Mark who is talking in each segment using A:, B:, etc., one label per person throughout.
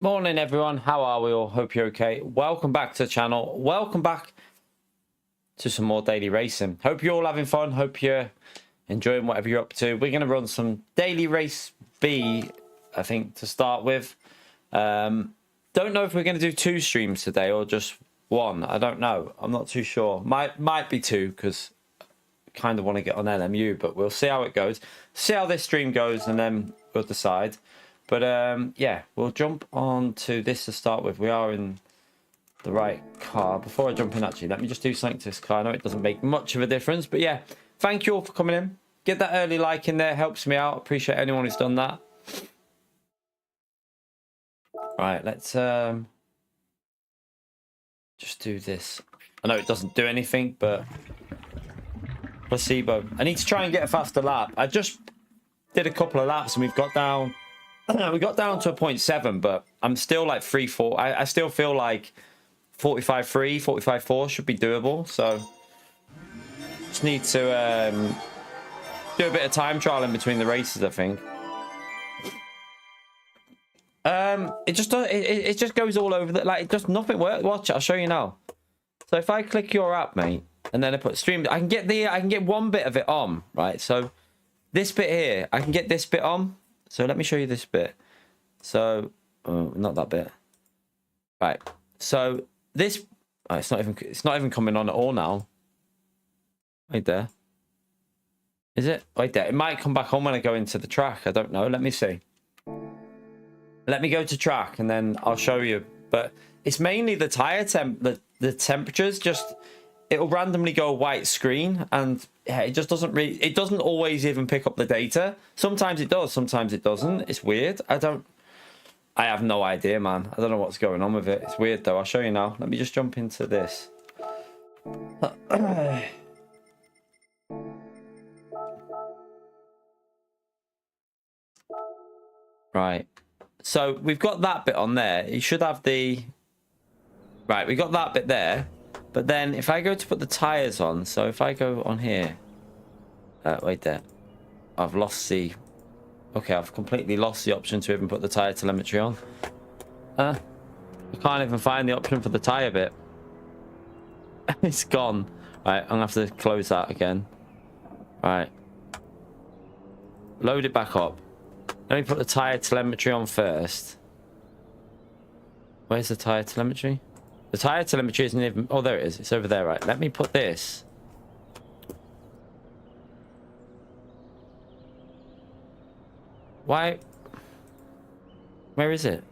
A: Morning everyone, how are we all? Hope you're okay. Welcome back to the channel. Welcome back to some more daily racing. Hope you're all having fun. Hope you're enjoying whatever you're up to. We're going to run some daily race B, I think, to start with. Don't know if we're going to do 2 streams today or just 1. I don't know. I'm not too sure. Might be 2 because I kind of want to get on LMU, but we'll see how it goes. See how this stream goes and then we'll decide. But yeah, we'll jump on to this to start with. We are in the right car. Before I jump in, actually, let me just do something to this car. I know it doesn't make much of a difference, but yeah, thank you all for coming in. Get that early like in there, helps me out. Appreciate anyone who's done that. Right, let's just do this. I know it doesn't do anything, but placebo. I need to try and get a faster lap. I just did a couple of laps and we've got down. We got down to a 0.7, but I'm still like 3-4. I still feel like 45.3, 45.4 should be doable. So just need to do a bit of time trial in between the races, I think. It just goes all over. Like it just nothing works. Watch it. I'll show you now. So if I click your app, mate, and then I put stream, I can get one bit of it on, right? So this bit here, I can get this bit on. So let me show you this bit. So, not that bit. Right. So this, oh, it's not even coming on at all now. Right there. Is it? Right there. It might come back on when I go into the track. I don't know. Let me see. Let me go to track and then I'll show you. But it's mainly the tire temp, the temperatures. Just it'll randomly go a white screen and yeah, it just doesn't really, it doesn't always even pick up the data. Sometimes it does, sometimes it doesn't. It's weird. I have no idea, man. I don't know what's going on with it. It's weird though. I'll show you now. Let me just jump into this. Right. So we've got that bit on there. You should have the, right, we got that bit there. But then if I go to put the tires on, so if I go on here, wait there, I've lost the, okay, I've completely lost the option to even put the tire telemetry on. I can't even find the option for the tire bit. It's gone. Right, I'm gonna have to close that again. Right. Load it back up. Let me put the tire telemetry on first. Where's the tire telemetry? The tire telemetry isn't even... Oh, there it is. It's over there, right. Let me put this. Why? Where is it?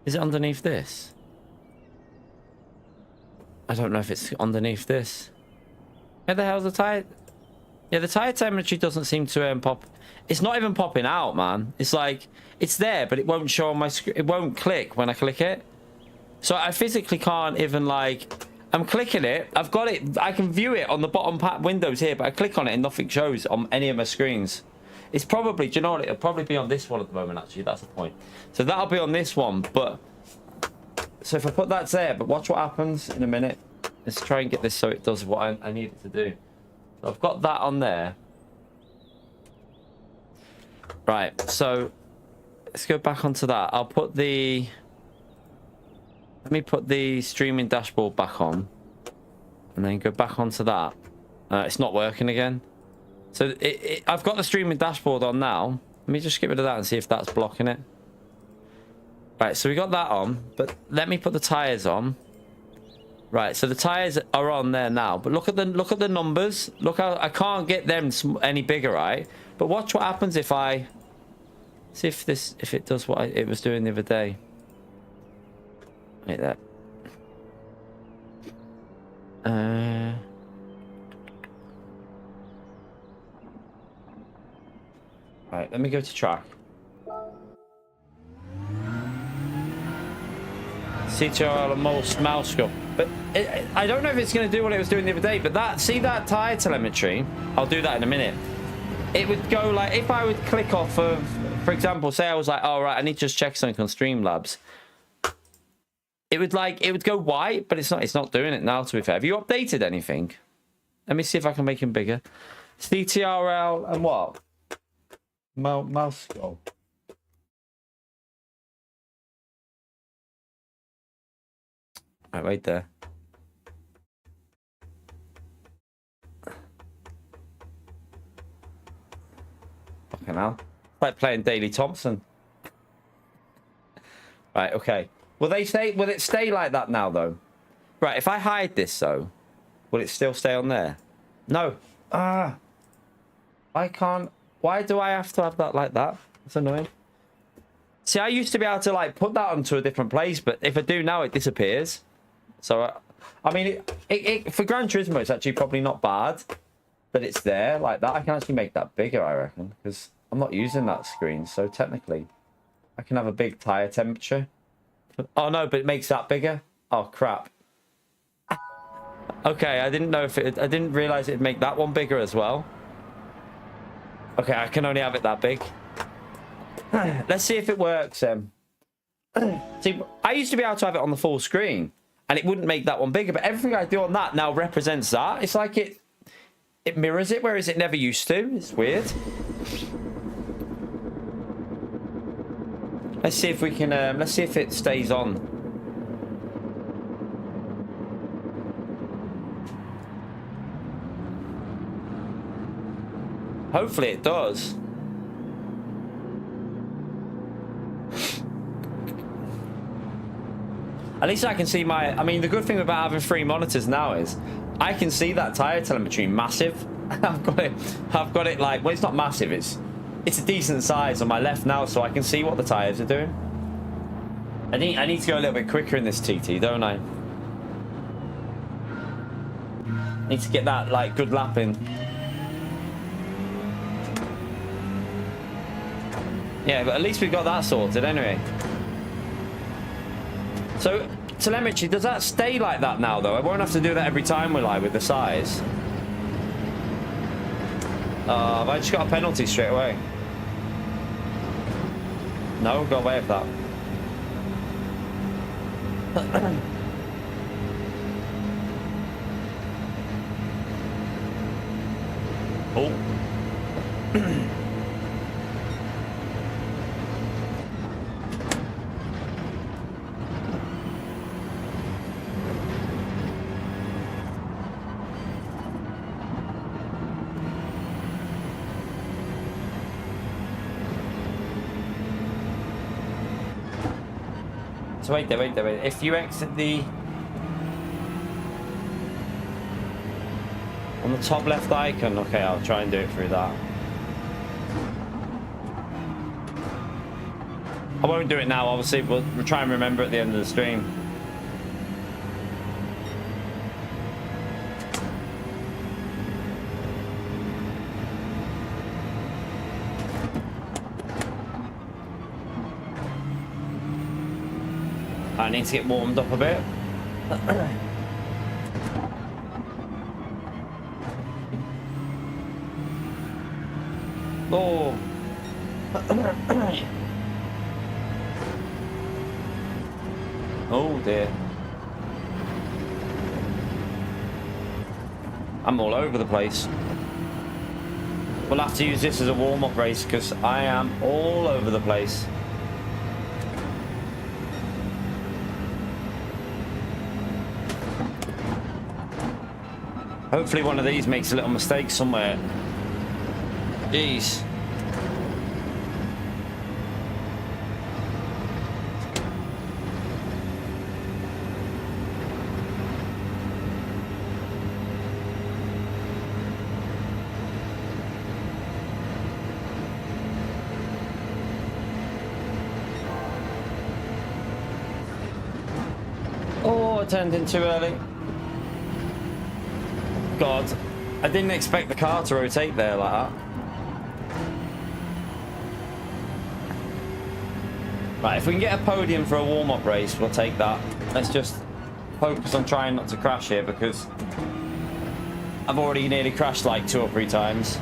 A: Is it underneath this? I don't know if it's underneath this. Where the hell's the tire? Yeah, the tire telemetry doesn't seem to pop. It's not even popping out, man. It's like... It's there, but it won't show on my screen. It won't click when I click it. So I physically can't even, like, I'm clicking it. I've got it. I can view it on the bottom windows here, but I click on it and nothing shows on any of my screens. It's probably, do you know what? It'll probably be on this one at the moment, actually. That's the point. So that'll be on this one. But, so if I put that there, but watch what happens in a minute. Let's try and get this so it does what I need it to do. So I've got that on there. Right. So let's go back onto that. I'll put the... Let me put the streaming dashboard back on and then go back onto that. It's not working again. So I've got the streaming dashboard on now. Let me just get rid of that and see if that's blocking it. Right, so we got that on, but let me put the tires on. Right, so the tires are on there now, but look at the numbers. Look how I can't get them any bigger, right? But watch what happens if I see if it does what it was doing the other day. Like that. Right, let me go to track. CTRL and mouse scroll. But I don't know if it's going to do what it was doing the other day, but see that tire telemetry? I'll do that in a minute. It would go like, if I would click off of, for example, say I was like, oh, right, I need to just check something on Streamlabs. It would go white, but it's not doing it now, to be fair. Have you updated anything? Let me see if I can make him bigger. CTRL and what? Mouse scroll. Right, wait there. Fucking hell. Like playing Daley Thompson. Right, okay. Will it stay like that now, though? Right, if I hide this, though, will it still stay on there? No. I can't. Why do I have to have that like that? That's annoying. See, I used to be able to, like, put that onto a different place, but if I do now, it disappears. So, I mean, for Gran Turismo, it's actually probably not bad that it's there like that. I can actually make that bigger, I reckon, because I'm not using that screen, so technically I can have a big tire temperature. Oh no, but it makes that bigger. Oh crap. Okay, I didn't know if I didn't realize it'd make that one bigger as well. Okay, I can only have it that big. Let's see if it works. See, I used to be able to have it on the full screen and it wouldn't make that one bigger, but everything I do on that now represents that. It's like it mirrors it, whereas it never used to. It's weird. Let's see if we can, let's see if it stays on. Hopefully it does. At least I can see I mean, the good thing about having 3 monitors now is I can see that tire telemetry massive. I've got it like, well, it's not massive, it's a decent size on my left now, so I can see what the tires are doing. I need to go a little bit quicker in this TT, don't I? Need to get that, like, good lap in. Yeah, but at least we've got that sorted anyway. So, telemetry, does that stay like that now, though? I won't have to do that every time, will I, with the size? Have I just got a penalty straight away? No, got away with that. Oh. So wait there. If you exit the... on the top left icon, okay, I'll try and do it through that. I won't do it now, obviously, but we'll try and remember at the end of the stream. I need to get warmed up a bit. Oh. Oh dear. I'm all over the place. We'll have to use this as a warm-up race because I am all over the place. Hopefully one of these makes a little mistake somewhere. Jeez. Oh, I turned in too early. God, I didn't expect the car to rotate there like that. Right, if we can get a podium for a warm-up race, we'll take that. Let's just focus on trying not to crash here because I've already nearly crashed like 2 or 3 times.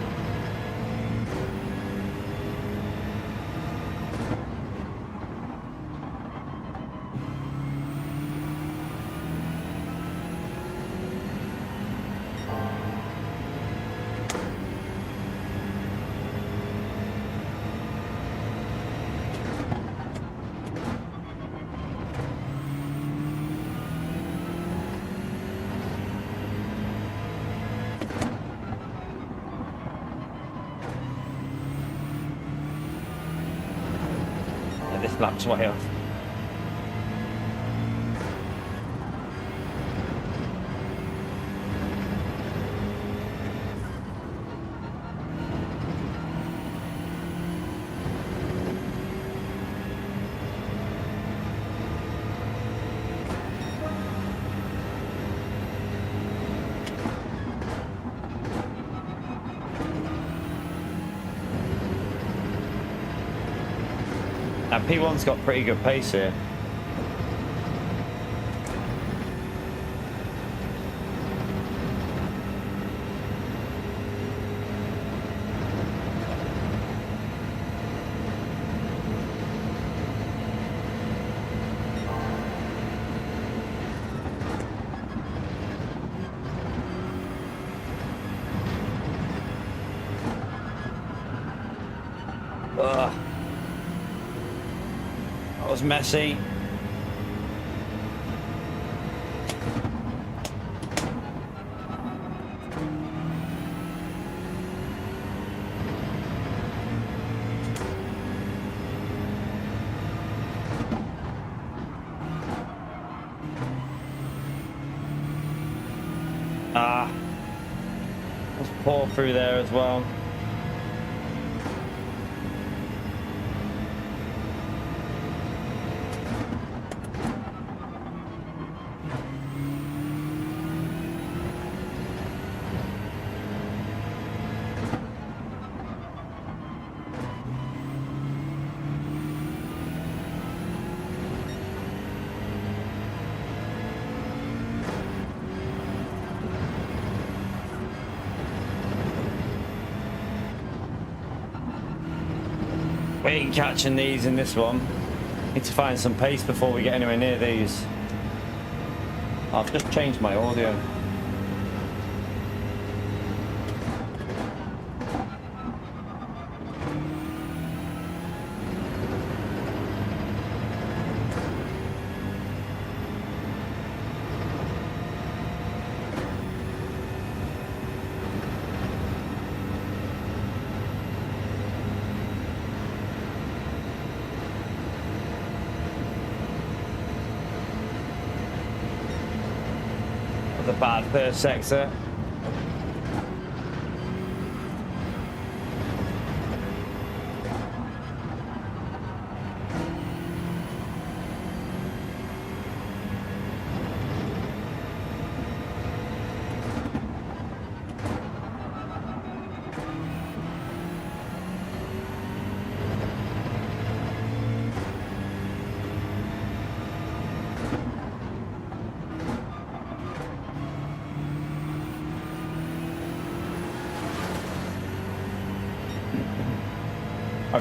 A: this lap's way off. Now P1's got pretty good pace here. Ugh. That was messy. Let's pour through there as well. We ain't catching these in this one. Need to find some pace before we get anywhere near these. I've just changed my audio. The bad first sector.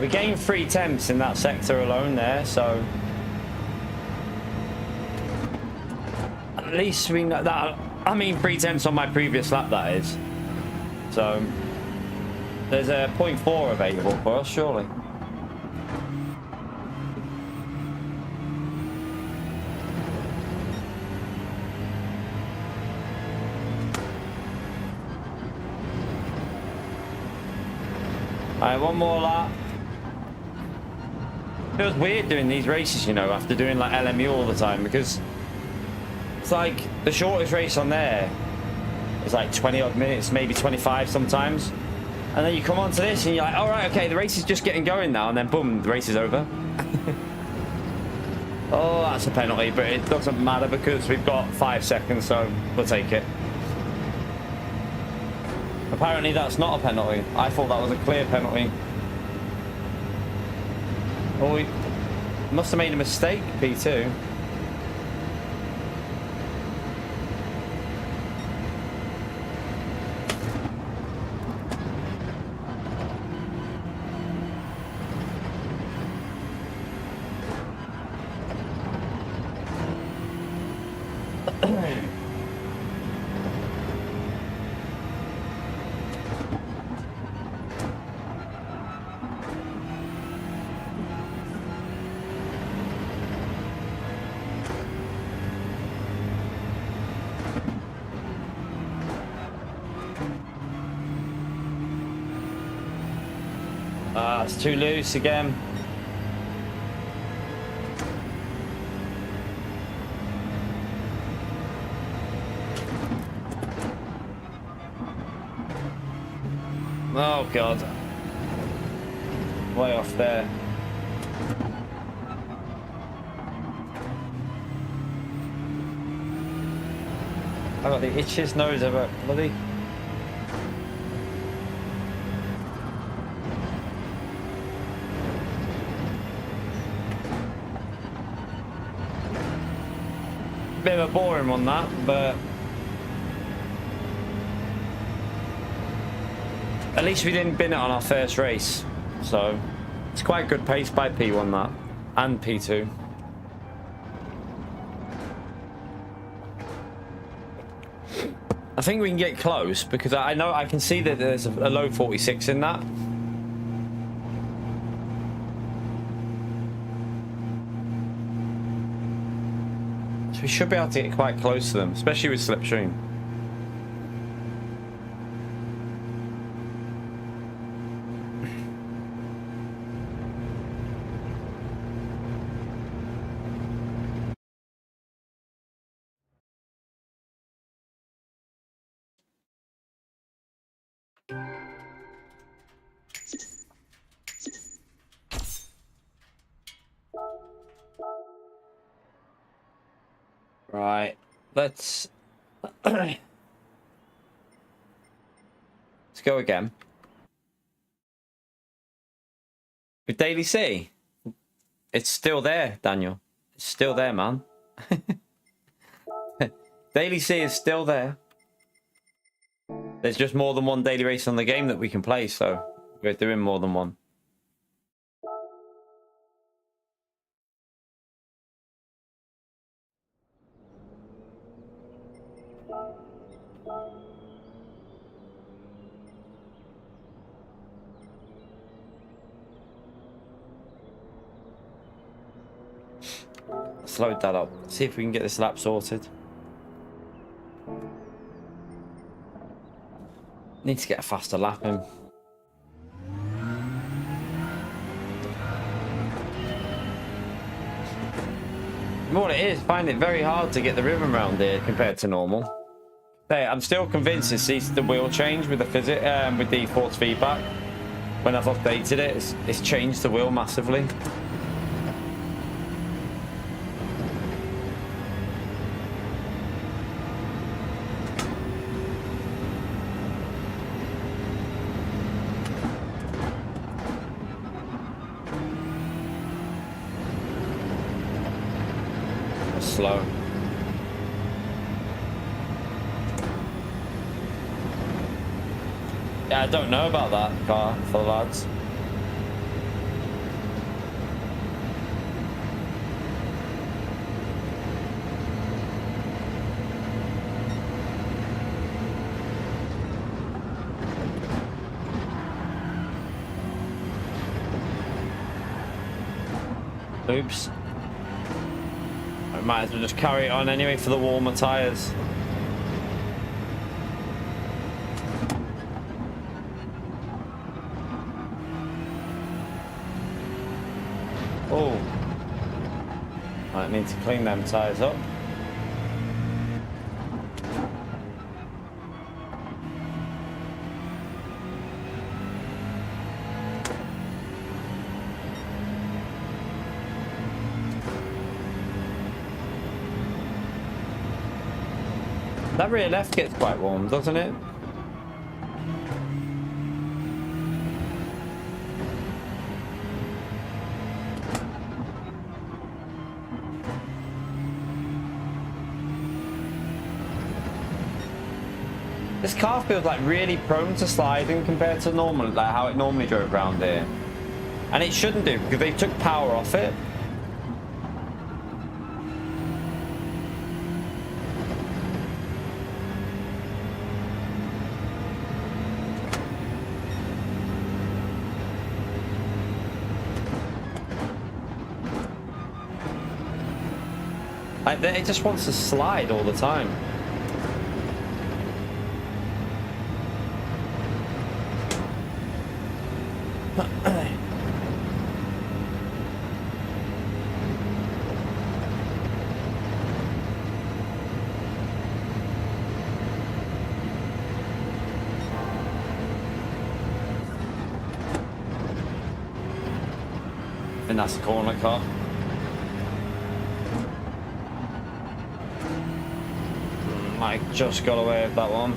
A: We gained 3 temps in that sector alone there, so at least we know that. I mean, 3 temps on my previous lap, that is. So there's a 0.4 available for us, surely. All right, one more lap. Feels weird doing these races, you know, after doing like LMU all the time, because it's like the shortest race on there is like 20 odd minutes, maybe 25 sometimes, and then you come onto this and you're like, all right, okay, the race is just getting going now, and then boom, the race is over. Oh, that's a penalty, but it doesn't matter because we've got 5 seconds, so we'll take it. Apparently that's not a penalty. I thought that was a clear penalty. Oh, we must have made a mistake, P2. It's too loose again. Oh god. Way off there. I got the itchiest nose ever, bloody. Bit of a boring one that, but at least we didn't bin it on our first race, so it's quite good pace by P1 that, and P2. I think we can get close because I know I can see that there's a low 46 in that. So we should be able to get quite close to them, especially with slipstream. Right, let's go again. With Daily C, it's still there, Daniel. It's still there, man. Daily C is still there. There's just more than one daily race on the game that we can play, so we're doing more than one. Let's load that up. See if we can get this lap sorted. Need to get a faster lap in. What it is, find it very hard to get the rhythm around here compared to normal. Hey, I'm still convinced it's the wheel change with the with the force feedback. When I've updated it, it's changed the wheel massively. Slow. Yeah, I don't know about that car for the lads. Oops. I might as well just carry it on anyway for the warmer tyres. Oh, I need to clean them tyres up. That rear left gets quite warm, doesn't it? This car feels like really prone to sliding compared to normal, like how it normally drove around here. And it shouldn't do because they took power off it. Like, it just wants to slide all the time. I think that's the corner car. Mike just got away with that one.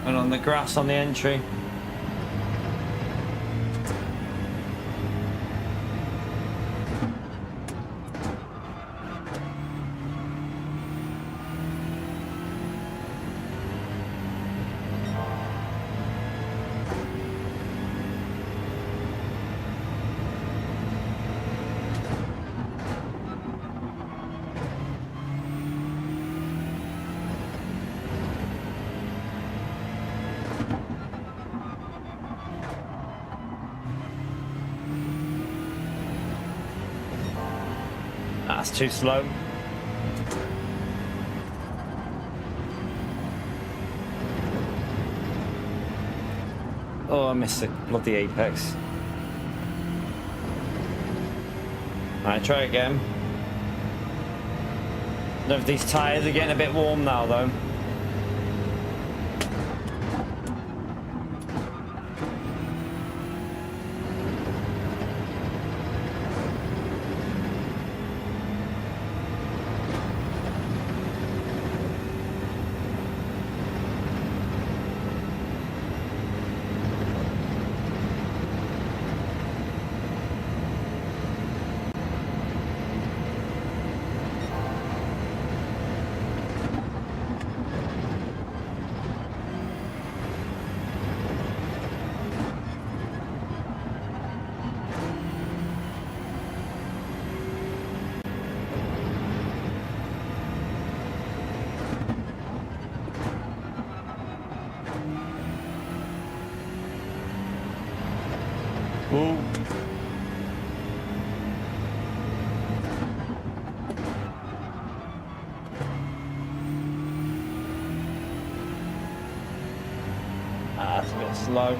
A: And on the grass on the entry. That's too slow. Oh, I missed the bloody apex. Alright, try again. I don't know if these tyres are getting a bit warm now, though. Ooh. That's a bit slow.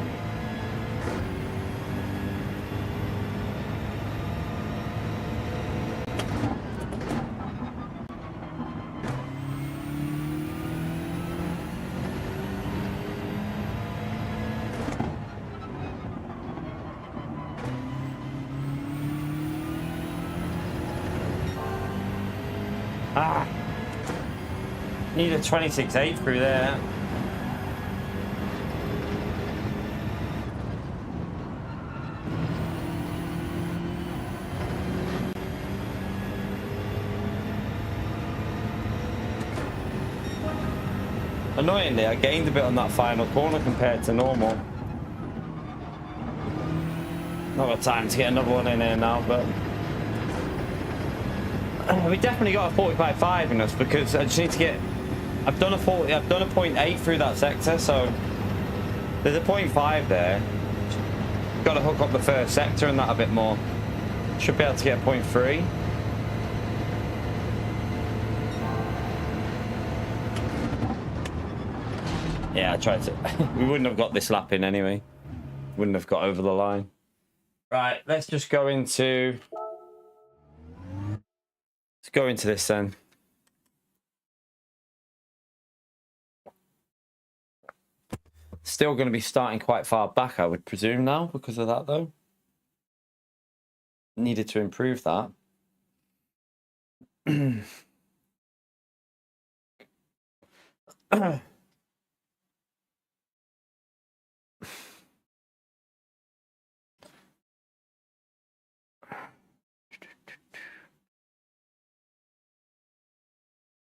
A: Need a 26.8 through there. Annoyingly, I gained a bit on that final corner compared to normal. Not got time to get another one in here now, but we definitely got a 45.5 in us because I just need to get. I've done a 0.8 through that sector, so there's a 0.5 there. Got to hook up the first sector and that a bit more. Should be able to get a 0.3. Yeah, I tried to. We wouldn't have got this lap in anyway. Wouldn't have got over the line. Right, let's just go into. Let's go into this then. Still going to be starting quite far back, I would presume now, because of that, though. Needed to improve that.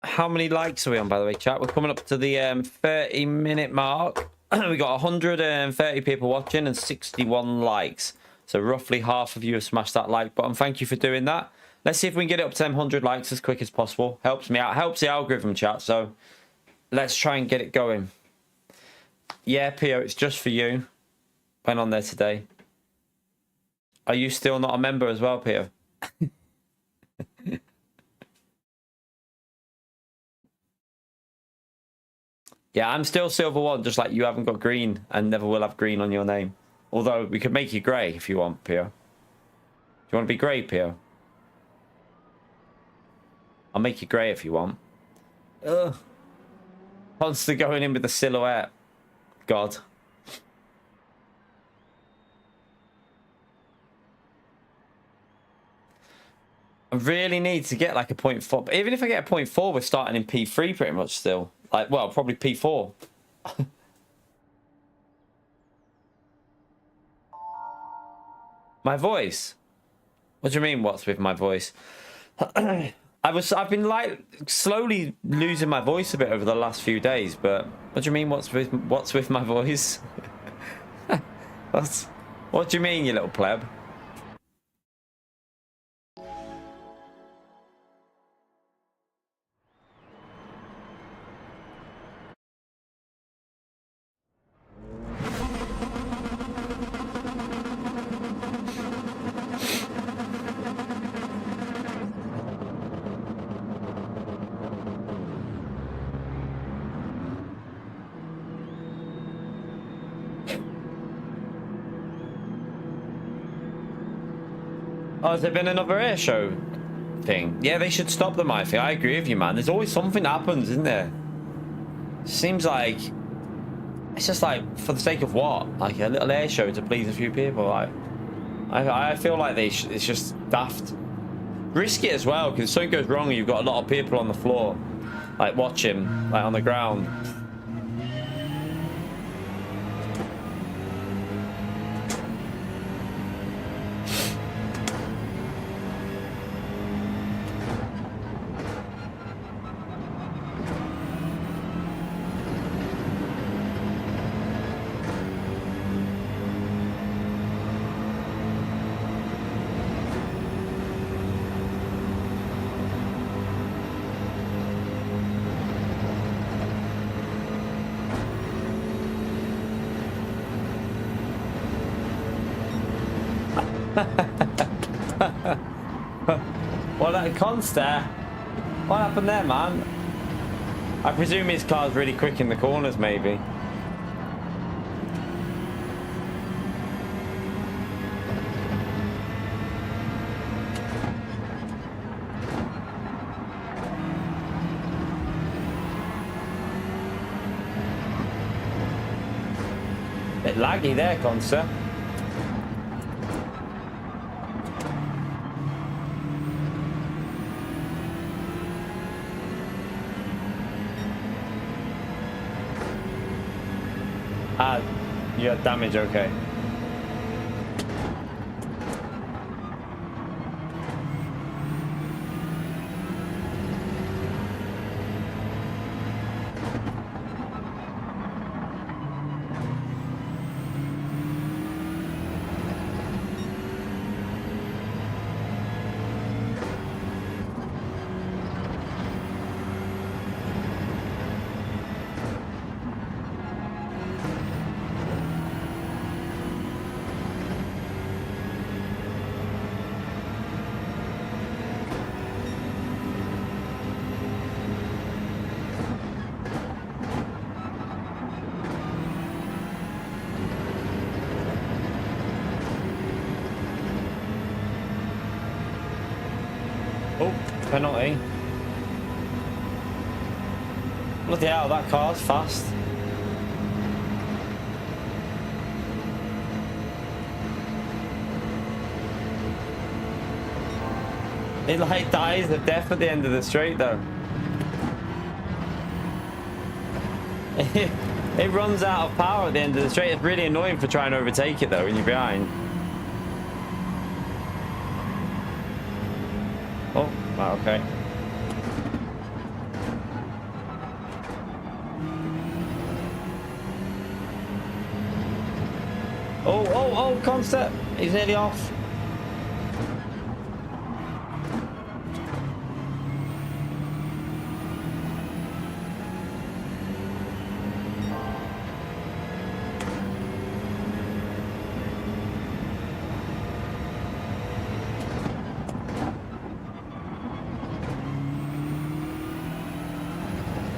A: How many likes are we on, by the way, chat? We're coming up to the 30-minute mark. We got 130 people watching and 61 likes. So roughly half of you have smashed that like button. Thank you for doing that. Let's see if we can get it up to 100 likes as quick as possible. Helps me out. Helps the algorithm, chat. So let's try and get it going. Yeah, Pio, it's just for you. Went on there today. Are you still not a member as well, Pio? Yeah, I'm still silver 1, just like you haven't got green and never will have green on your name. Although we could make you grey if you want, Pio. Do you want to be grey, Pio? I'll make you grey if you want. Ugh. Constantly going in with the silhouette. God. I really need to get like a 0.4. But even if I get a 0.4, we're starting in P3 pretty much still. Like, well, probably P4. My voice? What do you mean, what's with my voice? I've been like slowly losing my voice a bit over the last few days, but what do you mean, what's with my voice? What do you mean, you little pleb? Oh, has there been another air show thing? Yeah, they should stop them, I think. I agree with you, man. There's always something that happens, isn't there? Seems like... It's just like, for the sake of what? Like a little air show to please a few people. Like, I feel like it's just daft. Risky as well, because if something goes wrong and you've got a lot of people on the floor, like watching, like on the ground. Well, that Consta, what happened there, man? I presume his car's really quick in the corners, maybe. Bit laggy there, Consta. You had damage, okay. Oh, penalty. Bloody hell, that car's fast. It like dies of death at the end of the straight though. It runs out of power at the end of the straight. It's really annoying for trying to overtake it though when you're behind. Oh, wow, okay. Oh, concept. He's nearly off.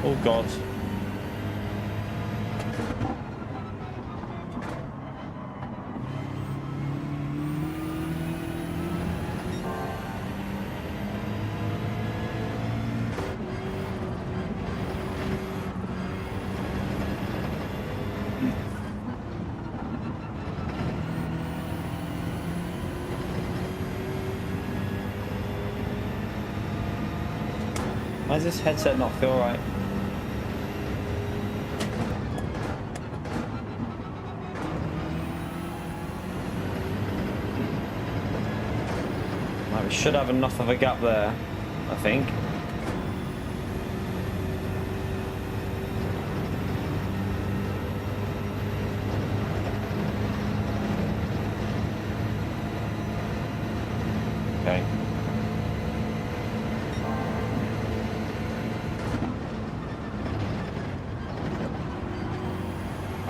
A: Oh God. Why does this headset not feel right? Right, we should have enough of a gap there, I think. Okay.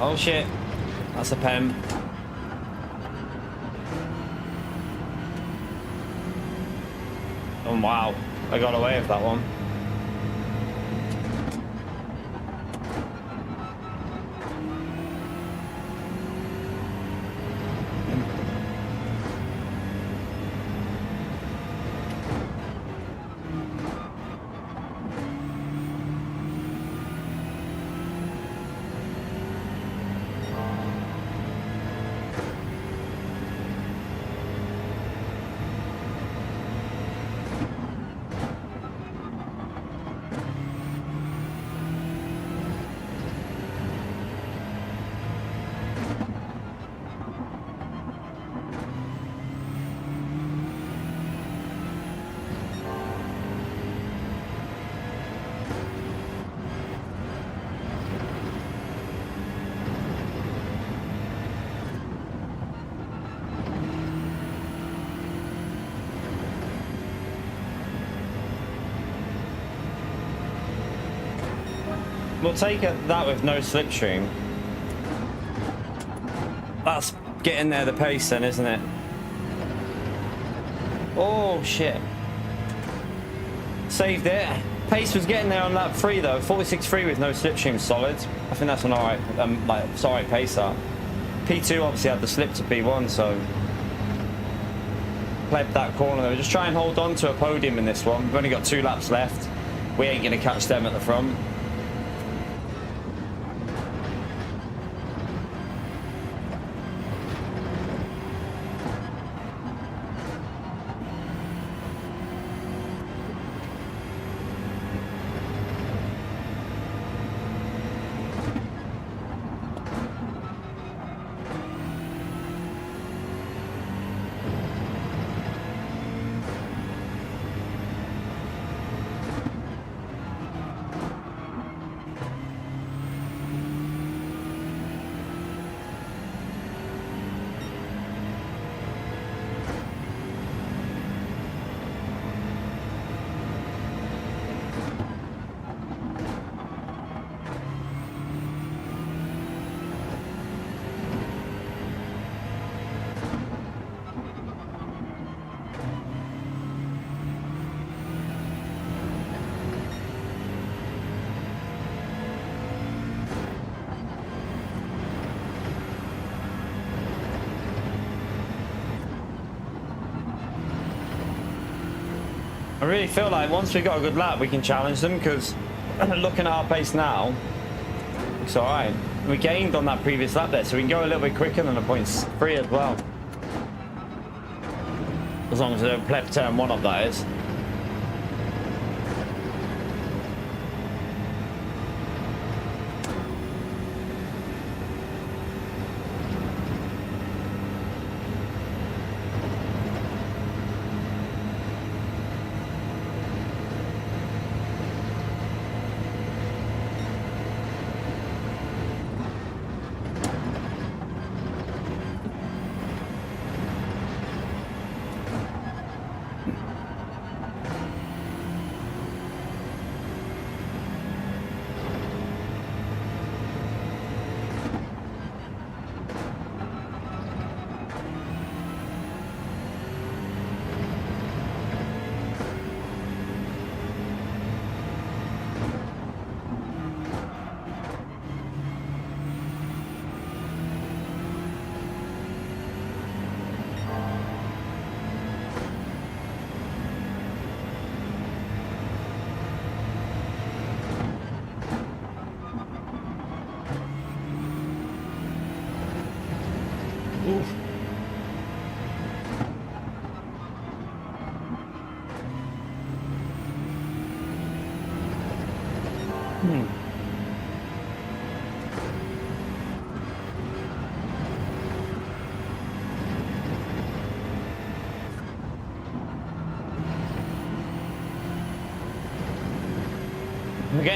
A: Oh shit, that's a pen. Oh wow, I got away with that one. We'll take that with no slipstream. That's getting there the pace then, isn't it? Oh shit. Saved it. Pace was getting there on lap 3 though. 46.3 with no slipstream solid. I think that's an alright, it's alright pace that. P2 obviously had the slip to P1, so played that corner though. Just try and hold on to a podium in this one. We've only got 2 laps left. We ain't gonna catch them at the front. I really feel like once we've got a good lap, we can challenge them, because looking at our pace now, it's alright. We gained on that previous lap there, so we can go a little bit quicker than the points 3 as well. As long as they don't pleb turn 1 up, that is.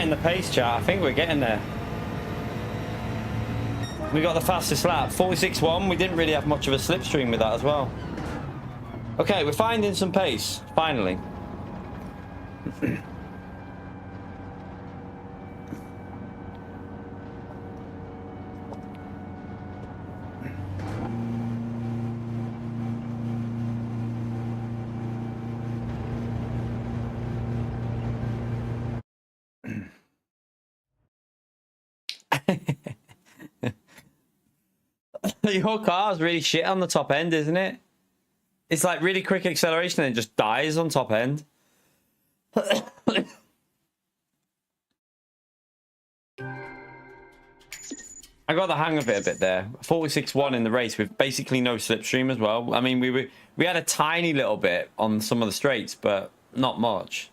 A: getting the pace, chat. I think we're getting there. We got the fastest lap, 46.1. We didn't really have much of a slipstream with that as well. Okay, we're finding some pace, finally. Your car's really shit on the top end, isn't it? It's like really quick acceleration and it just dies on top end. I got the hang of it a bit there. 46.1 in the race with basically no slipstream as well. I mean, we had a tiny little bit on some of the straights, but not much.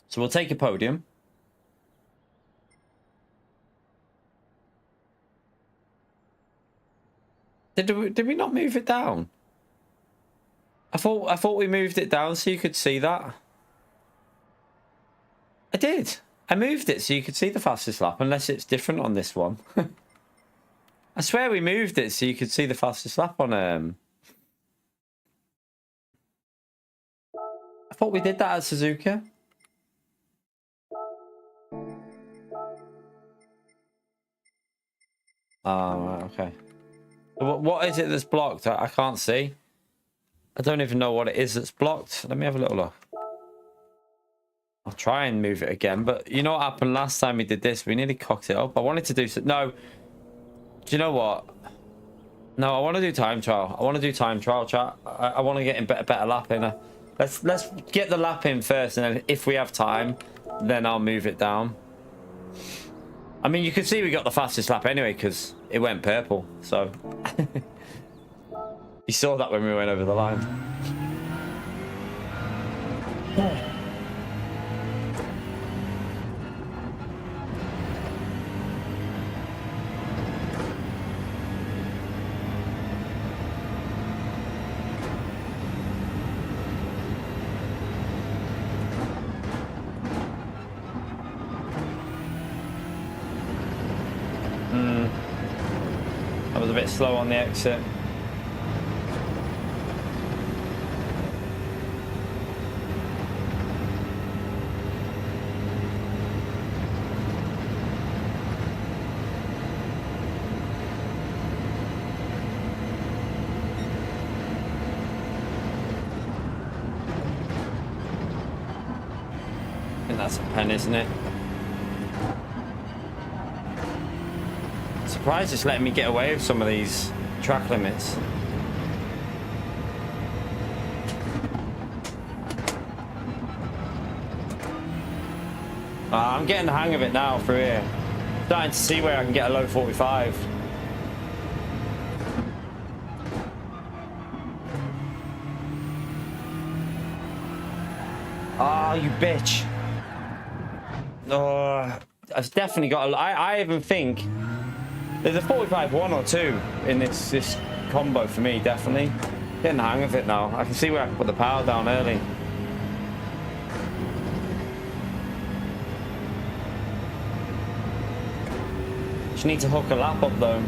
A: So we'll take a podium. Did we not move it down? I thought we moved it down so you could see that. I did. I moved it so you could see the fastest lap, unless it's different on this one. I swear we moved it so you could see the fastest lap on I thought we did that at Suzuka. Oh, okay. What is it that's blocked? I can't see. I don't even know what it is that's blocked. Let me have a little look. I'll try and move it again, but you know what happened last time we did this? We nearly cocked it up. I wanted to do so. No. Do you know what? No, I want to do time trial. I want to do time trial, chat. I want to get in better lap in. Let's get the lap in first, and then if we have time, then I'll move it down. I mean, you can see we got the fastest lap anyway because it went purple. So you saw that when we went over the line. That was a bit slow on the exit. I think that's a pen, isn't it? Surprised it's letting me get away with some of these track limits. I'm getting the hang of it now through here. Starting to see where I can get a low 45. Ah, you bitch. Oh, I've definitely got a... I even think there's a 45 1 or 2 in this combo for me, definitely. Getting the hang of it now. I can see where I can put the power down early. Just need to hook a lap up though.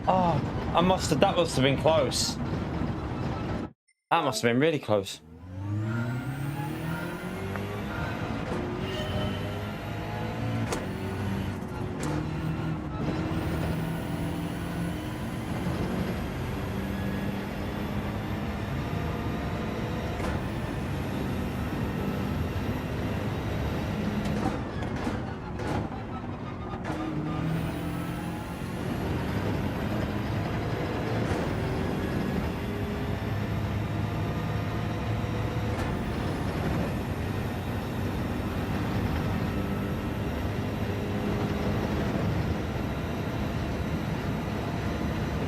A: Oh, that must have been close. That must have been really close.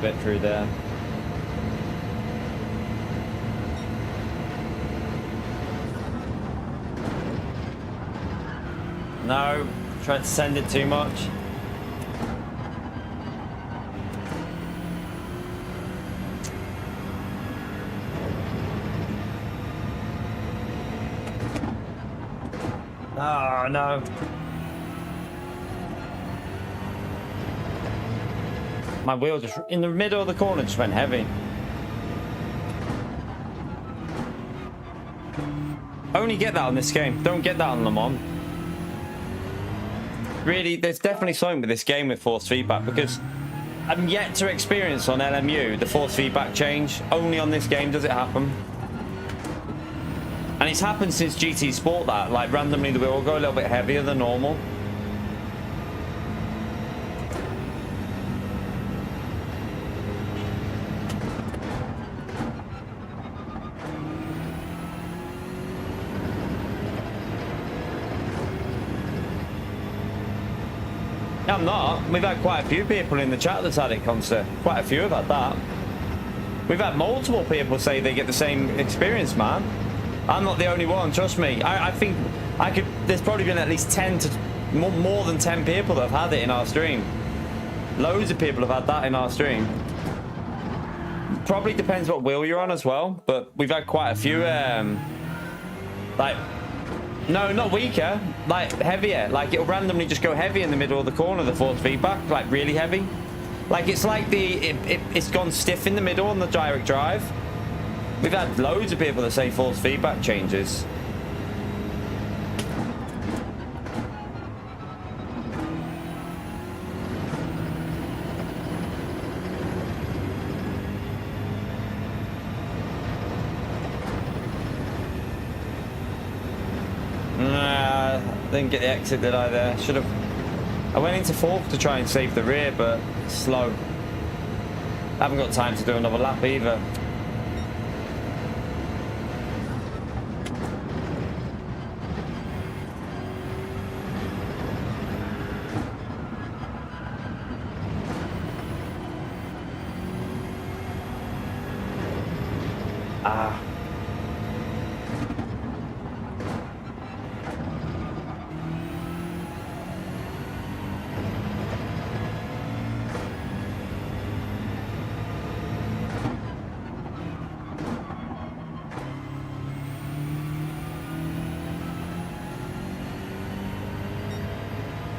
A: bit through there. No, tried to send it too much. Oh no. My wheel just in the middle of the corner just went heavy. Only get that on this game. Don't get that on Le Mans. Really, there's definitely something with this game with force feedback, because I'm yet to experience on LMU the force feedback change. Only on this game does it happen. And it's happened since GT Sport that, like, randomly the wheel will go a little bit heavier than normal. I'm not. We've had quite a few people in the chat that's had it, Concer. Quite a few have had that. We've had multiple people say they get the same experience, man. I'm not the only one, trust me. I think I could. There's probably been at least 10 to more than 10 people that have had it in our stream. Loads of people have had that in our stream. Probably depends what wheel you're on as well, but we've had quite a few. Like, no, not weaker, like heavier. Like it'll randomly just go heavy in the middle of the corner, the force feedback, like really heavy. Like it's like it's gone stiff in the middle on the direct drive. We've had loads of people that say force feedback changes. Nah, didn't get the exit, did I there? Should have. I went into fourth to try and save the rear, but slow. Haven't got time to do another lap either. Ah.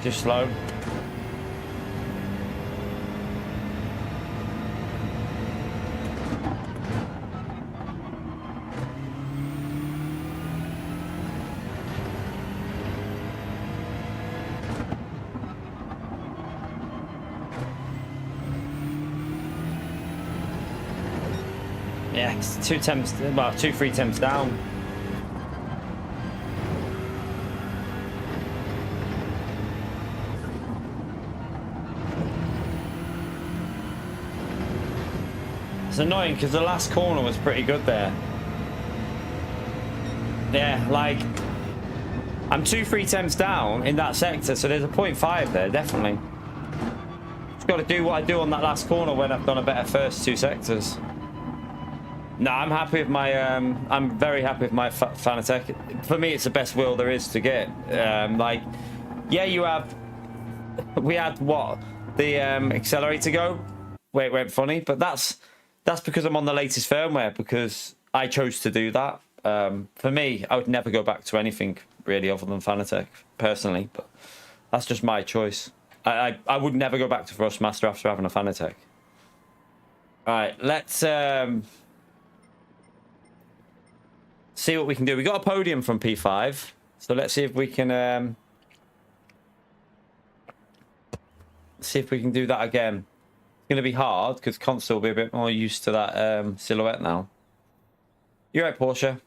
A: Just slow. Yeah, it's 2 temps, well, 2-3 temps down. It's annoying because the last corner was pretty good there. Yeah, like I'm 2-3 temps down in that sector, so there's a 0.5 there, definitely. Just got to do what I do on that last corner when I've done a better first 2 sectors. No, I'm happy with my. I'm very happy with my Fanatec. For me, it's the best wheel there is to get. Like, yeah, you have. We had what the accelerator go where it went funny, but that's because I'm on the latest firmware, because I chose to do that. For me, I would never go back to anything really other than Fanatec personally, but that's just my choice. I would never go back to Thrustmaster after having a Fanatec. All right, let's see what we can do. We got a podium from P5, so let's see if we can do that again. It's going to be hard because Consta will be a bit more used to that silhouette now. You're right, Porsche.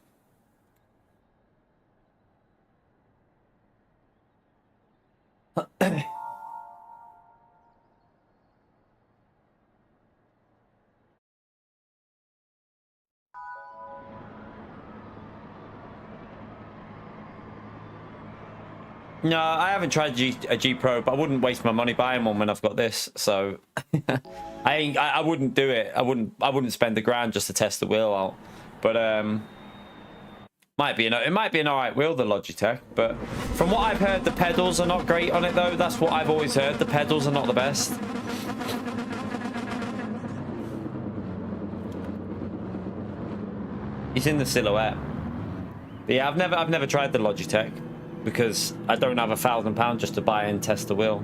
A: No, I haven't tried a G Pro, but I wouldn't waste my money buying one when I've got this. So I wouldn't do it. I wouldn't spend $1,000 just to test the wheel out. But it might be an alright wheel, the Logitech. But from what I've heard, the pedals are not great on it though. That's what I've always heard. The pedals are not the best. He's in the silhouette. But yeah, I've never tried the Logitech because I don't have £1,000 just to buy and test the wheel.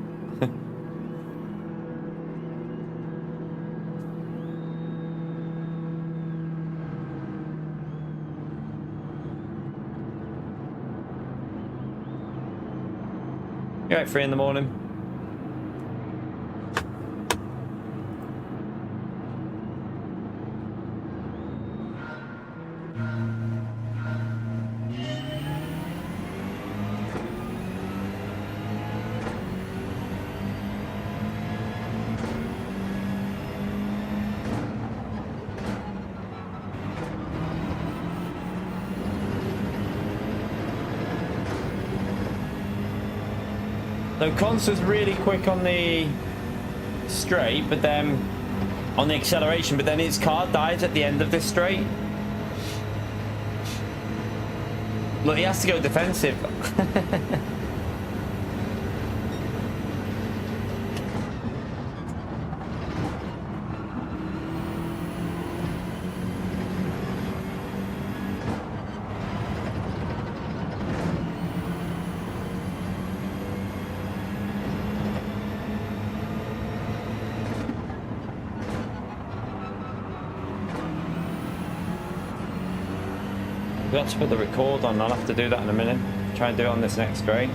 A: You're right, 3 in the morning. So Conster's really quick on the straight, but then on the acceleration, but then his car dies at the end of this straight. Look, he has to go defensive. We got to put the record on. I'll have to do that in a minute. Try and do it on this next straight.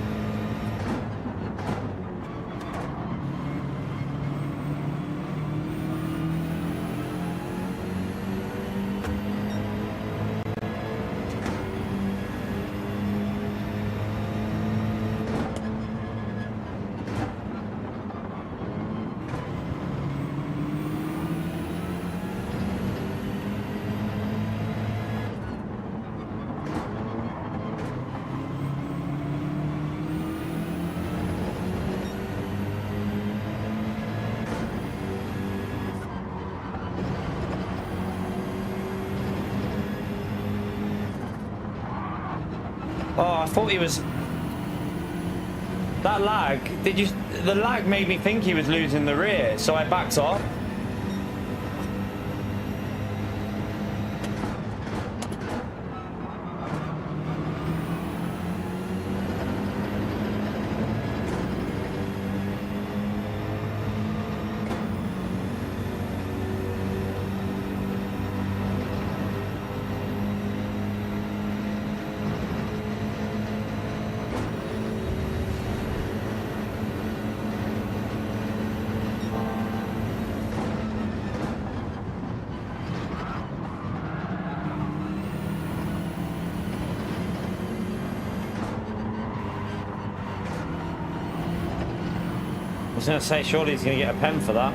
A: Oh, I thought he was... That lag, the lag made me think he was losing the rear, so I backed off. I was going to say, surely he's going to get a pen for that.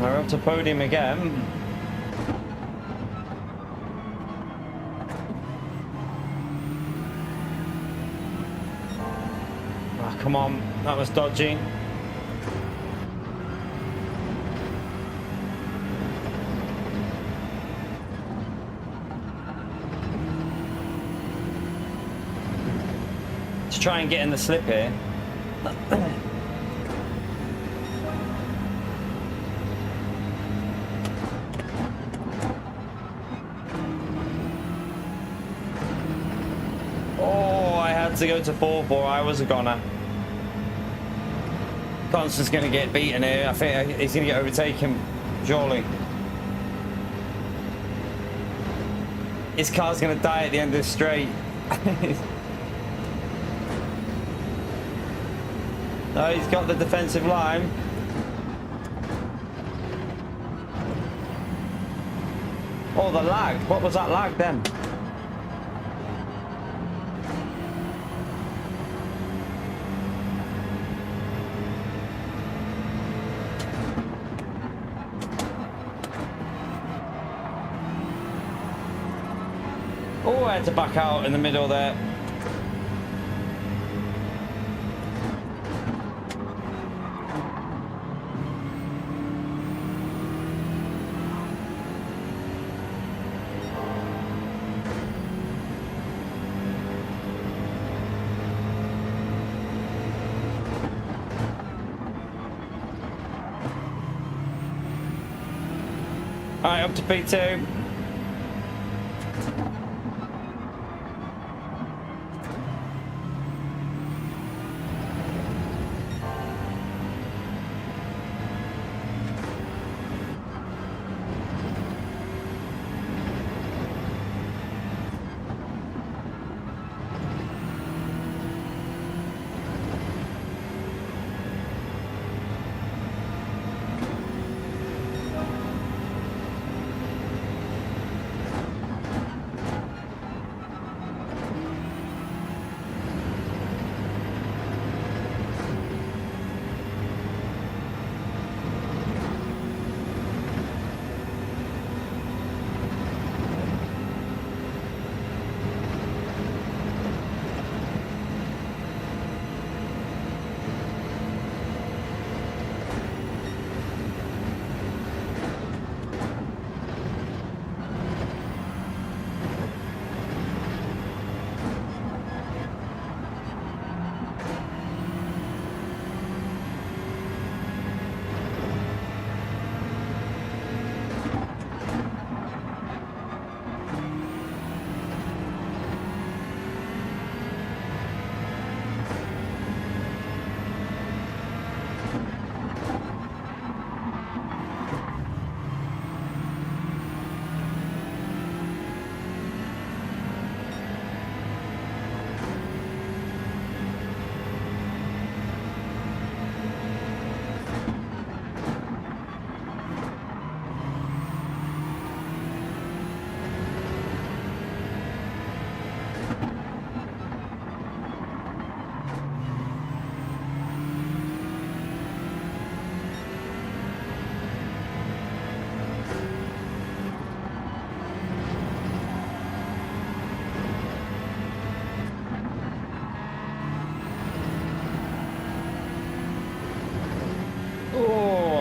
A: We're up to podium again. Oh, come on, that was dodgy. To try and get in the slip here. To go to 4-4, I was a goner. Constant's going to get beaten here. I think he's going to get overtaken, surely. His car's gonna die at the end of the straight. No, he's got the defensive line. Oh, the lag. What was that lag then? Oh, I had to back out in the middle there. All right, up to P2.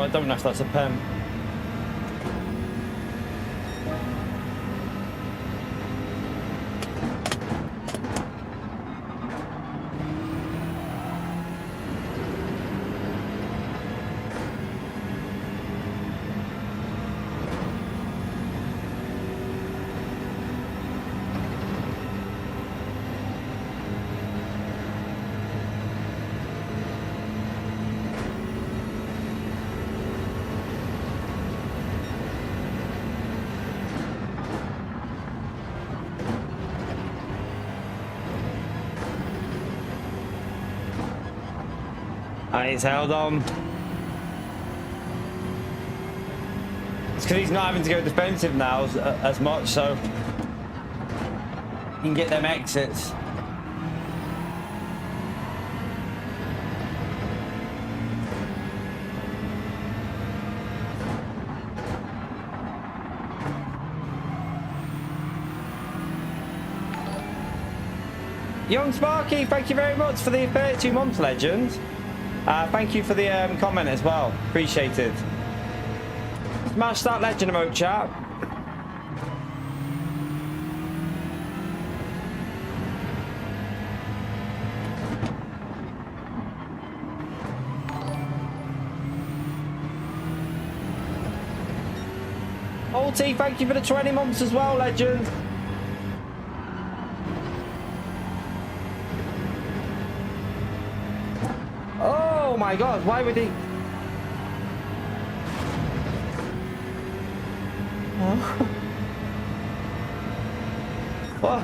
A: I don't know if that's a pen. And he's held on. It's because he's not having to go defensive now as much, so he can get them exits. Young Sparky, thank you very much for the 32 months, legend. Thank you for the comment as well. Appreciated. Smash that legend emote, chat. Alti, thank you for the 20 months as well, legend. Oh my god, why would he? Oh. What?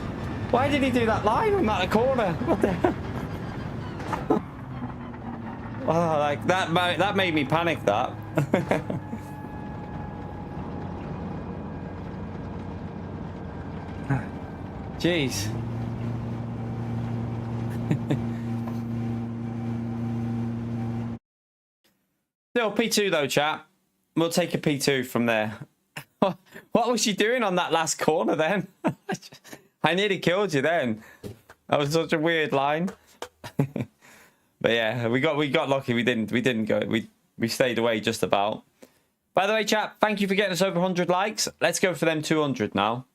A: Why did he do that line on that corner? What the hell? Oh, like that made me panic, that. Jeez. Still P2 though, chat. We'll take a P2 from there. What was she doing on that last corner then? I nearly killed you then. That was such a weird line. But yeah, we got lucky. We didn't go. We stayed away just about. By the way, chat, thank you for getting us over 100 likes. Let's go for them 200 now.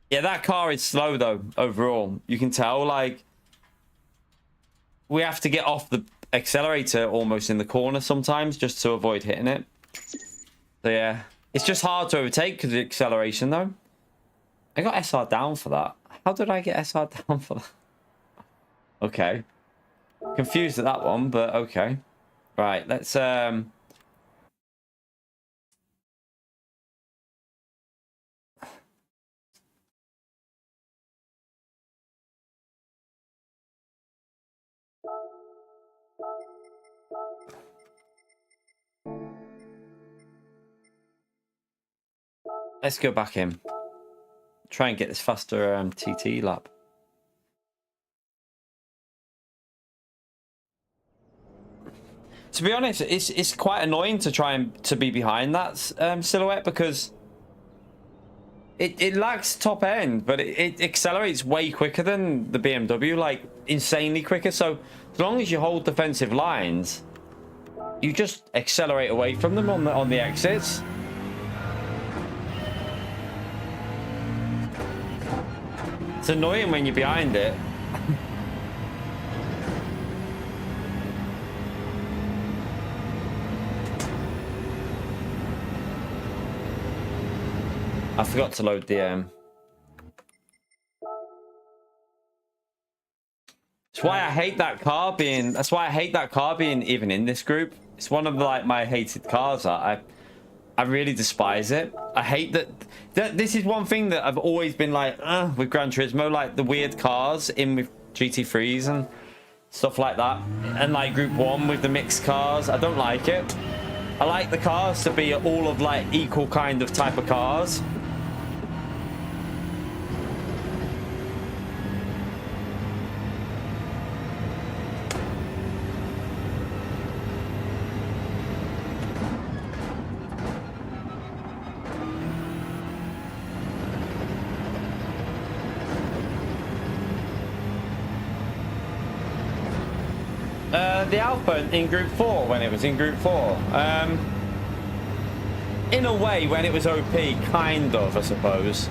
A: Yeah, that car is slow though. Overall, you can tell. Like, we have to get off the accelerator almost in the corner sometimes just to avoid hitting it. So yeah, it's just hard to overtake because of the acceleration though. I got SR down for that. How did I get SR down for that? Okay. Confused at that one, but okay. Right, let's go back in. Try and get this faster TT lap. To be honest, it's quite annoying to try and to be behind that silhouette because it lacks top end, but it accelerates way quicker than the BMW, like insanely quicker. So as long as you hold defensive lines, you just accelerate away from them on the exits. It's annoying when you're behind it. I forgot to load the That's why I hate that car being. That's why I hate that car being even in this group. It's one of like my hated cars. I really despise it. I hate that. This is one thing that I've always been like with Gran Turismo, like the weird cars in with GT3s and stuff like that, and like Group 1 with the mixed cars. I don't like it. I like the cars to be all of like equal kind of type of cars. The Alpha in Group 4, when it was in Group 4. In a way, when it was OP, kind of, I suppose.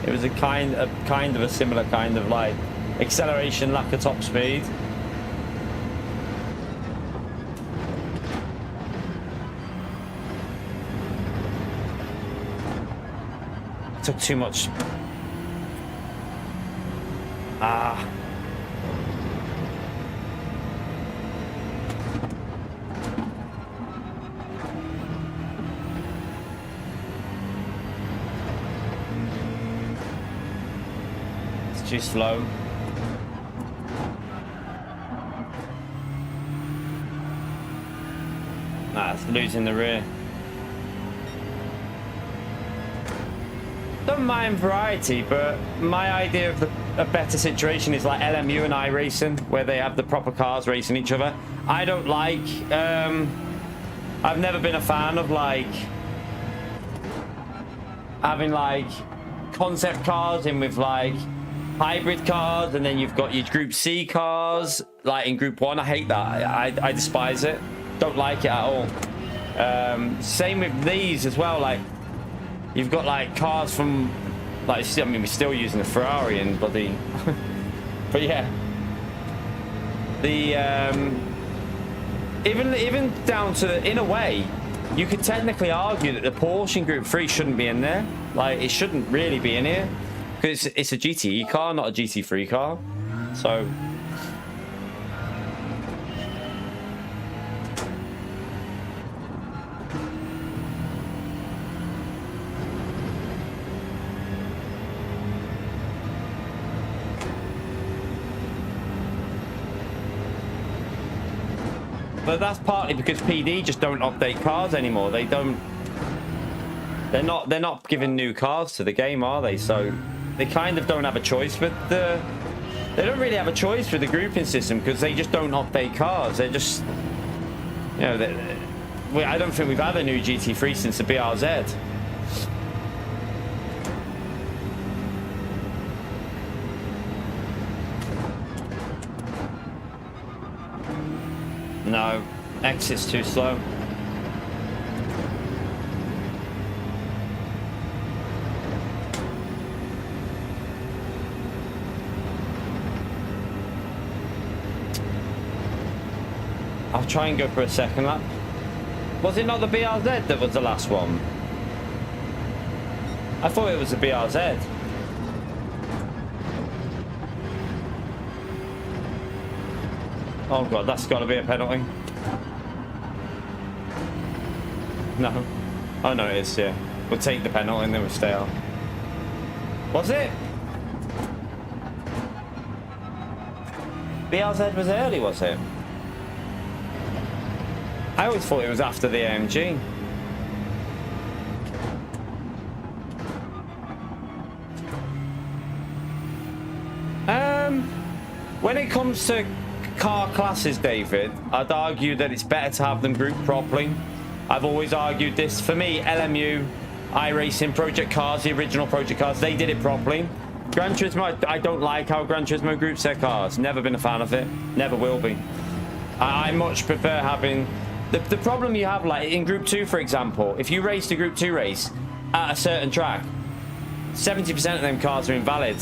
A: It was a kind of a similar kind of like acceleration, lack of top speed. Took too much. Too slow. Nah, it's losing the rear. Don't mind variety, but my idea of a better situation is like LMU and iRacing, where they have the proper cars racing each other. I don't like. I've never been a fan of like having like concept cars in with like hybrid cars, and then you've got your Group C cars like in Group 1. I hate that. I despise it. Don't like it at all. Same with these as well. Like you've got like cars from like, I mean, we're still using a Ferrari and bloody but yeah, the even down to, in a way you could technically argue that the Porsche in Group 3 shouldn't be in there. Like it shouldn't really be in here. Because it's a GTE car, not a GT3 car. So But that's partly because PD just don't update cars anymore. They don't. They're not giving new cars to the game, are they? So they kind of don't have a choice with the. They don't really have a choice with the grouping system because they just don't update cars. They're just, you know, I don't think we've had a new GT3 since the BRZ. No, exit's too slow. I'll try and go for a second lap. Was it not the BRZ that was the last one? I thought it was the BRZ. Oh god, that's got to be a penalty. No. Oh no, it is, yeah. We'll take the penalty and then we'll stay out. Was it? BRZ was early, was it? I always thought it was after the AMG. When it comes to car classes, David, I'd argue that it's better to have them grouped properly. I've always argued this. For me, LMU, iRacing, Project Cars, the original Project Cars, they did it properly. Gran Turismo, I don't like how Gran Turismo groups their cars. Never been a fan of it. Never will be. I much prefer having... The problem you have, like in Group 2, for example, if you race the Group 2 race at a certain track, 70% of them cars are invalid.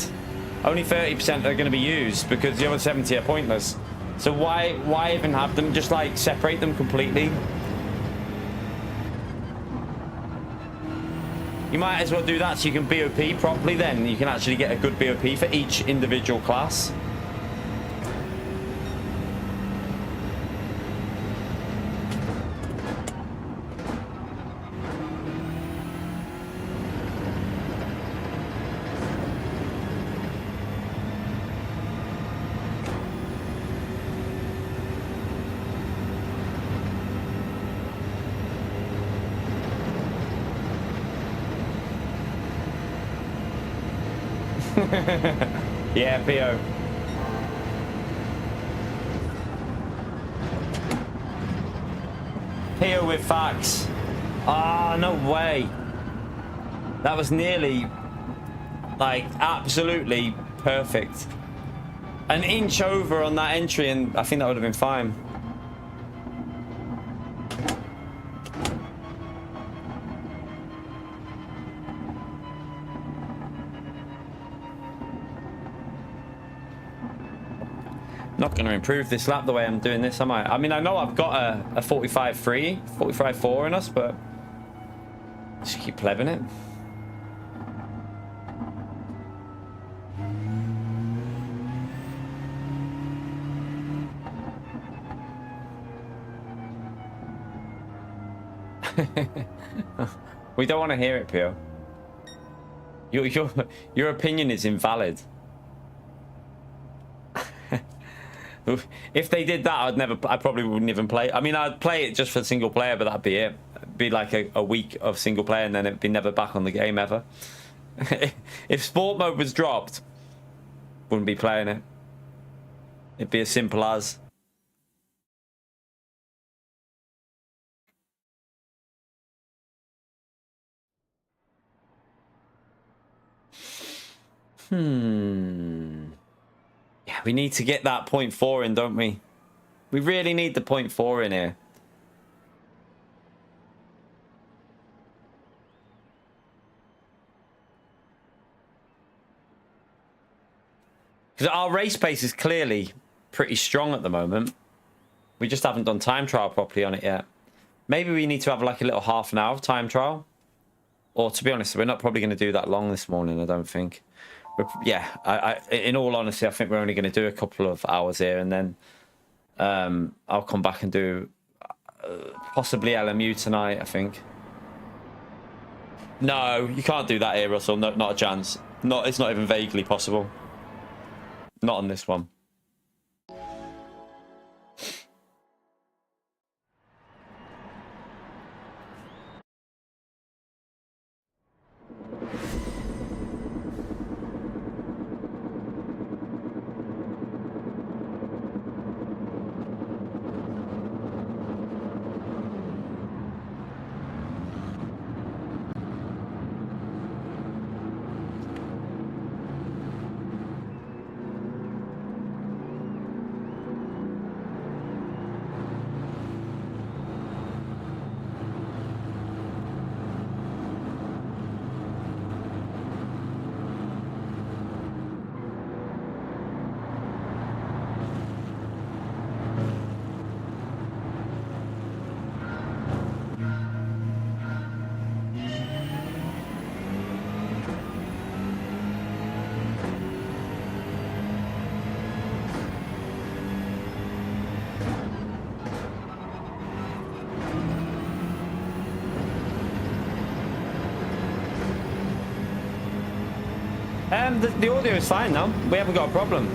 A: Only 30% are going to be used because the other 70 are pointless. So why even have them? Just like separate them completely. You might as well do that so you can BOP properly then. You can actually get a good BOP for each individual class. Yeah, Pio. Pio with facts. Ah, no way. That was nearly, like, absolutely perfect. An inch over on that entry, and I think that would have been fine. Not going to improve this lap the way I'm doing this, am I? I mean, I know I've got a 45.3, 45.4 in us, but just keep pleving it. We don't want to hear it, Pio. Your opinion is invalid. If they did that, I probably wouldn't even play. I mean, I'd play it just for single player, but that'd be it. It'd be like a week of single player, and then it'd be never back on the game ever. If sport mode was dropped, wouldn't be playing it. It'd be as simple as. Yeah, we need to get that 0.4 in, don't we? We really need the 0.4 in here. Because our race pace is clearly pretty strong at the moment. We just haven't done time trial properly on it yet. Maybe we need to have like a little half an hour of time trial. Or to be honest, we're not probably going to do that long this morning, I don't think. Yeah, in all honesty, I think we're only going to do a couple of hours here, and then I'll come back and do possibly LMU tonight, I think. No, you can't do that here, Russell. No, not a chance. It's not even vaguely possible. Not on this one. The audio is fine now. We haven't got a problem.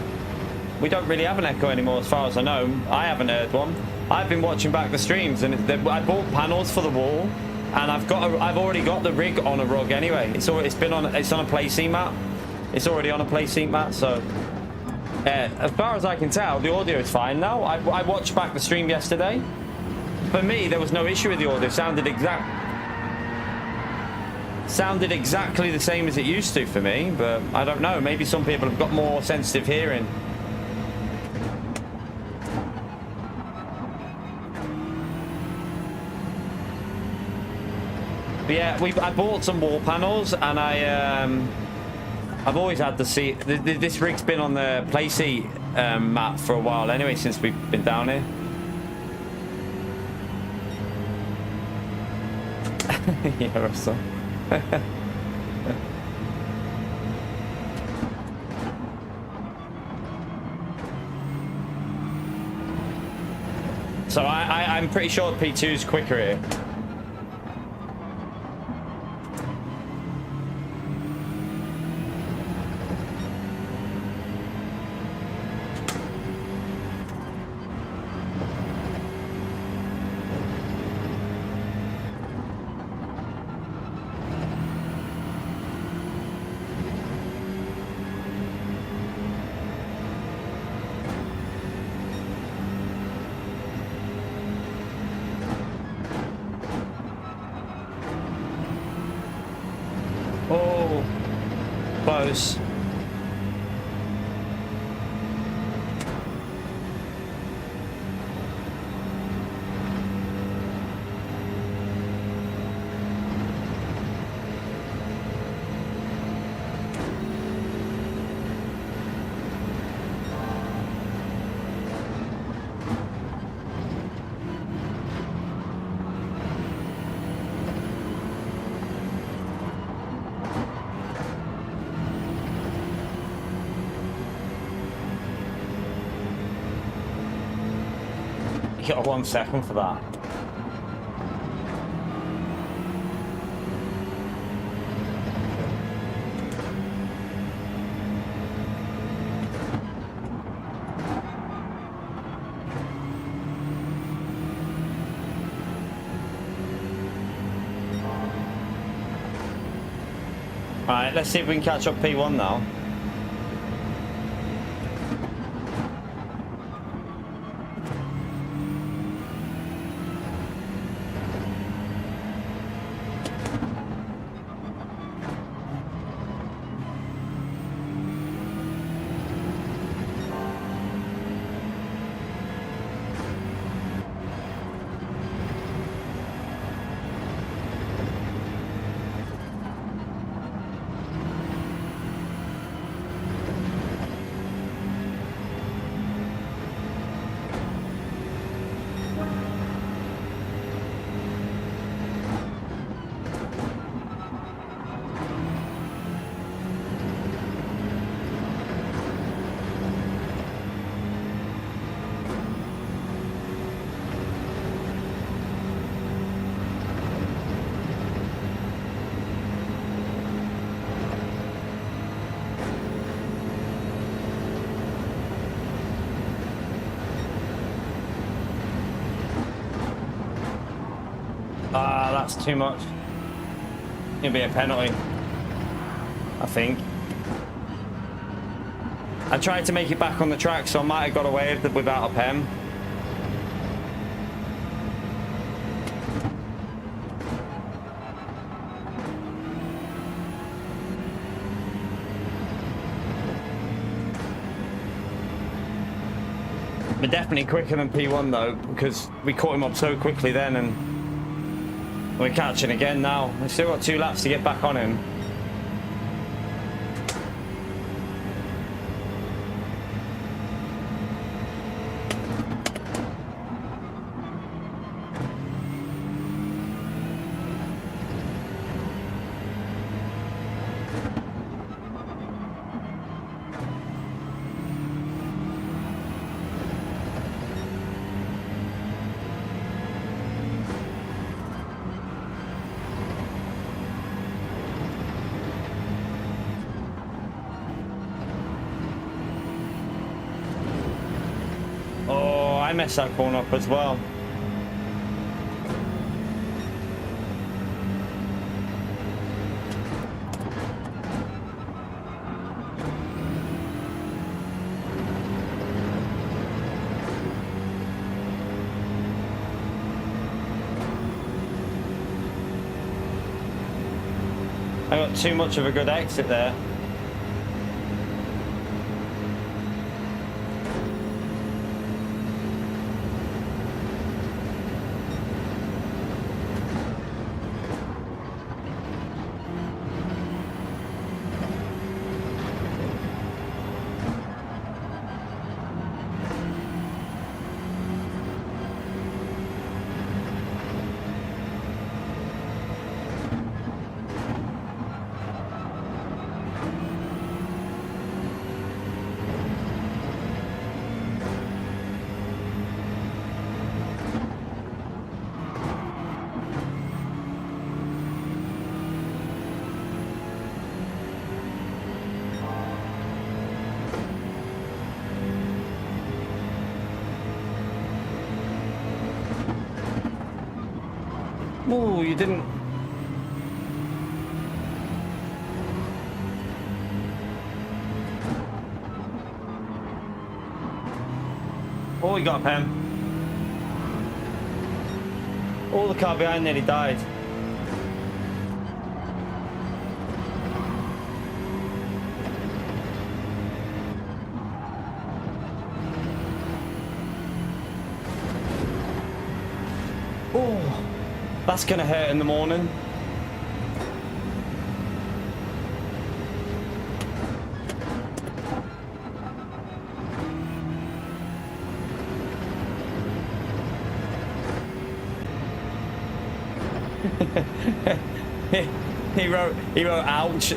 A: We don't really have an echo anymore, as far as I know. I haven't heard one. I've been watching back the streams, and I bought panels for the wall, and I've already got the rig on a rug anyway. It's on a play seat mat. It's already on a play seat mat, so as far as I can tell, the audio is fine now. I watched back the stream yesterday. For me, there was no issue with the audio. Sounded exactly the same as it used to for me, but I don't know. Maybe some people have got more sensitive hearing. But yeah, I bought some wall panels, and I've always had the seat. This rig's been on the play seat mat for a while anyway, since we've been down here. Yeah, Russell. So I'm pretty sure P2 is quicker here. Oh, close. You got 1 second for that. Alright, let's see if we can catch up P1 now. That's too much. It'll be a penalty, I think. I tried to make it back on the track, so I might have got away with it without a pen. We're definitely quicker than P1 though, because we caught him up so quickly then, and we're catching again now. We've still got 2 laps to get back on him. I messed that corner up as well. I got too much of a good exit there. Oh, you didn't. Oh, he got him. Oh, the car behind nearly died. Oh, that's gonna hurt in the morning. he wrote ouch.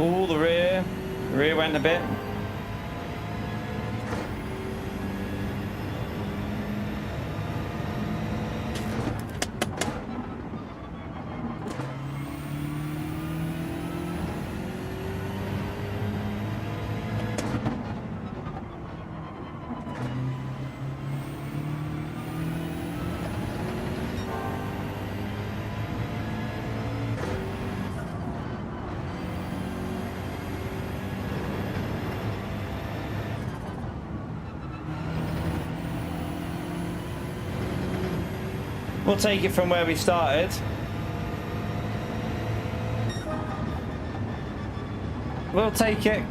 A: Oh, the rear went a bit. We'll take it from where we started. We'll take it.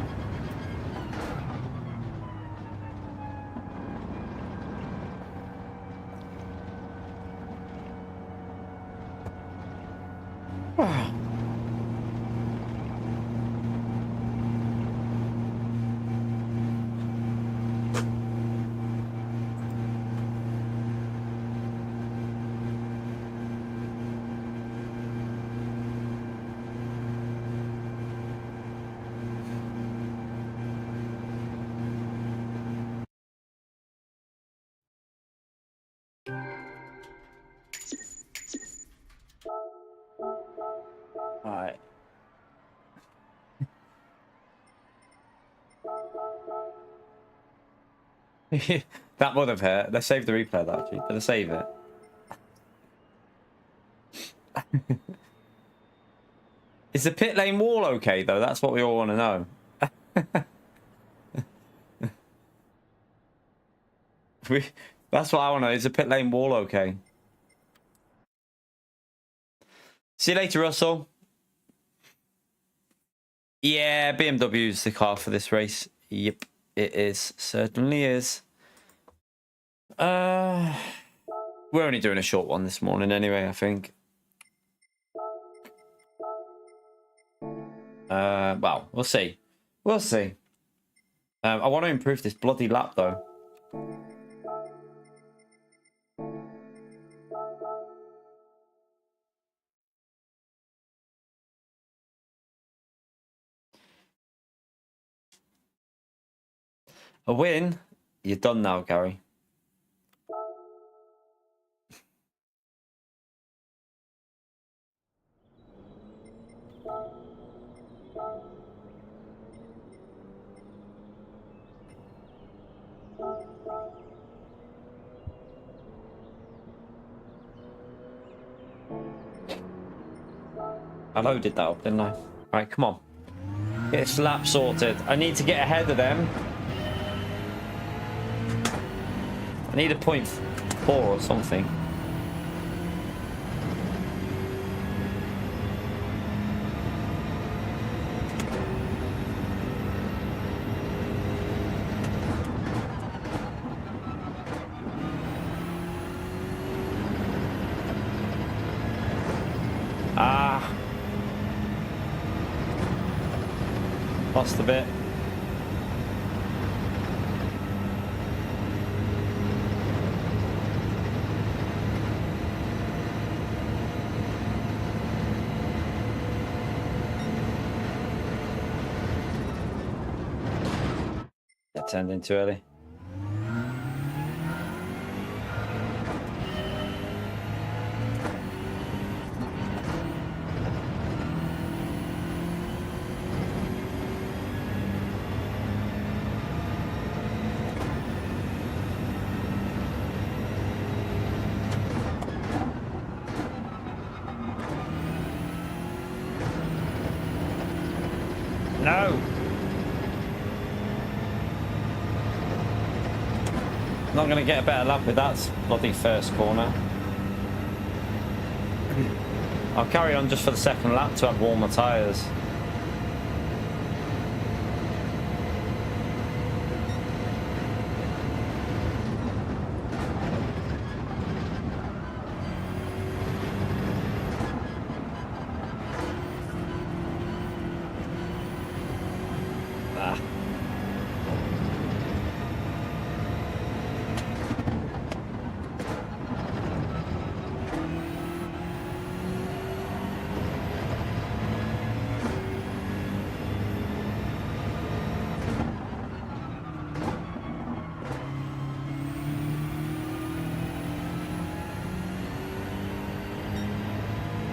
A: Alright. That would have hurt. Let's save the replay though, actually. Did I save it? Is the pit lane wall okay though? That's what we all want to know. That's what I want to know. Is the pit lane wall okay? See you later, Russell. Yeah, BMW is the car for this race. Yep, it is. Certainly is. We're only doing a short one this morning anyway, I think. Well, we'll see. We'll see. I want to improve this bloody lap, though. A win? You're done now, Gary. I loaded that up, didn't I? Right, come on. Get this lap sorted. I need to get ahead of them. I need a 0.4 or something. Ah. Lost a bit. That turned in too early. No! Not going to get a better lap with that bloody first corner. I'll carry on just for the second lap to have warmer tyres.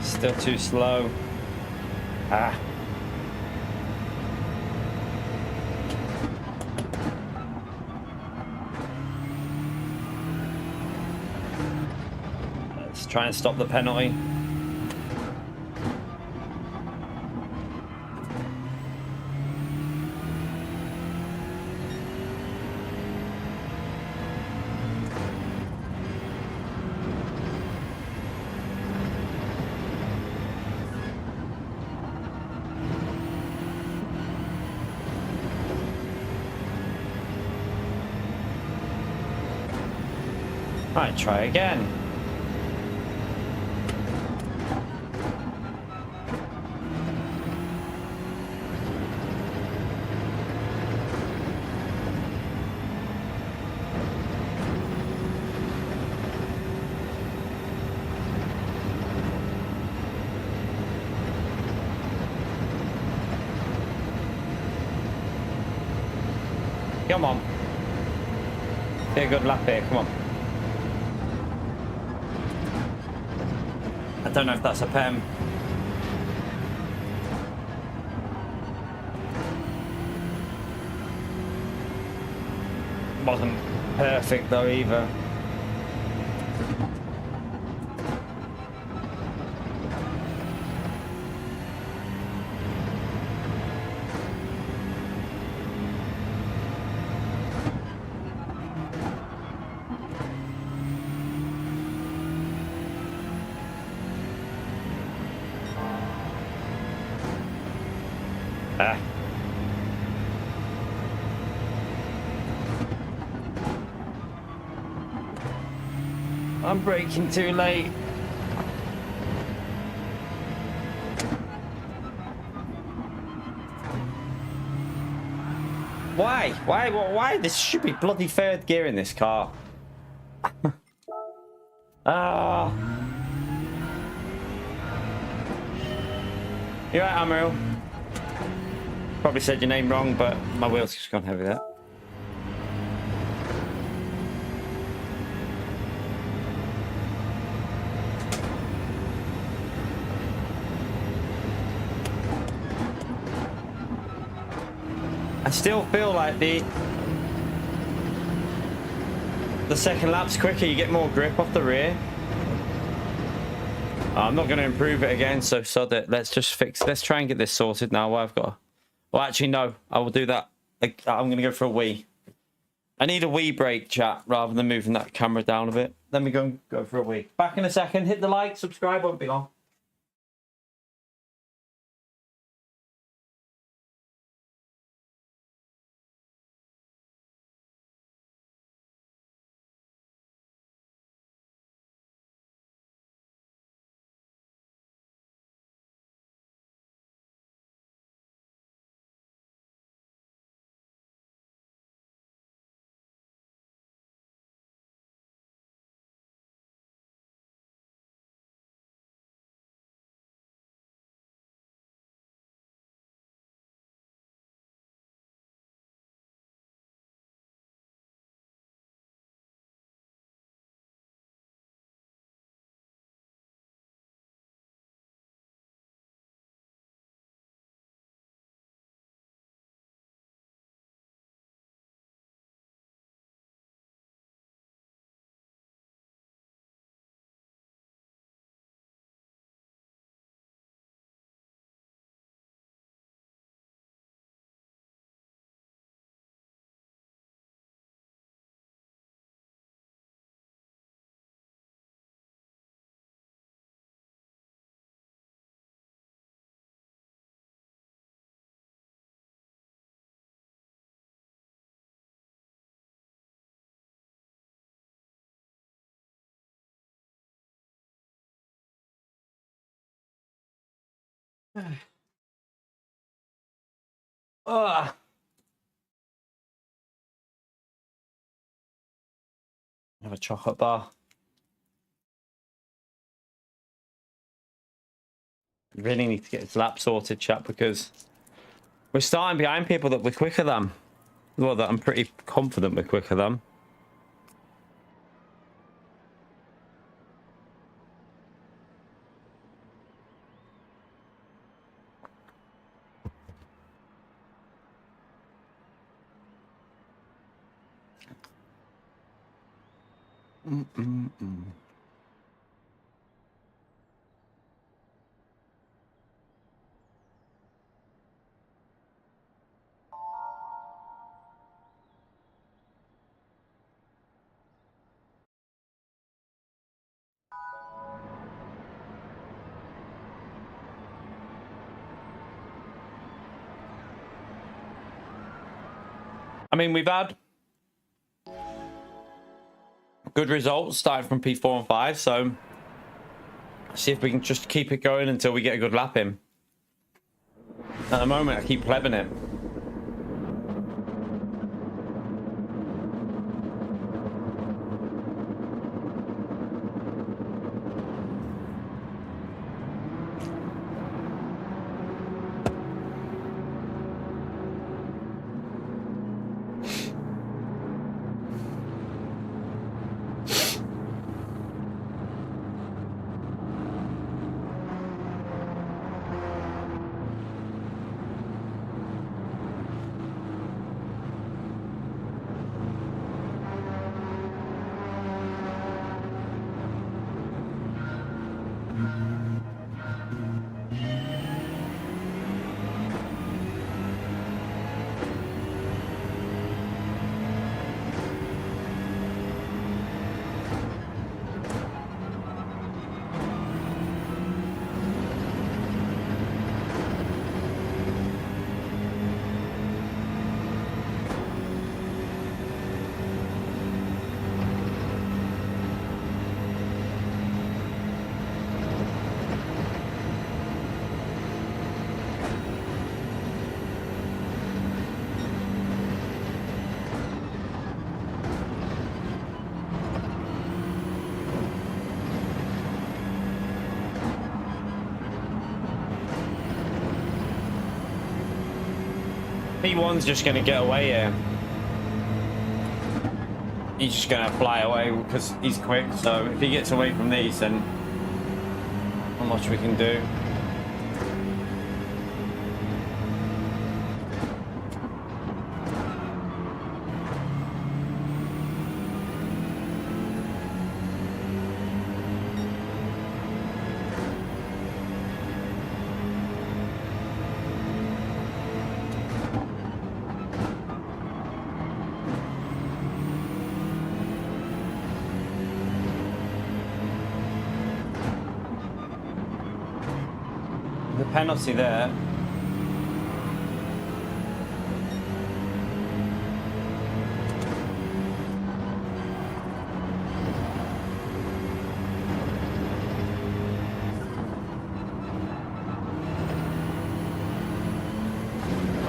A: Still too slow. Ah. Let's try and stop the penalty. Right, try again. Come on. Be a good lap here, come on. I don't know if that's a PEM. Wasn't perfect though either. Ah. I'm braking too late. Why? Why? This should be bloody third gear in this car. Ah. You right, Amaru? Probably said your name wrong, but my wheels just gone heavy there. I still feel like the second lap's quicker, you get more grip off the rear. I'm not going to improve it again, so sod it. Let's try and get this sorted now. Well, well, actually, no, I will do that. I'm going to go for a wee. I need a wee break, chat, rather than moving that camera down a bit. Let me go for a wee. Back in a second. Hit the like, subscribe, won't be long. Ugh. Have a chocolate bar. Really need to get this lap sorted, chat, because we're starting behind people that we're quicker than. Well, that I'm pretty confident we're quicker than. I mean, we've had good results starting from P4 and 5, so see if we can just keep it going until we get a good lap in. At the moment, I keep plebbing it. P1's just going to get away here. He's just going to fly away because he's quick. So if he gets away from these, then not much we can do. The penalty there.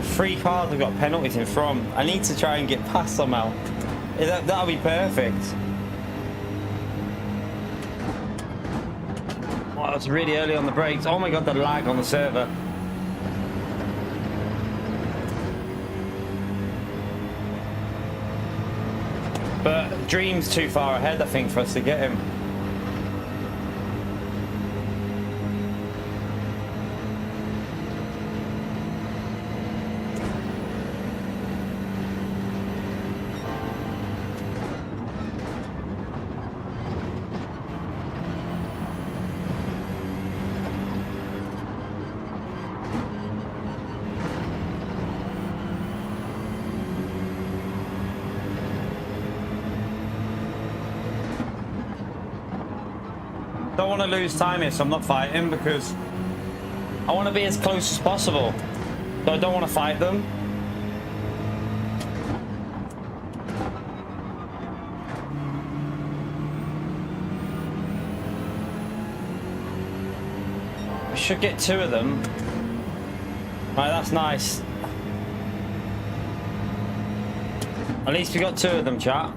A: Three cars have got penalties in front. I need to try and get past somehow. That'll be perfect. Oh, it's really early on the brakes. Oh my god, the lag on the server. But Dream's too far ahead, I think, for us to get him. Don't want to lose time here, so I'm not fighting because I want to be as close as possible. So I don't want to fight them. We should get two of them. Right, that's nice. At least we got two of them, chat.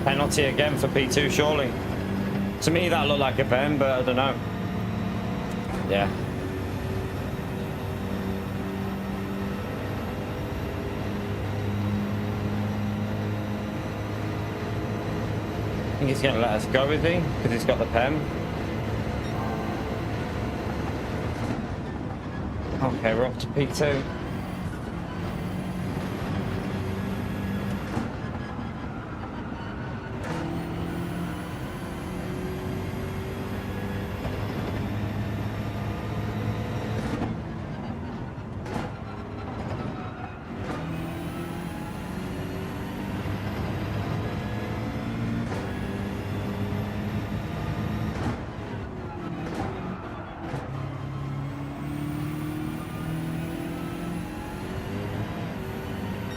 A: Penalty again for P2, surely. To me, that looked like a pen, but I don't know. Yeah. I think he's going to let us go, is he? Because he's got the pen. Okay, we're off to P2.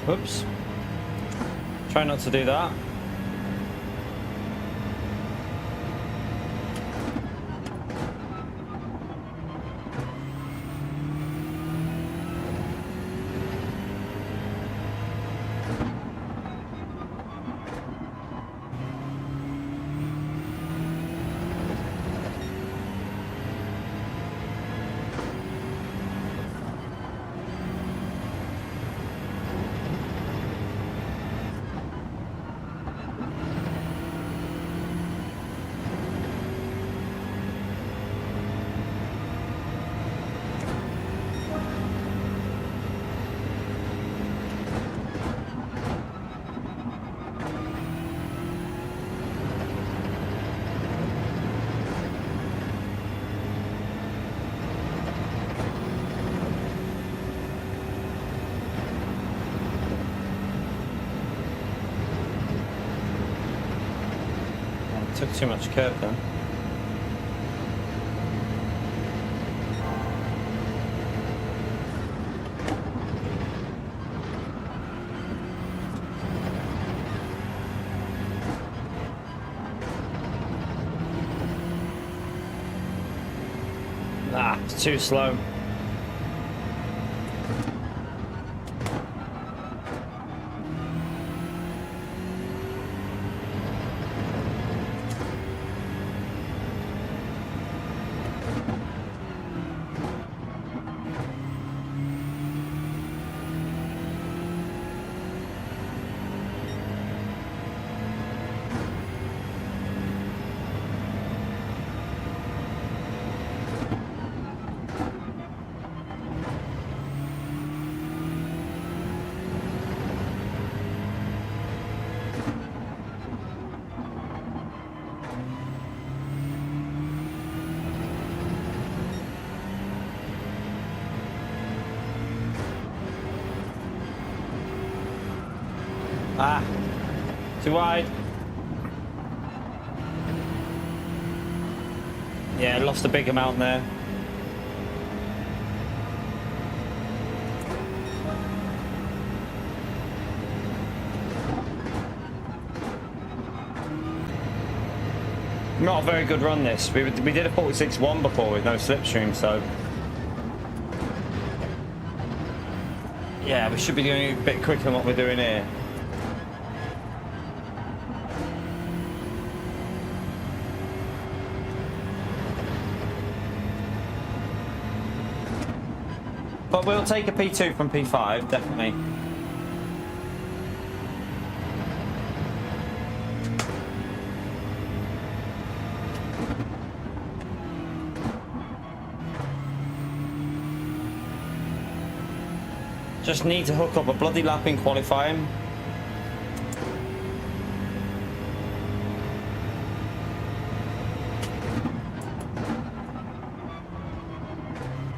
A: Oops. Try not to do that. took too much curve then. Ah, it's too slow. Ah, too wide. Yeah, lost a big amount there. Not a very good run this. We did a 46.1 before with no slipstream, so yeah, we should be doing a bit quicker than what we're doing here. But we'll take a P2 from P5, definitely. Just need to hook up a bloody lap in qualifying.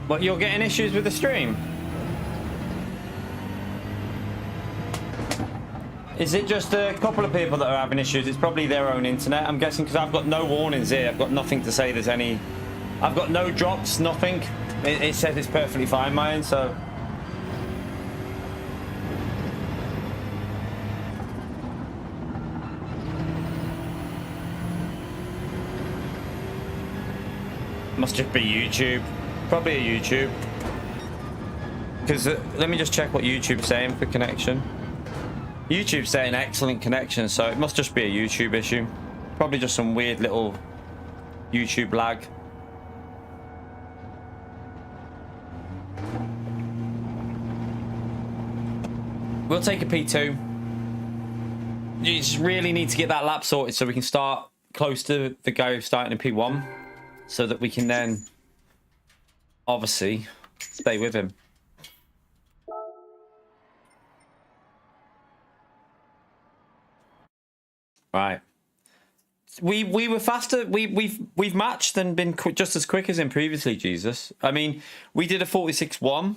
A: What, you're getting issues with the stream? Is it just a couple of people that are having issues? It's probably their own internet, I'm guessing, because I've got no warnings here. I've got nothing to say there's any... I've got no drops, nothing. It says it's perfectly fine, mine, so... Must just be YouTube. Probably a YouTube. Because let me just check what YouTube's saying for connection. YouTube's saying excellent connection, so it must just be a YouTube issue. Probably just some weird little YouTube lag. We'll take a P2. You just really need to get that lap sorted so we can start close to the guy who's starting in P1, so that we can then obviously stay with him. Right. We were faster. We've matched and been just as quick as him previously. Jesus. I mean, we did a 46.1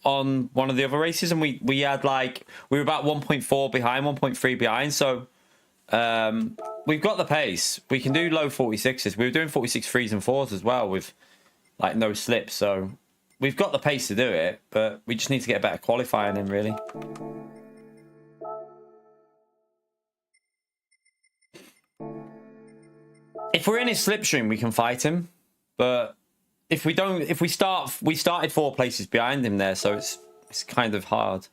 A: on one of the other races, and we had like we were about 1.4 behind, 1.3 behind. So we've got the pace. We can do low 46s. We were doing 46.3s and 4s as well with like no slips. So we've got the pace to do it, but we just need to get a better qualifying in, really. If we're in his slipstream, we can fight him. But if we don't, if we started 4 places behind him there, so it's kind of hard.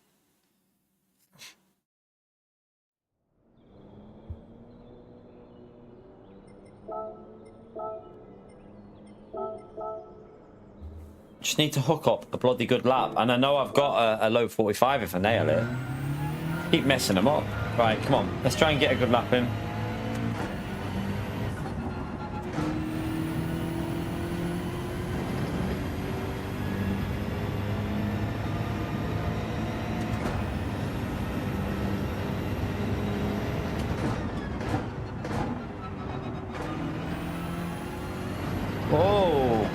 A: Just need to hook up a bloody good lap, and I know I've got a low 45 if I nail it. Keep messing them up. Right, come on, let's try and get a good lap in. Oh.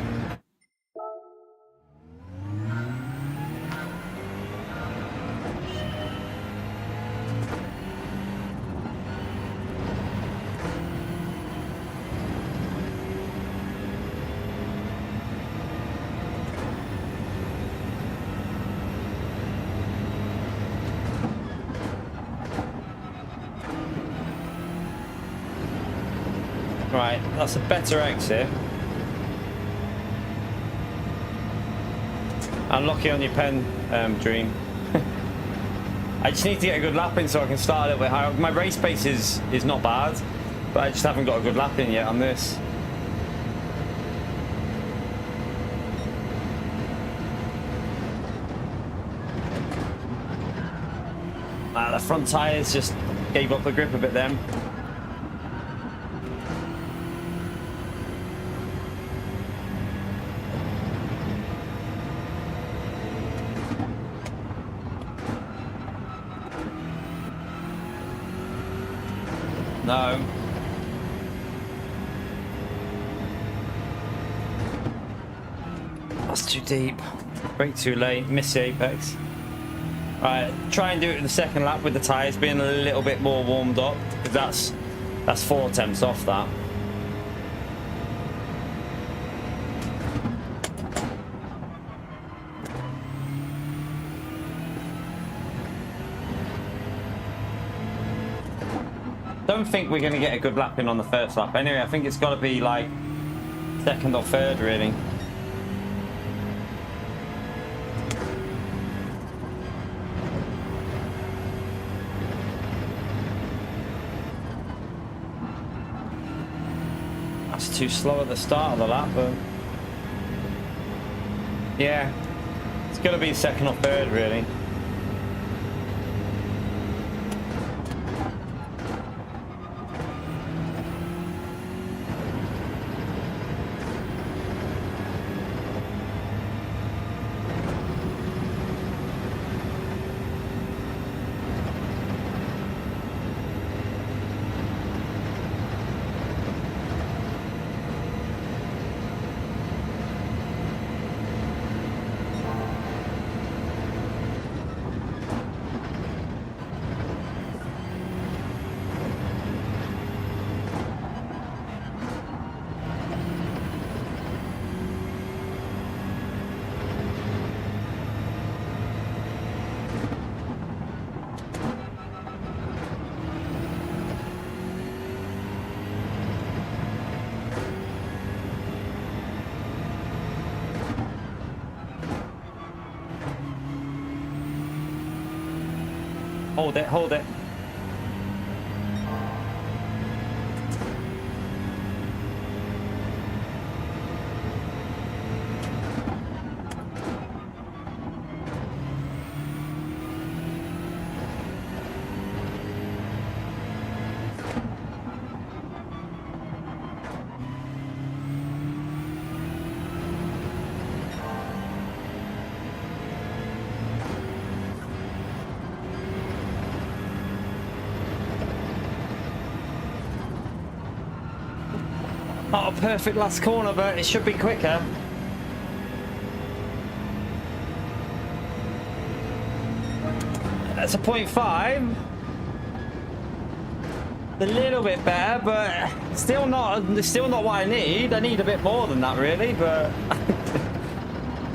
A: Right, that's a better exit. Unlucky on your pen, Dream. I just need to get a good lap in so I can start a little bit higher. My race pace is not bad, but I just haven't got a good lap in yet on this. The front tyres just gave up the grip a bit then. No. That's too deep. Brake too late. Miss the apex. Right, try and do it in the second lap with the tyres being a little bit more warmed up, because that's 4 attempts off that. Don't think we're going to get a good lap in on the first lap. Anyway, I think it's got to be like second or third, really. That's too slow at the start of the lap, but yeah, it's going to be second or third, really. Hold it, hold it. Not a perfect last corner, but it should be quicker. That's a 0.5. A little bit better, but still not what I need. I need a bit more than that, really, but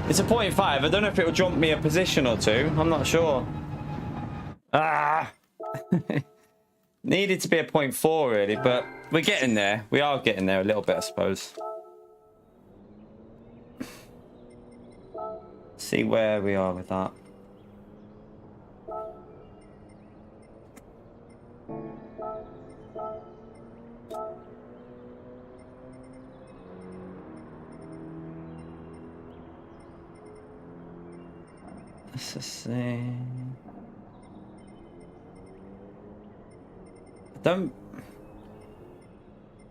A: it's a 0.5. I don't know if it will jump me a position or two. I'm not sure. Ah. Needed to be a 0.4, really, but we're getting there. We are getting there a little bit, I suppose. See where we are with that. Let's just see. I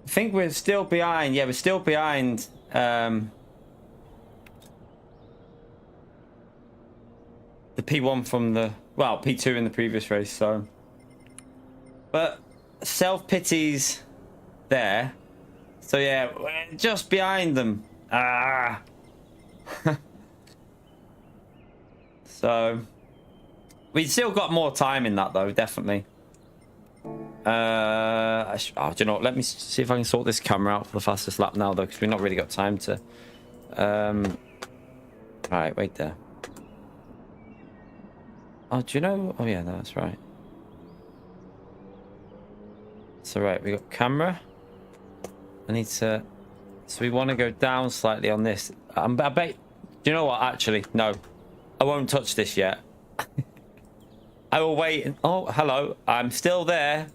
A: think we're still behind. Yeah, we're still behind. The P1 from the, well, P2 in the previous race. So, but self-pity's there. So yeah, we're just behind them. Ah. So we still got more time in that, though, definitely. Oh, do you know what? Let me see if I can sort this camera out for the fastest lap now, though, because we've not really got time to. Right, wait there. Oh, do you know? Oh, yeah, no, that's right. So, right, we got camera. I need to... So we want to go down slightly on this. I bet... Do you know what? Actually, no. I won't touch this yet. I will wait. Oh, hello. I'm still there.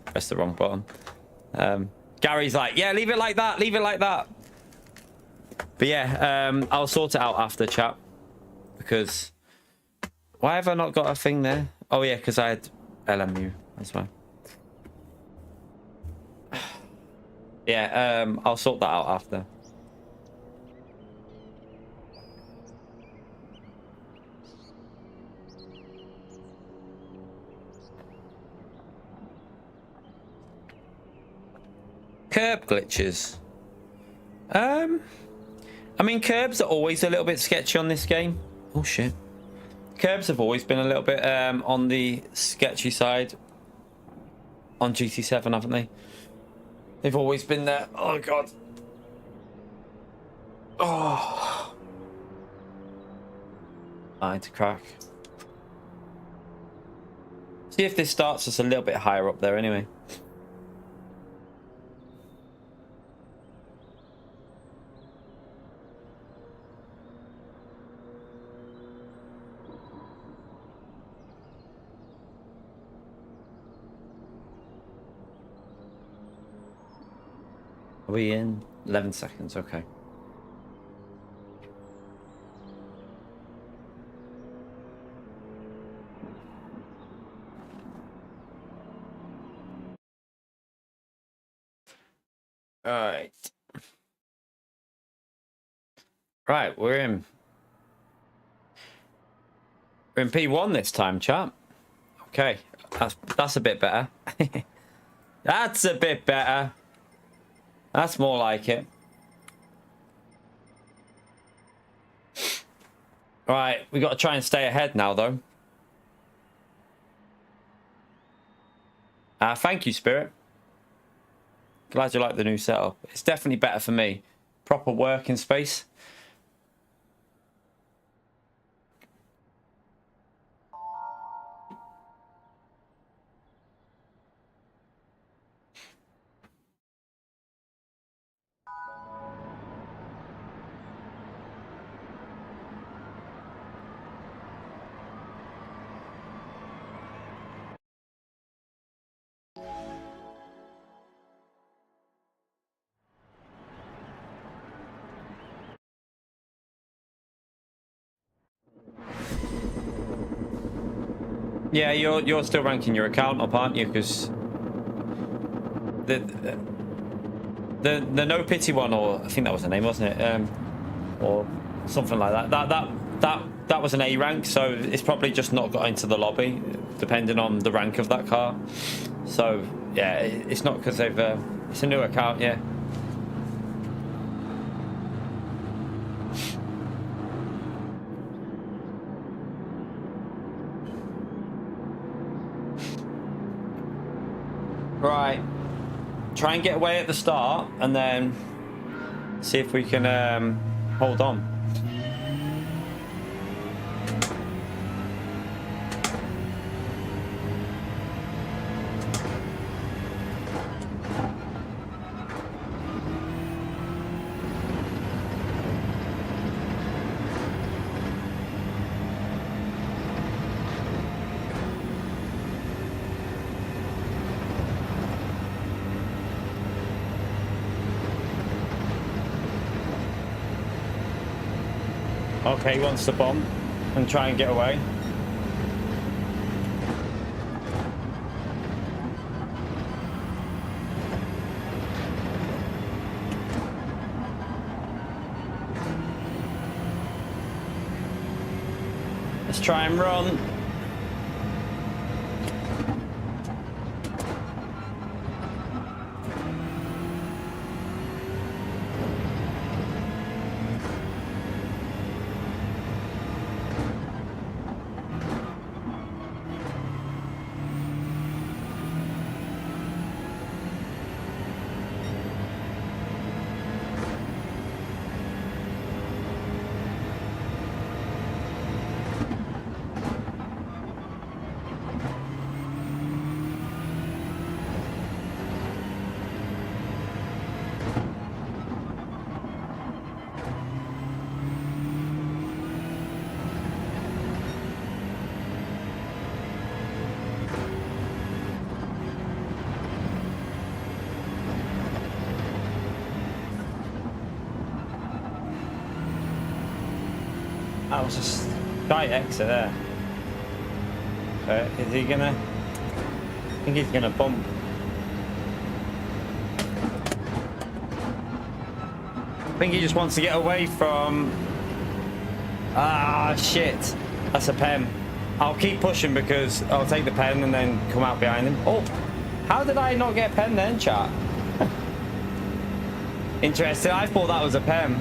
A: Press the wrong button. Gary's like, yeah, leave it like that. Leave it like that. But yeah, I'll sort it out after, chat. Because... Why have I not got a thing there? Oh, yeah, because I had LMU. That's why. Yeah, I'll sort that out after. Curb glitches. I mean, curbs are always a little bit sketchy on this game. Oh, shit. Curbs have always been a little bit on the sketchy side on GT7, haven't they? They've always been there. Oh, God. Oh. I need to crack. See if this starts us a little bit higher up there anyway. Are we in? 11 seconds, okay. Alright. Right, we're in P1 this time, chat. Okay, that's a bit better. That's a bit better. That's more like it. Right, we got to try and stay ahead now, though. Thank you, Spirit. Glad you like the new setup. It's definitely better for me. Proper working space. Yeah, you're still ranking your account up, aren't you? Because the no pity one, or I think that was the name, wasn't it? Or something like that. That was an A rank, so it's probably just not got into the lobby, depending on the rank of that car. So yeah, it's not because they've it's a new account, yeah. Right, try and get away at the start and then see if we can hold on. Okay, he wants to bomb and try and get away. Let's try and run. was just tight exit there. Is he gonna? I think he's gonna bump. I think he just wants to get away from. Ah, shit. That's a pen. I'll keep pushing because I'll take the pen and then come out behind him. Oh, how did I not get a pen then, chat? Interesting. I thought that was a pen.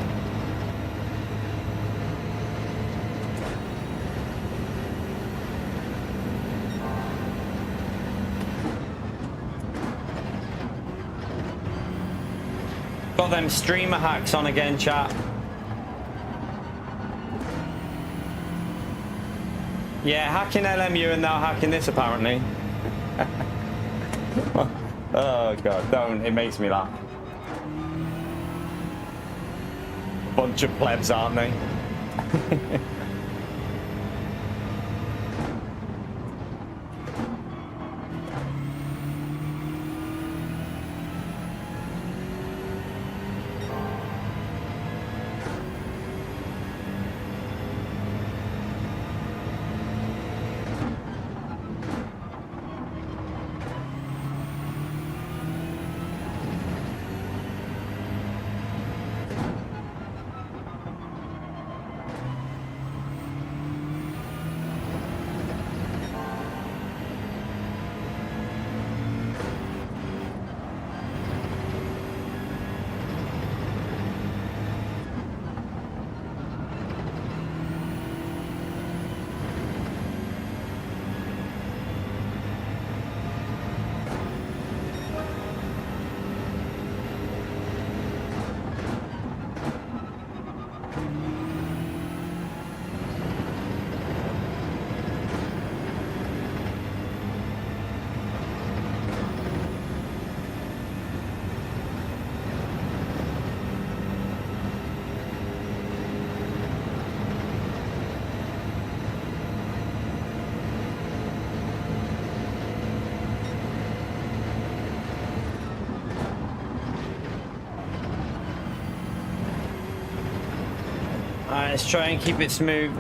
A: Got them streamer hacks on again, chat. Yeah, hacking LMU and now hacking this apparently. Oh god, don't. It makes me laugh. Bunch of plebs, aren't they? Alright, let's try and keep it smooth.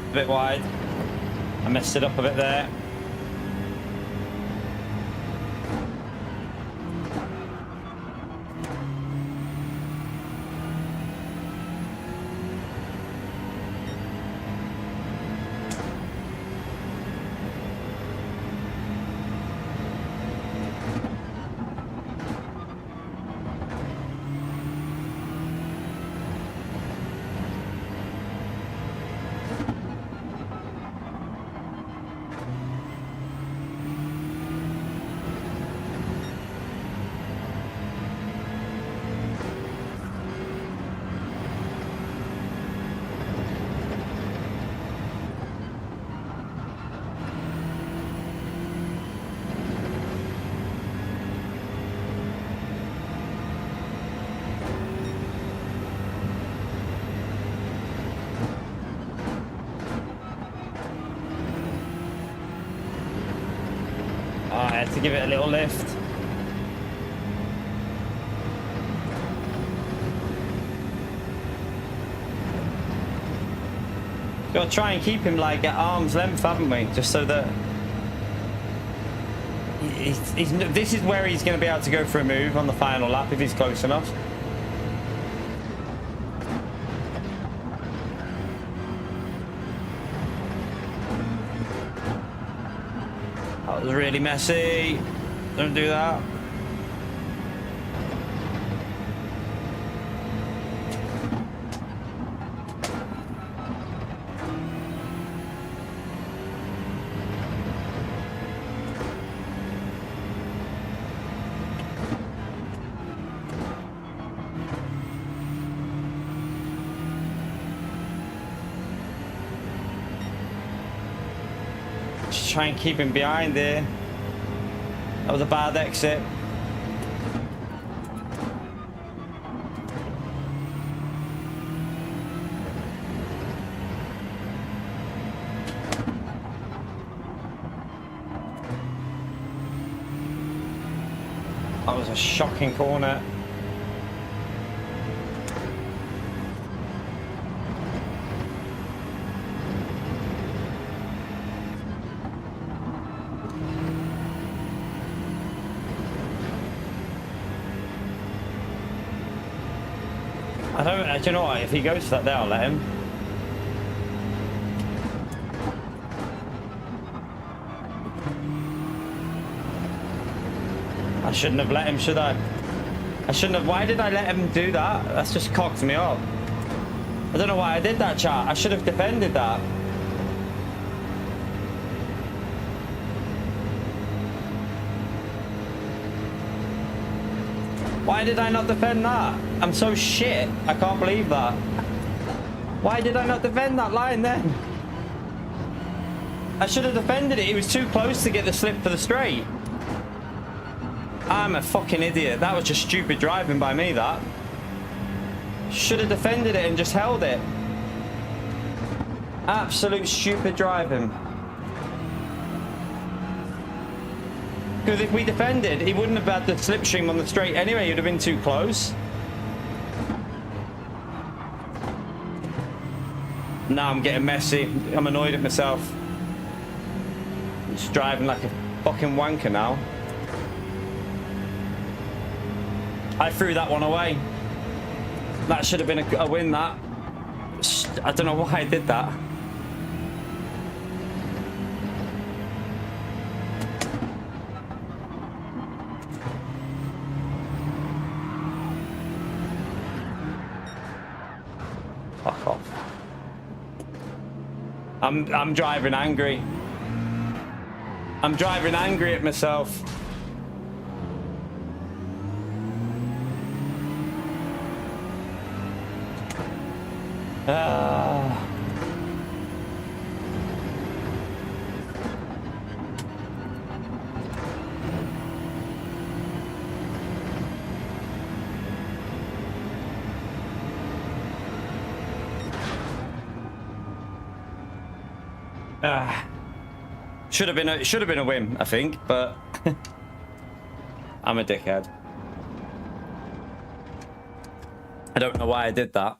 A: A bit wide. I messed it up a bit there. I had to give it a little lift. Got to try and keep him like at arm's length, haven't we? Just so that this is where he's going to be able to go for a move on the final lap if he's close enough. That was really messy. Don't do that. Try and keep him behind there. That was a bad exit. That was a shocking corner. Do you know what? If he goes for that there, I'll let him. I shouldn't have let him, should I? I shouldn't have. Why did I let him do that? That's just cocked me up. I don't know why I did that, chat. I should have defended that. Why did I not defend that? I'm so shit. I can't believe that. Why did I not defend that line then? I should have defended it. He was too close to get the slip for the straight. I'm a fucking idiot. That was just stupid driving by me, that. Should have defended it and just held it. Absolute stupid driving. Because if we defended, he wouldn't have had the slipstream on the straight anyway. He would have been too close. Now I'm getting messy. I'm annoyed at myself. I'm just driving like a fucking wanker now. I threw that one away. That should have been a win, that. I don't know why I did that. Fuck off. I'm driving angry. I'm driving angry at myself. Should have been a win, I think, but I'm a dickhead. I don't know why I did that.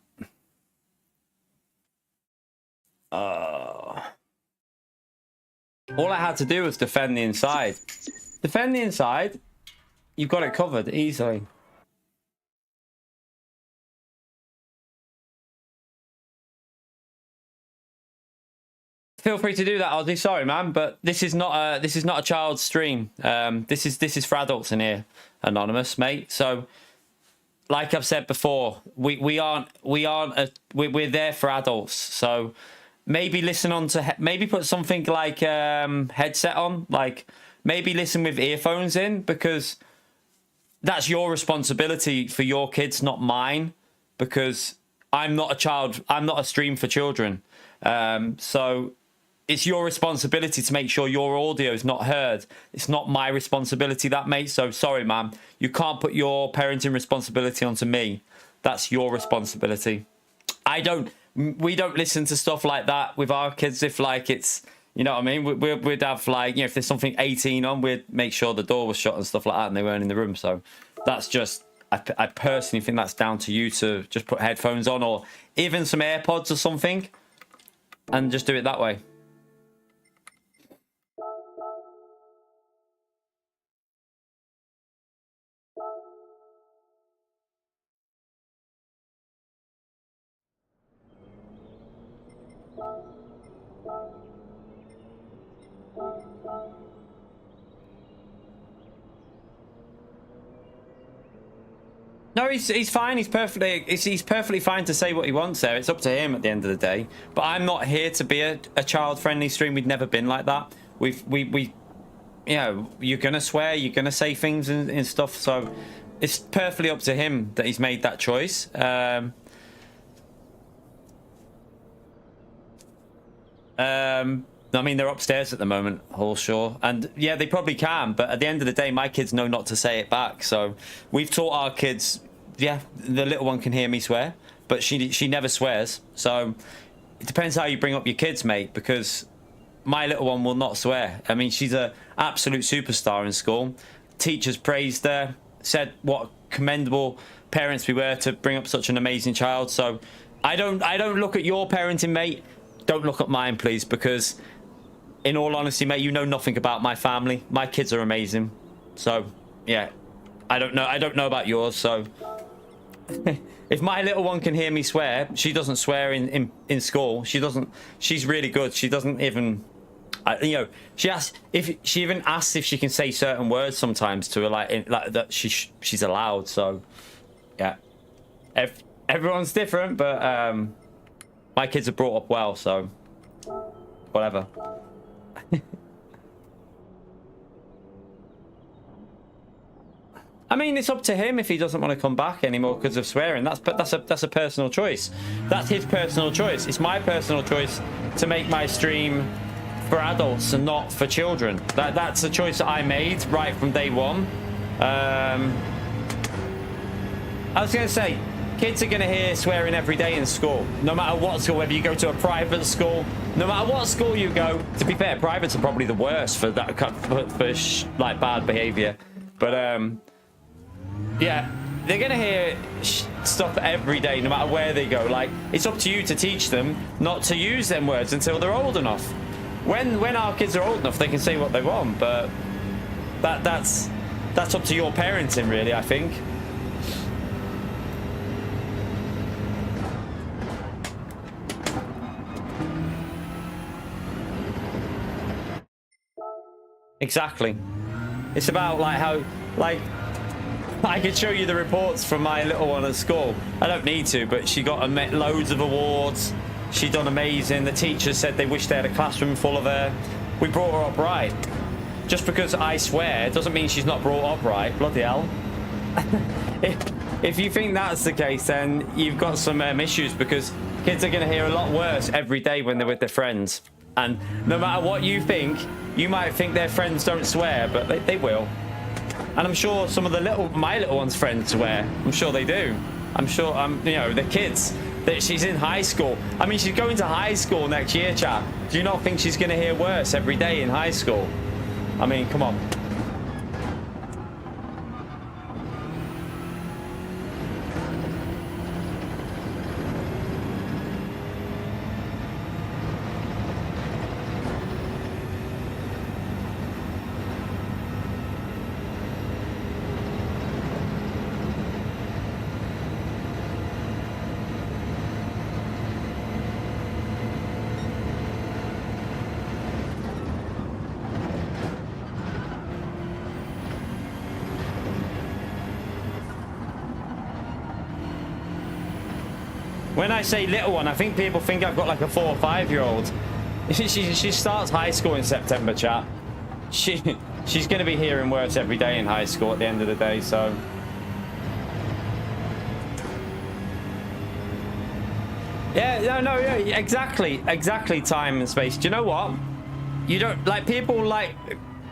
A: All I had to do was defend the inside. Defend the inside, you've got it covered easily. Feel free to do that, Ozzy. Sorry, man, but this is not a child's stream. This is for adults in here, Anonymous, mate. So, like I've said before, we're there for adults. So, maybe listen on to maybe put something like headset on, like maybe listen with earphones in, because that's your responsibility for your kids, not mine. Because I'm not a child. I'm not a stream for children. So. It's your responsibility to make sure your audio is not heard. It's not my responsibility, that, mate. So sorry, man. You can't put your parenting responsibility onto me. That's your responsibility. We don't listen to stuff like that with our kids. If like it's, you know what I mean? We'd have like, you know, if there's something 18 on, we'd make sure the door was shut and stuff like that, and they weren't in the room. So that's just, I personally think that's down to you to just put headphones on, or even some AirPods or something, and just do it that way. No, he's fine. He's perfectly fine to say what he wants there. It's up to him at the end of the day. But I'm not here to be a child-friendly stream. We've never been like that. We you know, you're gonna swear, you're gonna say things and stuff. So it's perfectly up to him that he's made that choice. I mean, they're upstairs at the moment, Hallshaw, and yeah, they probably can, but at the end of the day, my kids know not to say it back. So we've taught our kids, yeah, the little one can hear me swear, but she never swears. So it depends how you bring up your kids, mate, because my little one will not swear. I mean, she's an absolute superstar in school. Teachers praised her. said what commendable parents we were to bring up such an amazing child. So I don't look at your parenting, mate. Don't look at mine, please, because in all honesty, mate, you know nothing about my family. My kids are amazing. So yeah, I don't know about yours. So if my little one can hear me swear, she doesn't swear in school. She's really good. She doesn't even, you know, she even asks if she can say certain words sometimes to her, like that she's allowed. So yeah, everyone's different, but my kids are brought up well, so whatever. I mean, it's up to him if he doesn't want to come back anymore because of swearing. That's a personal choice. That's his personal choice. It's my personal choice to make my stream for adults and not for children. That's a choice that I made right from day one. I was going to say, kids are going to hear swearing every day in school, no matter what school, whether you go to a private school, no matter what school you go. To be fair, privates are probably the worst for that, for like bad behavior. But yeah, they're going to hear stuff every day, no matter where they go. Like, it's up to you to teach them not to use them words until they're old enough. When our kids are old enough, they can say what they want, but that's up to your parenting, really, I think. Exactly. It's about like how, like, I could show you the reports from my little one at school. I don't need to, but she got loads of awards. She done amazing. The teachers said they wish they had a classroom full of her. We brought her up right. Just because I swear doesn't mean she's not brought up right. Bloody hell. If you think that's the case, then you've got some issues, because kids are going to hear a lot worse every day when they're with their friends. And no matter what you think, you might think their friends don't swear, but they will. And I'm sure some of my little one's friends swear. I'm sure they do. I'm sure, you know, the kids, that she's in high school. I mean, she's going to high school next year, chat. Do you not think she's going to hear worse every day in high school? I mean, come on. When I say little one, I think people think I've got like a 4 or 5 year old. She starts high school in September, chat. She's going to be hearing worse every day in high school at the end of the day, so. Yeah, no, yeah, exactly time and space. Do you know what? You don't, like, people like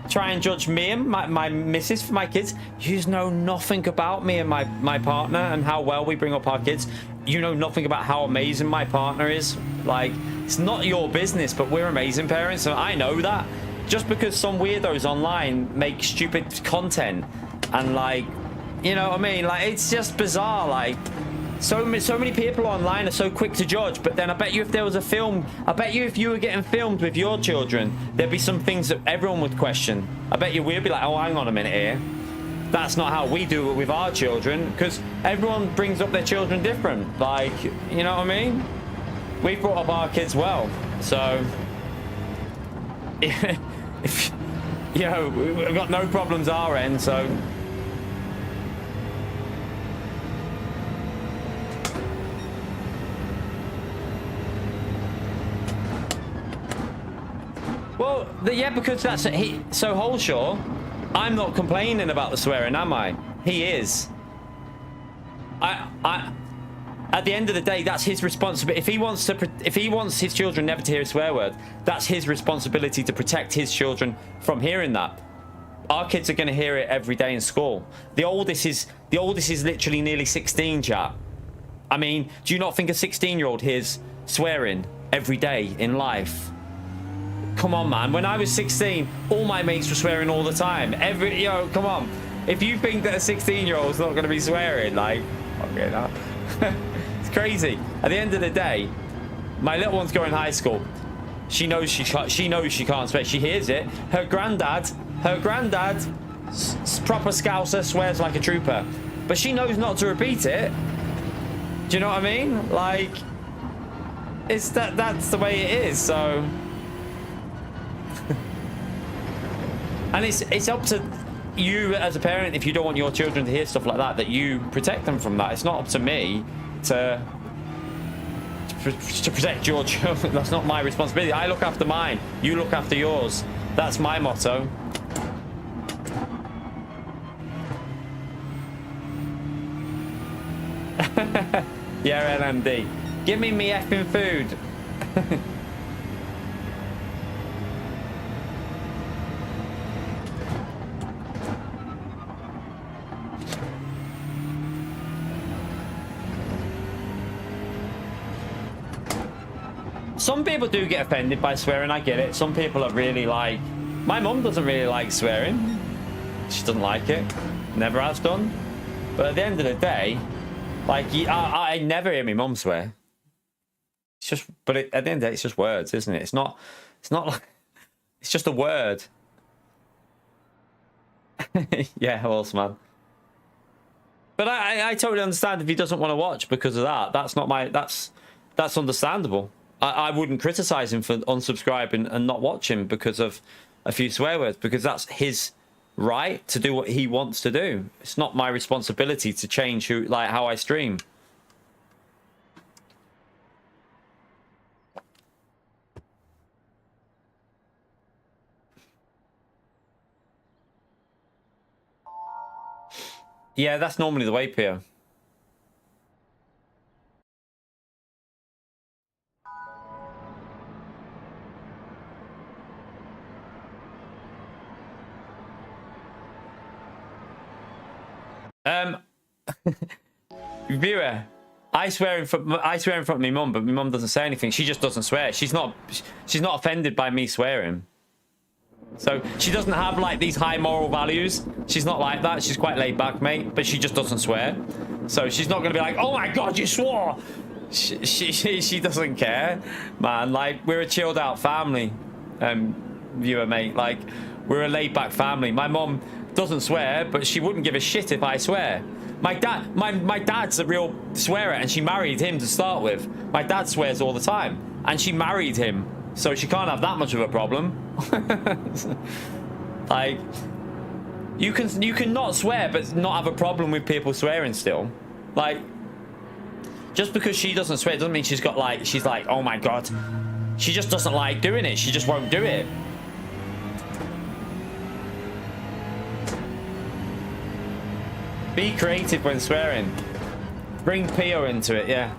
A: try and judge me and my missus for my kids. You know nothing about me and my partner and how well we bring up our kids. You know nothing about how amazing my partner is. Like, it's not your business, but we're amazing parents, and I know that. Just because some weirdos online make stupid content and, like, you know what I mean? Like, it's just bizarre. Like, so many people online are so quick to judge, but then I bet you if there was a film, I bet you if you were getting filmed with your children, there'd be some things that everyone would question. I bet you we'd be like, oh, hang on a minute here. That's not how we do it with our children, because everyone brings up their children different. Like, you know what I mean? We brought up our kids well, so if you know, we've got no problems our end, so. Well, yeah, because that's so Holshaw, I'm not complaining about the swearing, am I? He is. At the end of the day, that's his responsibility. If he wants his children never to hear a swear word, that's his responsibility to protect his children from hearing that. Our kids are going to hear it every day in school. The oldest is literally nearly 16, chat. I mean, do you not think a 16-year-old hears swearing every day in life? Come on, man. When I was 16, all my mates were swearing all the time. Come on. if you think that a 16-year-old's not going to be swearing, like, okay, no. It's crazy. At the end of the day, my little one's going to high school. She knows she can't swear. She hears it. Her granddad, proper Scouser, swears like a trooper, but she knows not to repeat it. Do you know what I mean? Like, it's that's the way it is. So, and it's up to you as a parent, if you don't want your children to hear stuff like that, that you protect them from that. It's not up to me to protect your children. That's not my responsibility. I look after mine, you look after yours. That's my motto. Yeah, LMD, give me effing food. Some people do get offended by swearing, I get it. Some people are really like... My mum doesn't really like swearing. She doesn't like it. Never has done. But at the end of the day, like, I never hear my mum swear. It's just... But at the end of the day, it's just words, isn't it? It's not like... It's just a word. Yeah, horse man. But I totally understand if he doesn't want to watch because of that. That's not my... That's understandable. I wouldn't criticize him for unsubscribing and not watching because of a few swear words, because that's his right to do what he wants to do. It's not my responsibility to change how I stream. Yeah, that's normally the way, Pio. Viewer, I swear in front of my mum, but my mum doesn't say anything. She just doesn't swear. She's not offended by me swearing. So she doesn't have like these high moral values. She's not like that. She's quite laid back, mate, but she just doesn't swear. So she's not gonna be like, oh my god, you swore. She doesn't care, man. Like, we're a chilled out family, viewer, mate. Like, we're a laid back family. My mum doesn't swear, but she wouldn't give a shit if I swear. My dad's a real swearer, and she married him to start with. My dad swears all the time, and she married him, so she can't have that much of a problem. Like, you can not swear but not have a problem with people swearing still. Like, just because she doesn't swear doesn't mean she's like, oh my god. She just doesn't like doing it. She just won't do it. Be creative when swearing. Bring Pio into it, yeah.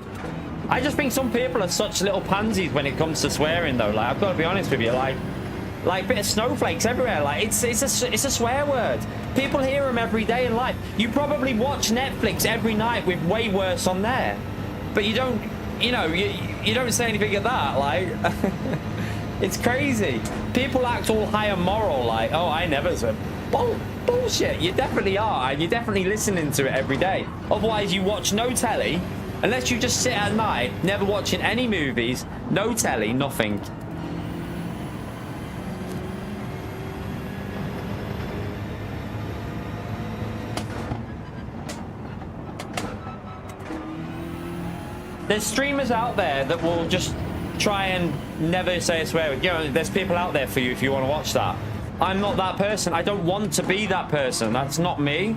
A: I just think some people are such little pansies when it comes to swearing, though. Like, I've got to be honest with you. Like a bit of snowflakes everywhere. Like, it's a swear word. People hear them every day in life. You probably watch Netflix every night with way worse on there, but you don't. You know, you don't say anything at that. Like, it's crazy. People act all high and moral. Like, oh, I never said. Bullshit. You definitely are, and you're definitely listening to it every day. Otherwise, you watch no telly, unless you just sit at night, never watching any movies, no telly, nothing. There's streamers out there that will just try and never say a swear word. You know, there's people out there for you if you want to watch that. I'm not that person. I don't want to be that person. That's not me.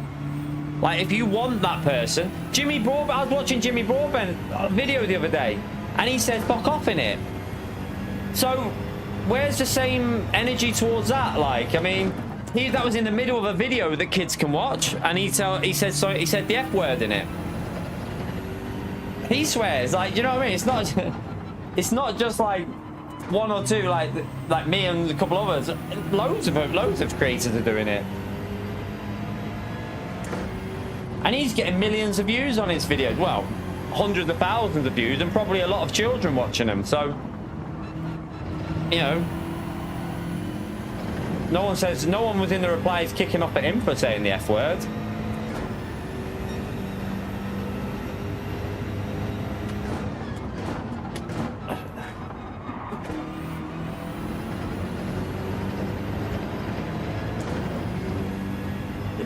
A: Like, if you want that person... Jimmy Broadbent... I was watching Jimmy Broadbent video the other day, and he said fuck off in it. So, where's the same energy towards that? Like, I mean, that was in the middle of a video that kids can watch, and he said the F word in it. He swears. Like, you know what I mean? It's not just like one or two, like me and a couple others. Loads of creators are doing it, and he's getting millions of views on his videos. Well, hundreds of thousands of views, and probably a lot of children watching them. So, you know, No one says, no one was in the replies kicking off at him for saying the F word.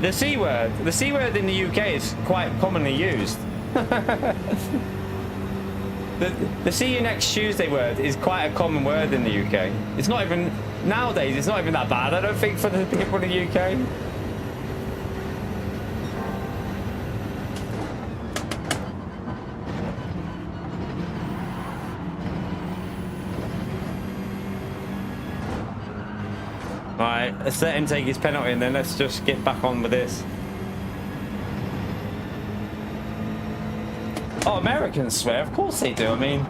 A: The C word in the UK is quite commonly used. The see you next Tuesday word is quite a common word in the UK. It's not even, nowadays, it's not even that bad, I don't think, for the people in the UK. Alright, let's let him take his penalty and then let's just get back on with this. Oh, Americans swear. Of course they do. I mean...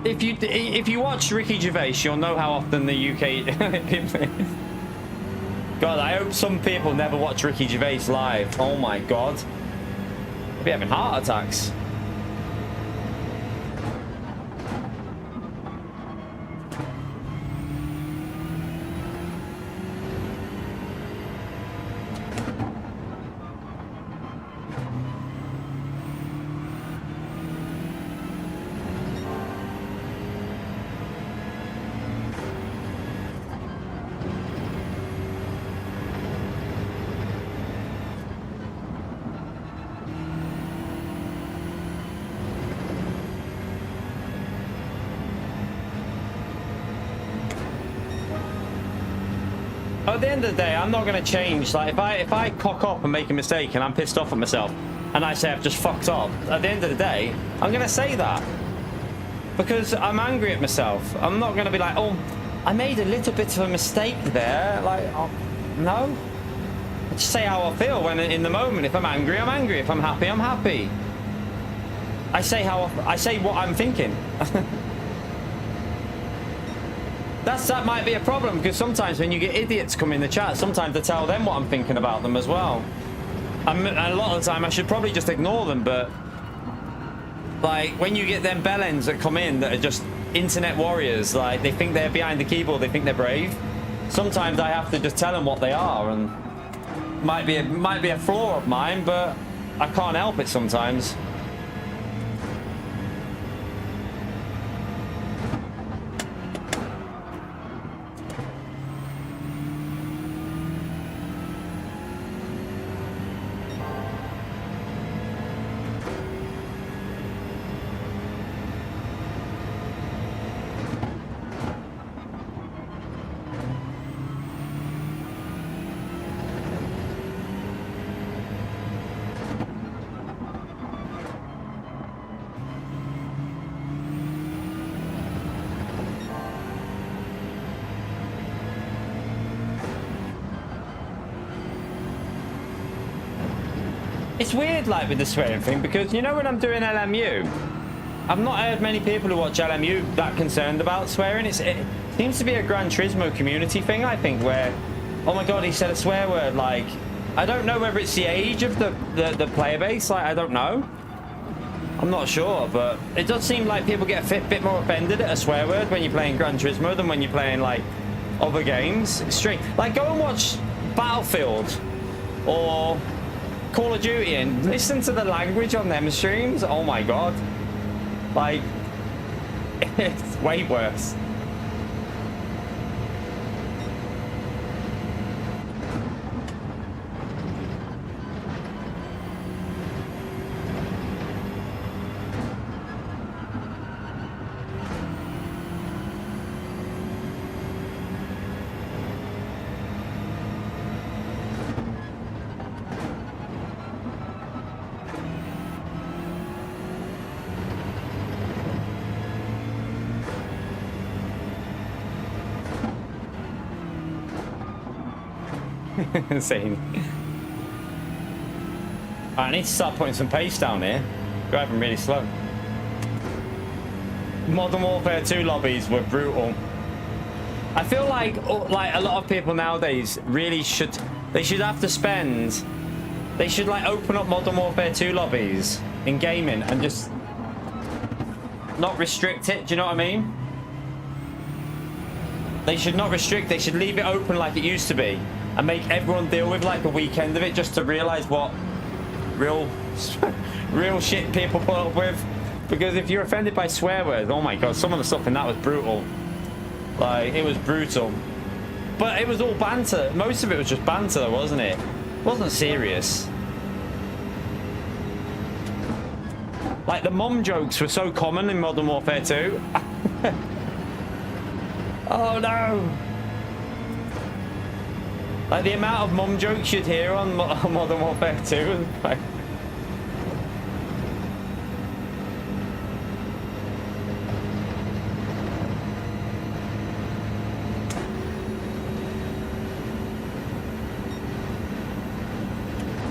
A: if you watch Ricky Gervais, you'll know how often the UK... God, I hope some people never watch Ricky Gervais live. Oh my God. They'll be having heart attacks. At the end of the day, I'm not going to change. Like, if I cock up and make a mistake and I'm pissed off at myself and I say I've just fucked up, at the end of the day, I'm going to say that because I'm angry at myself. I'm not going to be like, oh, I made a little bit of a mistake there. Like, oh, no. I just say how I feel when in the moment. If I'm angry, I'm angry. If I'm happy, I'm happy. I say what I'm thinking. That might be a problem because sometimes when you get idiots come in the chat, sometimes I tell them what I'm thinking about them as well. And a lot of the time I should probably just ignore them, but like when you get them bellends that come in that are just internet warriors, like they think they're behind the keyboard, they think they're brave. Sometimes I have to just tell them what they are, and might be a flaw of mine, but I can't help it sometimes. It's weird, like, with the swearing thing, because, you know, when I'm doing LMU, I've not heard many people who watch LMU that concerned about swearing. It seems to be a Gran Turismo community thing, I think, where, oh my God, he said a swear word. Like, I don't know whether it's the age of the player base. Like, I don't know. I'm not sure, but it does seem like people get a bit more offended at a swear word when you're playing Gran Turismo than when you're playing, like, other games. It's strange. Like, go and watch Battlefield or Call of Duty and listen to the language on them streams. Oh my God, like it's way worse. Insane. I need to start putting some pace down here. Driving really slow. Modern Warfare 2 lobbies were brutal. I feel like a lot of people nowadays really should have to spend They should like open up Modern Warfare 2 lobbies in gaming and just not restrict it. Do you know what I mean? They should not restrict. They should leave it open like it used to be and make everyone deal with like a weekend of it just to realize what real shit people put up with. Because if you're offended by swear words, oh my god, some of the stuff in that was brutal. Like, it was brutal. But it was all banter. Most of it was just banter, wasn't it? It wasn't serious. Like, the mum jokes were so common in Modern Warfare 2. Oh no! Like, the amount of mum jokes you'd hear on Modern Warfare 2 was like...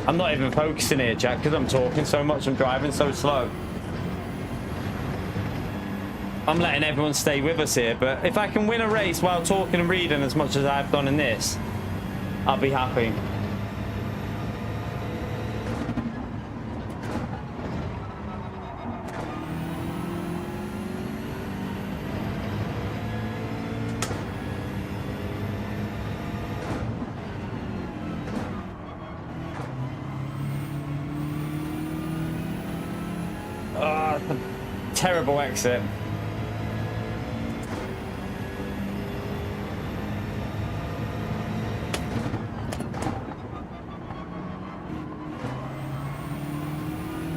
A: I'm not even focusing here, Jack, because I'm talking so much. I'm driving so slow. I'm letting everyone stay with us here, but if I can win a race while talking and reading as much as I've done in this, I'll be happy. Terrible exit.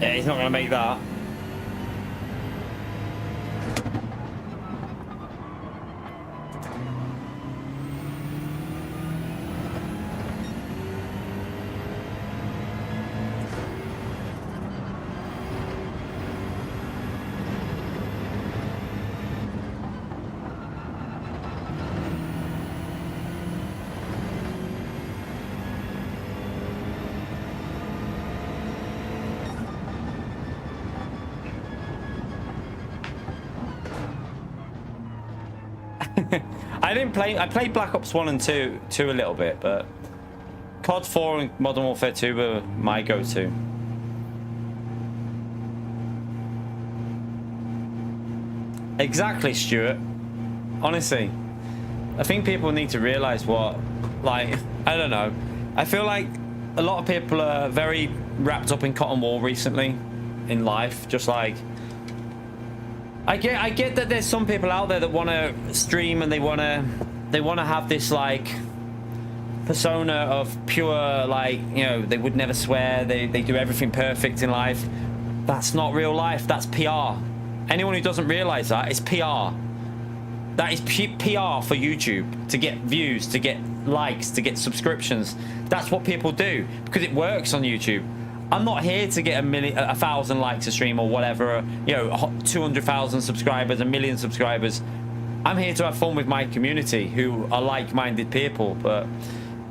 A: Yeah, he's not going to make that. I played Black Ops 1 and 2 a little bit, but COD 4 and Modern Warfare 2 were my go-to. Exactly, Stuart. Honestly, I think people need to realize what, like, I don't know. I feel like a lot of people are very wrapped up in cotton wool recently in life, just like... I get that there's some people out there that want to stream and they want to have this like persona of pure, like, you know, they would never swear, they do everything perfect in life. That's not real life. That's PR. Anyone who doesn't realize that is PR. That is PR for YouTube, to get views, to get likes, to get subscriptions. That's what people do because it works on YouTube. I'm not here to get 1,000 likes a stream or whatever, you know, 200,000 subscribers, 1 million subscribers. I'm here to have fun with my community who are like-minded people. But,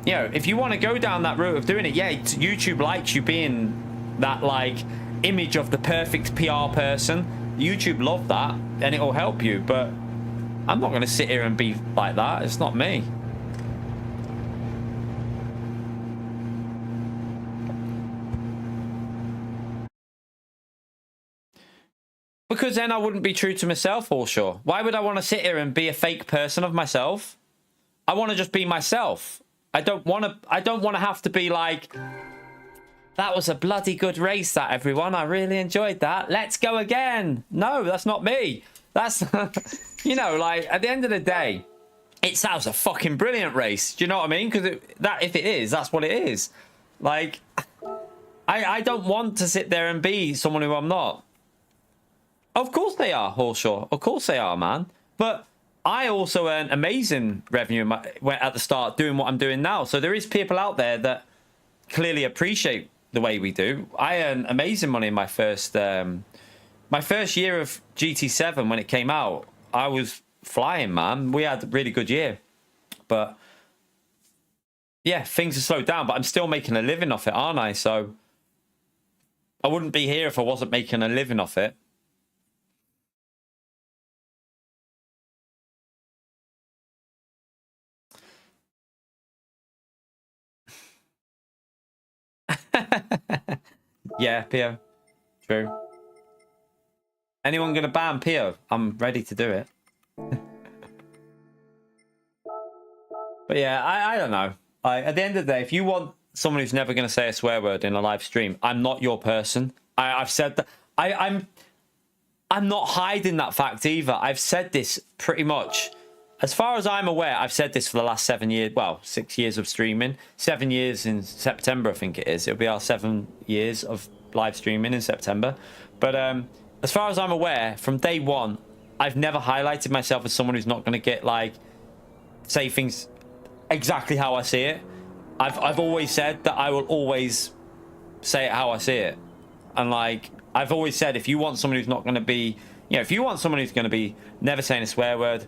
A: you know, if you want to go down that route of doing it, yeah, YouTube likes you being that, like, image of the perfect PR person. YouTube love that and it'll help you. But I'm not going to sit here and be like that. It's not me. Because then I wouldn't be true to myself, or sure. Why would I want to sit here and be a fake person of myself? I want to just be myself. I don't want to have to be like, that was a bloody good race, that, everyone. I really enjoyed that. Let's go again. No, that's not me. That's, you know, like, at the end of the day, that was a fucking brilliant race. Do you know what I mean? Because if it is, that's what it is. Like, I don't want to sit there and be someone who I'm not. Of course they are, Horshaw. Of course they are, man. But I also earn amazing revenue at the start doing what I'm doing now. So there is people out there that clearly appreciate the way we do. I earned amazing money in my first year of GT7 when it came out. I was flying, man. We had a really good year. But yeah, things have slowed down, but I'm still making a living off it, aren't I? So I wouldn't be here if I wasn't making a living off it. Yeah, Pio. True. Anyone gonna ban Pio? I'm ready to do it. But yeah, I don't know. At the end of the day, if you want someone who's never gonna say a swear word in a live stream, I'm not your person. I've said that. I'm not hiding that fact either. I've said this pretty much. As far as I'm aware, I've said this for the last 7 years. Well, 6 years of streaming. 7 years in September, I think it is. It'll be our 7 years of live streaming in September. But as far as I'm aware, from day one, I've never highlighted myself as someone who's not going to get, like, say things exactly how I see it. I've always said that I will always say it how I see it. And, like, I've always said, if you want someone who's not going to be, you know, if you want someone who's going to be never saying a swear word,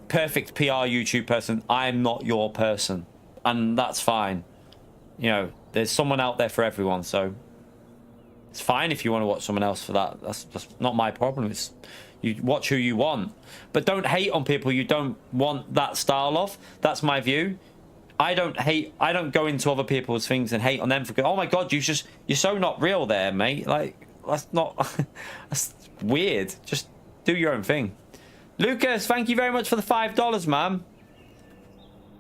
A: perfect PR YouTube person, I'm not your person. And that's fine. You know, there's someone out there for everyone, so it's fine if you want to watch someone else for that. That's not my problem. It's you watch who you want. But don't hate on people you don't want that style of. That's my view. I don't go into other people's things and hate on them for, oh my god, you're so not real there, mate. Like, that's not that's weird. Just do your own thing. Lucas, thank you very much for the $5, man.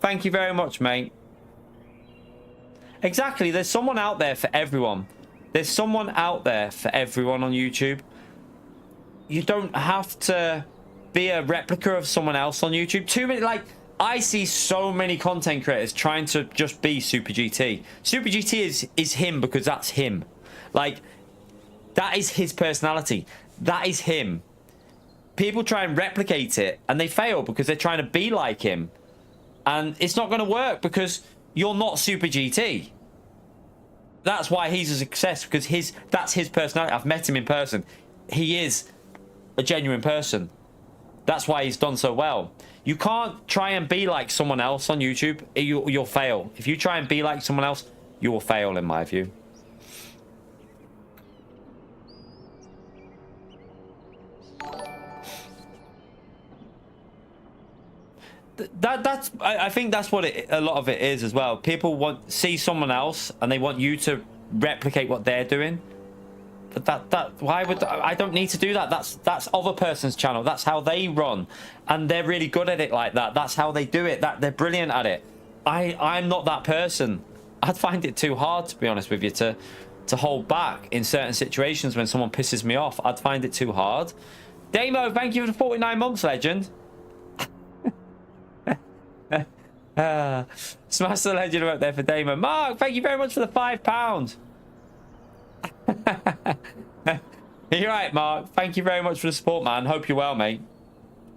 A: Thank you very much, mate. Exactly, there's someone out there for everyone. There's someone out there for everyone on YouTube. You don't have to be a replica of someone else on YouTube. Too many, like, I see so many content creators trying to just be Super GT. Super GT is him because that's him. Like, that is his personality. That is him. People try and replicate it and they fail because they're trying to be like him. And it's not going to work because you're not Super GT. That's why he's a success, because that's his personality. I've met him in person. He is a genuine person. That's why he's done so well. You can't try and be like someone else on YouTube. You'll fail. If you try and be like someone else, you will fail, in my view. I think that's what a lot of it is as well. People see someone else and they want you to replicate what they're doing. But why would I don't need to do that. That's other person's channel. That's how they run, and they're really good at it like that. That's how they do it. They're brilliant at it. I'm not that person. I'd find it too hard, to be honest with you, to hold back in certain situations when someone pisses me off. I'd find it too hard. Damo, thank you for the 49 months, legend. Smash the legend up there for Damo. Mark, thank you very much for the £5. You're right, Mark. Thank you very much for the support, man. Hope you're well, mate.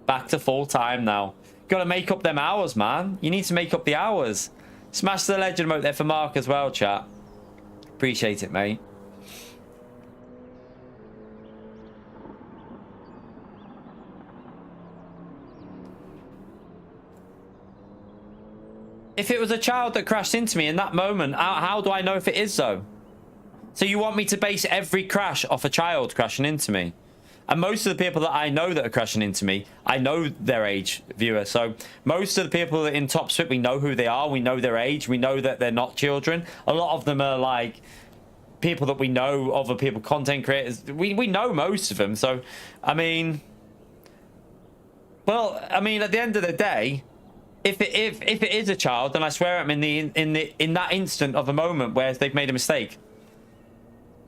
A: Back to full time now. Gotta make up them hours, man. You need to make up the hours. Smash the legend up there for Mark as well, chat. Appreciate it, mate. If it was a child that crashed into me in that moment, how do I know if it is so? So you want me to base every crash off a child crashing into me? And most of the people that I know that are crashing into me, I know their age, viewer. So most of the people that in Top Split, we know who they are. We know their age. We know that they're not children. A lot of them are like people that we know, other people, content creators. We know most of them. So, I mean, well, I mean, at the end of the day, if it is a child, then I swear at them in that instant of a moment where they've made a mistake.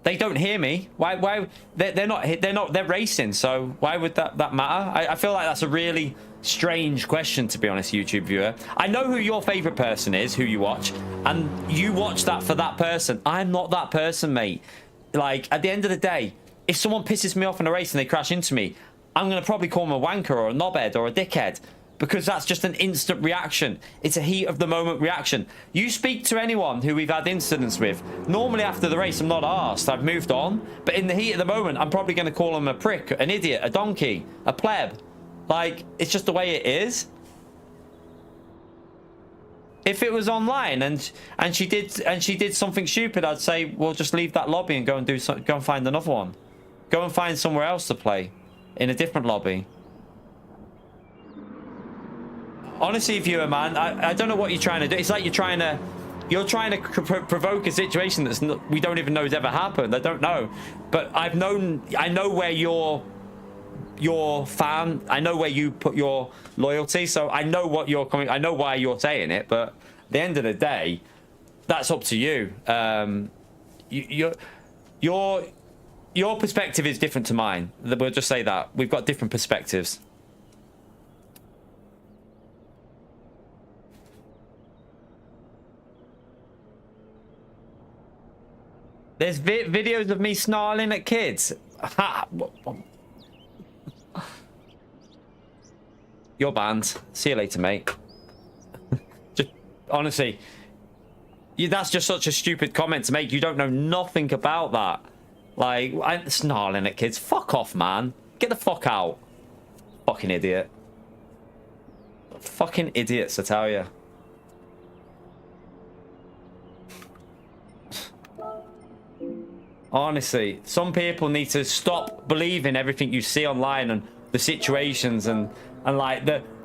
A: They don't hear me. Why? They're racing. So why would that matter? I feel like that's a really strange question, to be honest, YouTube viewer. I know who your favorite person is, who you watch, and you watch that for that person. I'm not that person, mate. Like, at the end of the day, if someone pisses me off in a race and they crash into me, I'm gonna probably call them a wanker or a knobhead or a dickhead. Because that's just an instant reaction. It's a heat of the moment reaction. You speak to anyone who we've had incidents with. Normally after the race, I'm not arsed. I've moved on. But in the heat of the moment, I'm probably going to call them a prick, an idiot, a donkey, a pleb. Like, it's just the way it is. If it was online and she did something stupid, I'd say, well, just leave that lobby and go and find another one. Go and find somewhere else to play in a different lobby. Honestly, viewer, man, I don't know what you're trying to do. It's like you're trying to you're trying to provoke a situation that's not, we don't even know has ever happened. I don't know, but I know where your fan, I know where you put your loyalty, so I know what you're coming, I know why you're saying it, but at the end of the day, that's up to you. Your perspective is different to mine. We'll just say that we've got different perspectives. There's videos of me snarling at kids. You're banned. See you later, mate. Just honestly, that's just such a stupid comment to make. You don't know nothing about that. Like, I'm snarling at kids. Fuck off, man. Get the fuck out. Fucking idiot. Fucking idiots, I tell you. Honestly, some people need to stop believing everything you see online and the situations and like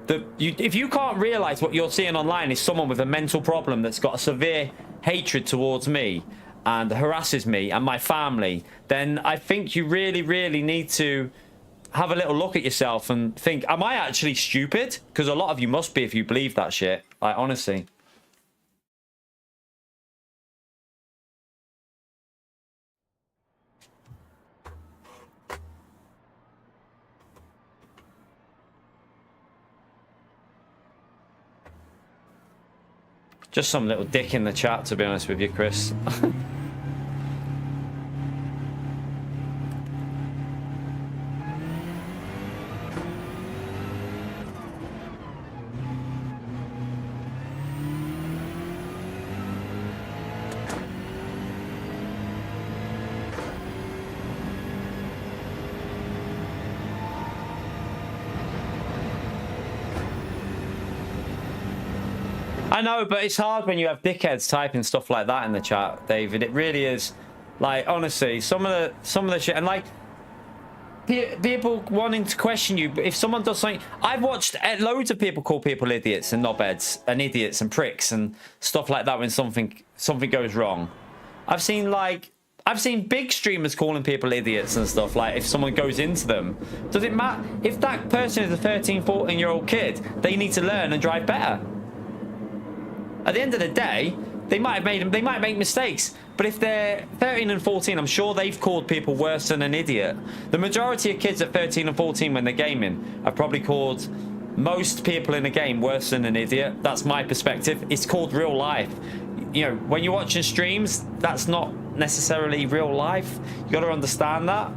A: if you can't realize what you're seeing online is someone with a mental problem that's got a severe hatred towards me and harasses me and my family, then I think you really, really need to have a little look at yourself and think, am I actually stupid? Because a lot of you must be if you believe that shit. Like, honestly. Just some little dick in the chat, to be honest with you, Chris. I know, but it's hard when you have dickheads typing stuff like that in the chat, David. It really is. Like, honestly, some of the shit, and like people wanting to question you. If someone does something, I've watched loads of people call people idiots and knobheads and idiots and pricks and stuff like that when something goes wrong. I've seen big streamers calling people idiots and stuff, like if someone goes into them. Does it matter if that person is a 13, 14-year-old kid? They need to learn and drive better. At the end of the day, they might make mistakes, but if they're 13 and 14, I'm sure they've called people worse than an idiot. The majority of kids at 13 and 14 when they're gaming have probably called most people in a game worse than an idiot. That's my perspective. It's called real life. You know, when you're watching streams, that's not necessarily real life. You got to understand that.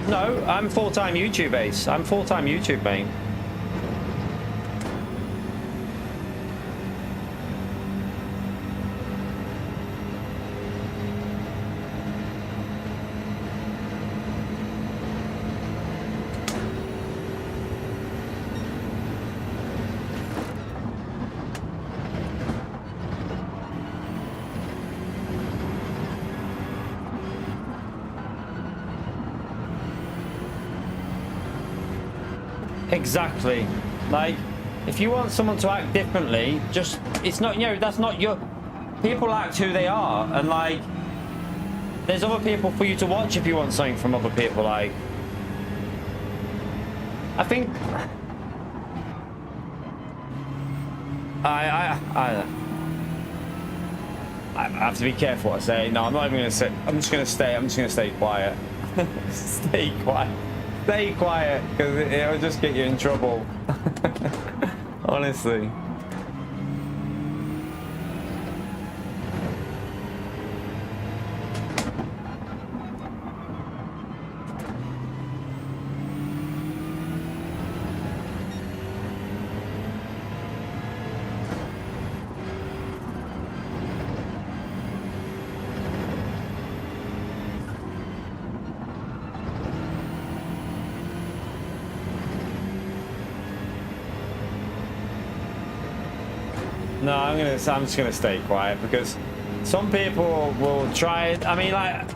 A: No, I'm full-time YouTube ace. I'm full-time YouTube main. Exactly. Like, if you want someone to act differently, just, it's not, you know, that's not your, people act who they are, and like, there's other people for you to watch if you want something from other people. Like, I think I have to be careful what I say. No, I'm not even gonna say. I'm just gonna stay quiet. Stay quiet. Stay quiet, because it'll just get you in trouble. Honestly. No, I'm just gonna stay quiet because some people will try it. I mean, like,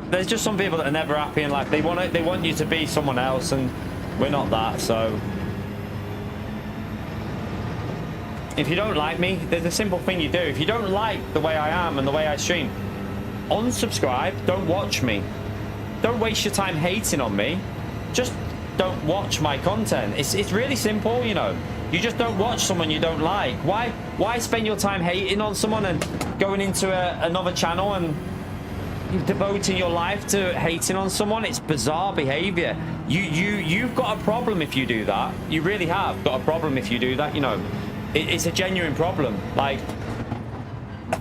A: there's just some people that are never happy in life. They want you to be someone else, and we're not that. So if you don't like me, there's a simple thing you do. If you don't like the way I am and the way I stream, unsubscribe. Don't watch me. Don't waste your time hating on me. Just don't watch my content. It's really simple, you know. You just don't watch someone you don't like. Why spend your time hating on someone and going into another channel and devoting your life to hating on someone? It's bizarre behavior. You've got a problem if you do that. You really have got a problem if you do that, you know. It's a genuine problem. Like,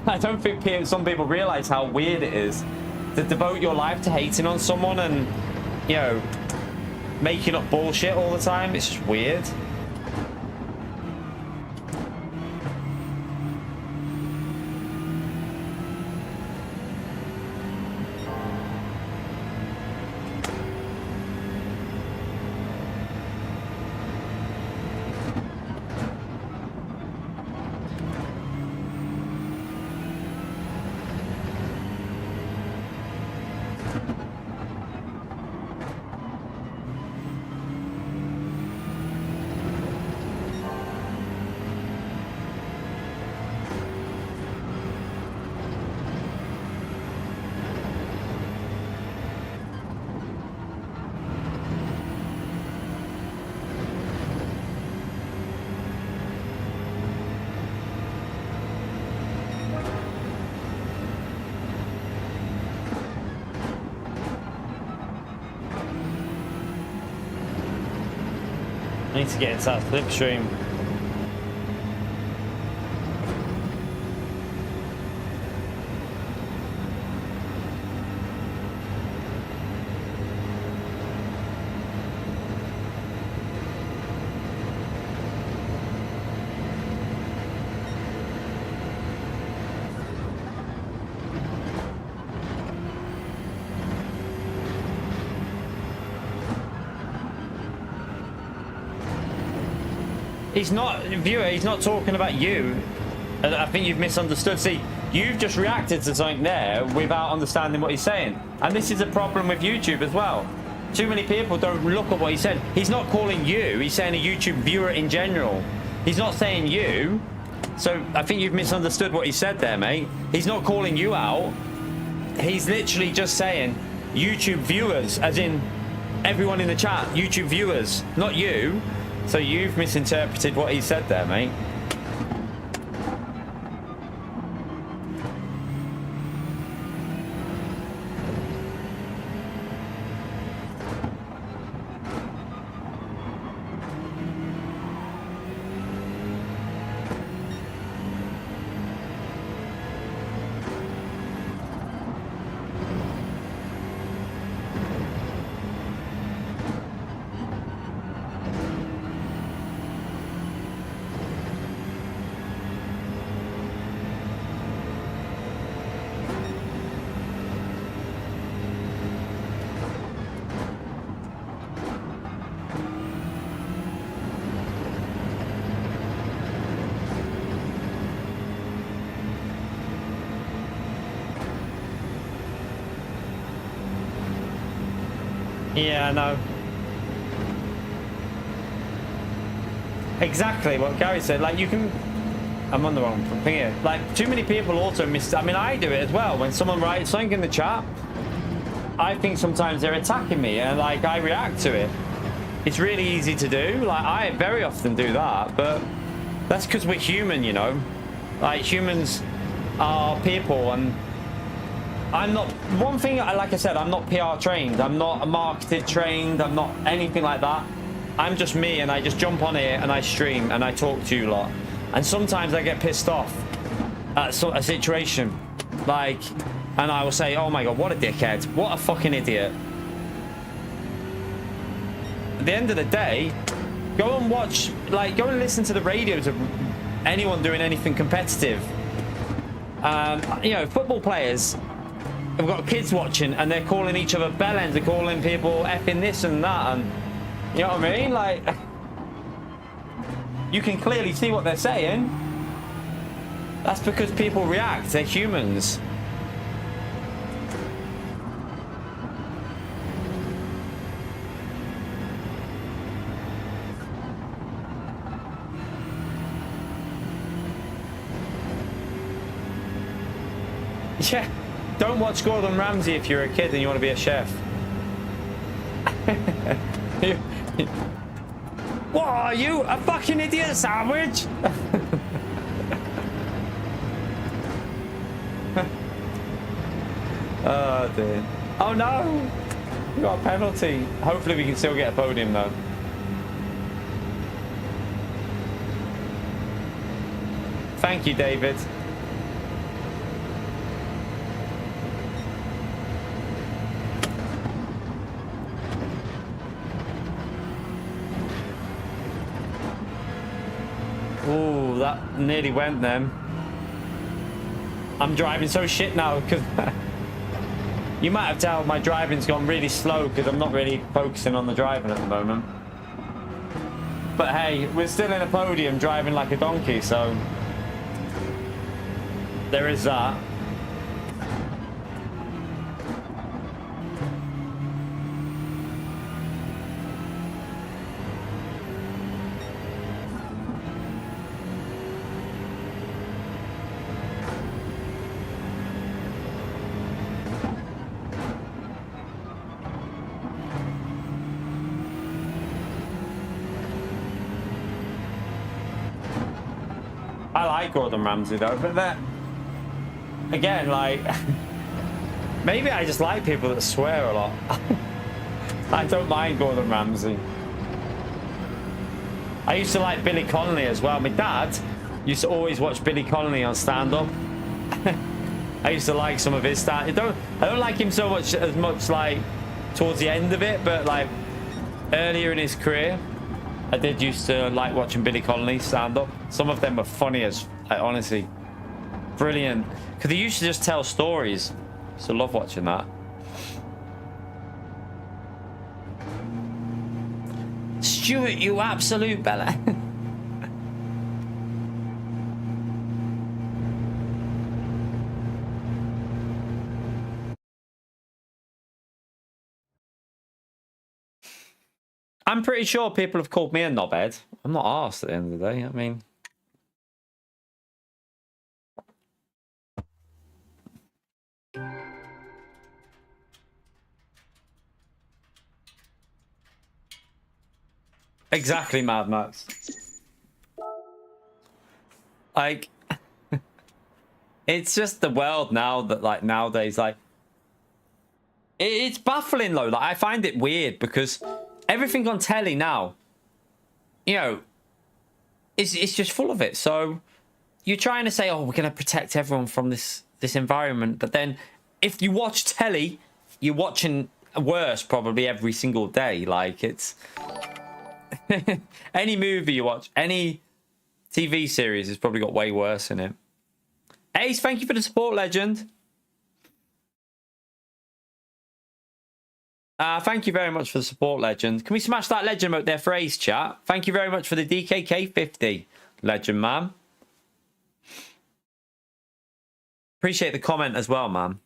A: I don't think some people realize how weird it is to devote your life to hating on someone and, you know, making up bullshit all the time. It's just weird. I need to get into that slipstream. He's not, viewer, he's not talking about you. I think you've misunderstood. See, you've just reacted to something there without understanding what he's saying. And this is a problem with YouTube as well. Too many people don't look at what he said. He's not calling you, he's saying a YouTube viewer in general. He's not saying you. So I think you've misunderstood what he said there, mate. He's not calling you out. He's literally just saying YouTube viewers, as in everyone in the chat, YouTube viewers, not you. So you've misinterpreted what he said there, mate. Yeah, I know. Exactly what Gary said. Like, you can... I'm on the wrong thing here. Like, too many people also miss... I mean, I do it as well. When someone writes something in the chat, I think sometimes they're attacking me, and, like, I react to it. It's really easy to do. Like, I very often do that, but that's because we're human, you know? Like, humans are people, and... I'm not, one thing, like I said, I'm not PR trained, I'm not marketed trained, I'm not anything like that. I'm just me, and I just jump on here and I stream and I talk to you lot. And sometimes I get pissed off at a situation, like, and I will say, oh my god, what a dickhead, what a fucking idiot. At the end of the day, go and watch, like, go and listen to the radios of anyone doing anything competitive. You know, football players, we've got kids watching and they're calling each other bellends, they're calling people effing this and that, and you know what I mean? Like, you can clearly see what they're saying. That's because people react. They're humans. Yeah, don't watch Gordon Ramsay if you're a kid and you want to be a chef. What are you? A fucking idiot sandwich? Oh dear. Oh no! We got a penalty. Hopefully we can still get a podium though. Thank you, David. Ooh, that nearly went then. I'm driving so shit now because you might have told my driving's gone really slow because I'm not really focusing on the driving at the moment. But hey, we're still in a podium driving like a donkey, so there is that. I like Gordon Ramsay though, but that again, like maybe I just like people that swear a lot. I don't mind Gordon Ramsay. I used to like Billy Connolly as well. My dad used to always watch Billy Connolly on stand-up. I used to like some of his stand. I don't like him so much as much like towards the end of it, but like earlier in his career, I did used to like watching Billy Connolly stand up. Some of them were funny as, like, honestly, brilliant. Because he used to just tell stories. So love watching that. Stuart, you absolute bella. I'm pretty sure people have called me a knobhead. I'm not arsed at the end of the day. I mean, exactly, Mad Max. Like, it's just the world now that, like, nowadays, like, it's baffling though. Like, I find it weird because everything on telly now, you know, it's just full of it. So you're trying to say, oh, we're going to protect everyone from this environment, but then if you watch telly, you're watching worse probably every single day. Like, it's any movie you watch, any TV series has probably got way worse in it. Ace, thank you for the support, legend. Thank you very much for the support, legend. Can we smash that legend out there for Ace, chat? Thank you very much for the DKK50, legend, man. Appreciate the comment as well, man.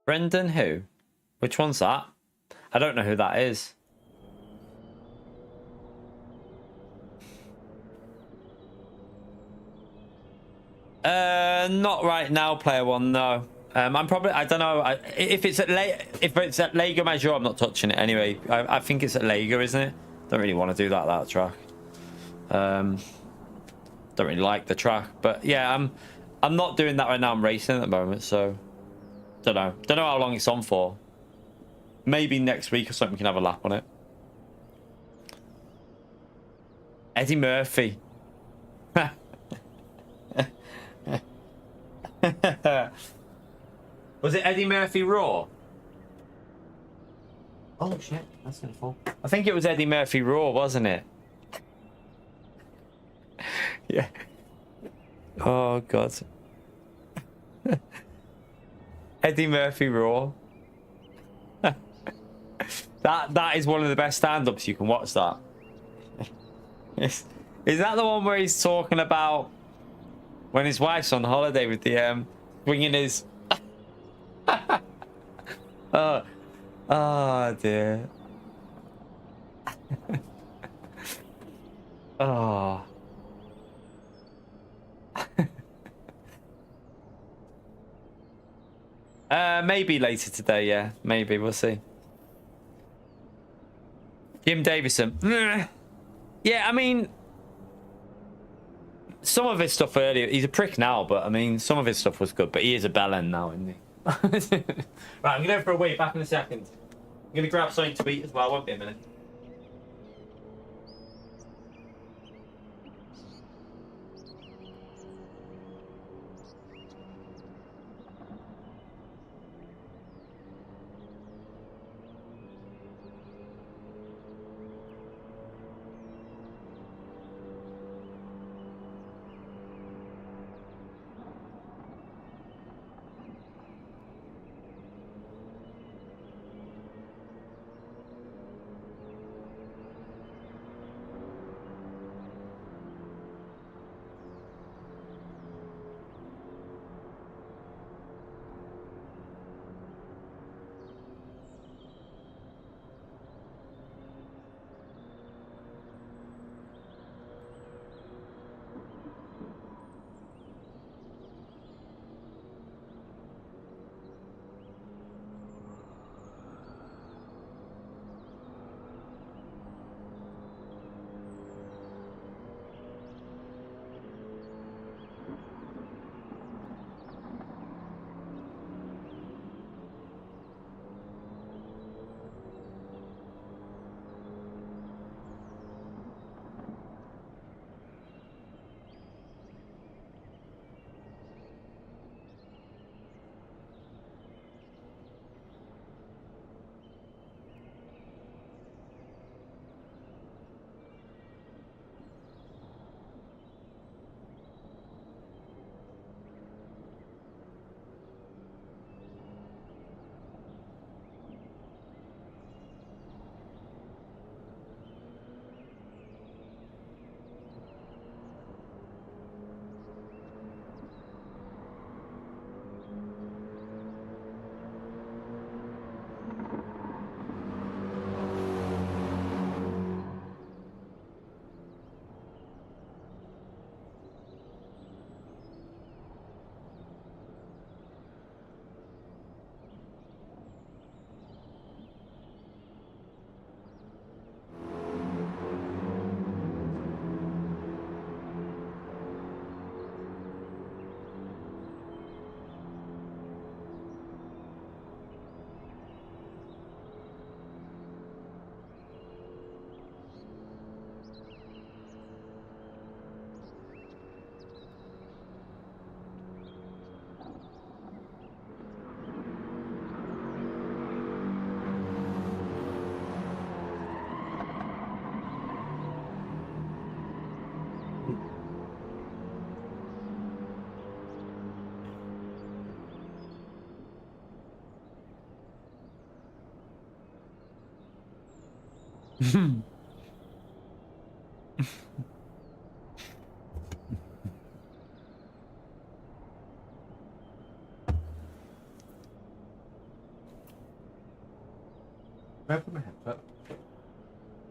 A: Brendan who? Which one's that? I don't know who that is. Not right now, player one, no. I'm probably, I don't know, if it's at Lego Major, I'm not touching it anyway. I think it's at Lego, isn't it? Don't really want to do that track. Don't really like the track, but yeah, I'm not doing that right now. I'm racing at the moment, so don't know how long it's on for. Maybe next week or something we can have a lap on it. Eddie Murphy. Was it Eddie Murphy Raw? Oh shit, that's gonna fall. I think it was Eddie Murphy Raw, wasn't it? Yeah. Oh god. Eddie Murphy Raw. That is one of the best stand-ups you can watch. That is that the one where he's talking about when his wife's on holiday with the bringing his oh dear. Oh. Maybe later today, yeah. Maybe, we'll see. Jim Davison. Yeah, I mean, some of his stuff earlier, he's a prick now, but I mean, some of his stuff was good, but he is a bellend now, isn't he? Right, I'm going to go for a wait, back in a second. I'm going to grab something to eat as well, won't be a minute.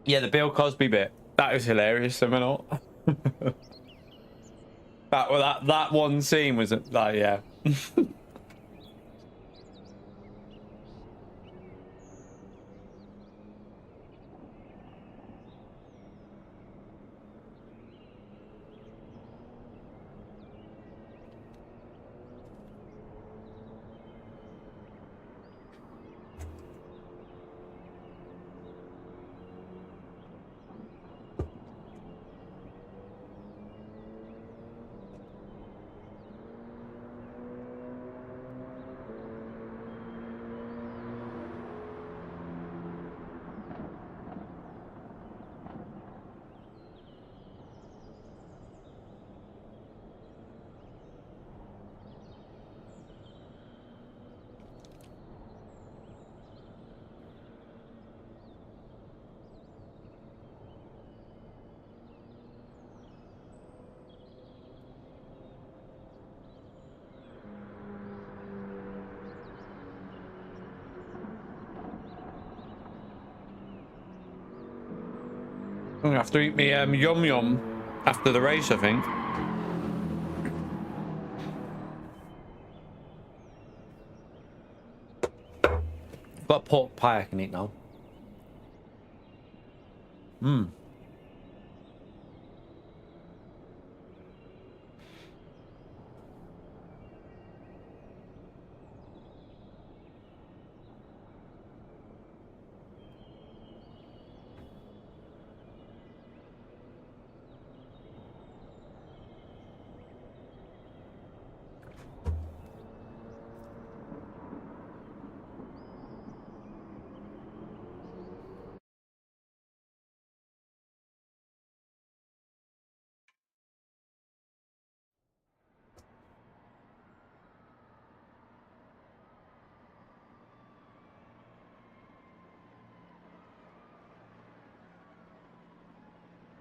A: Yeah, the Bill Cosby bit. That was hilarious, am I not? that one scene was like, yeah. I'm gonna have to eat me yum yum after the race, I think. Got pork pie I can eat now. Mmm.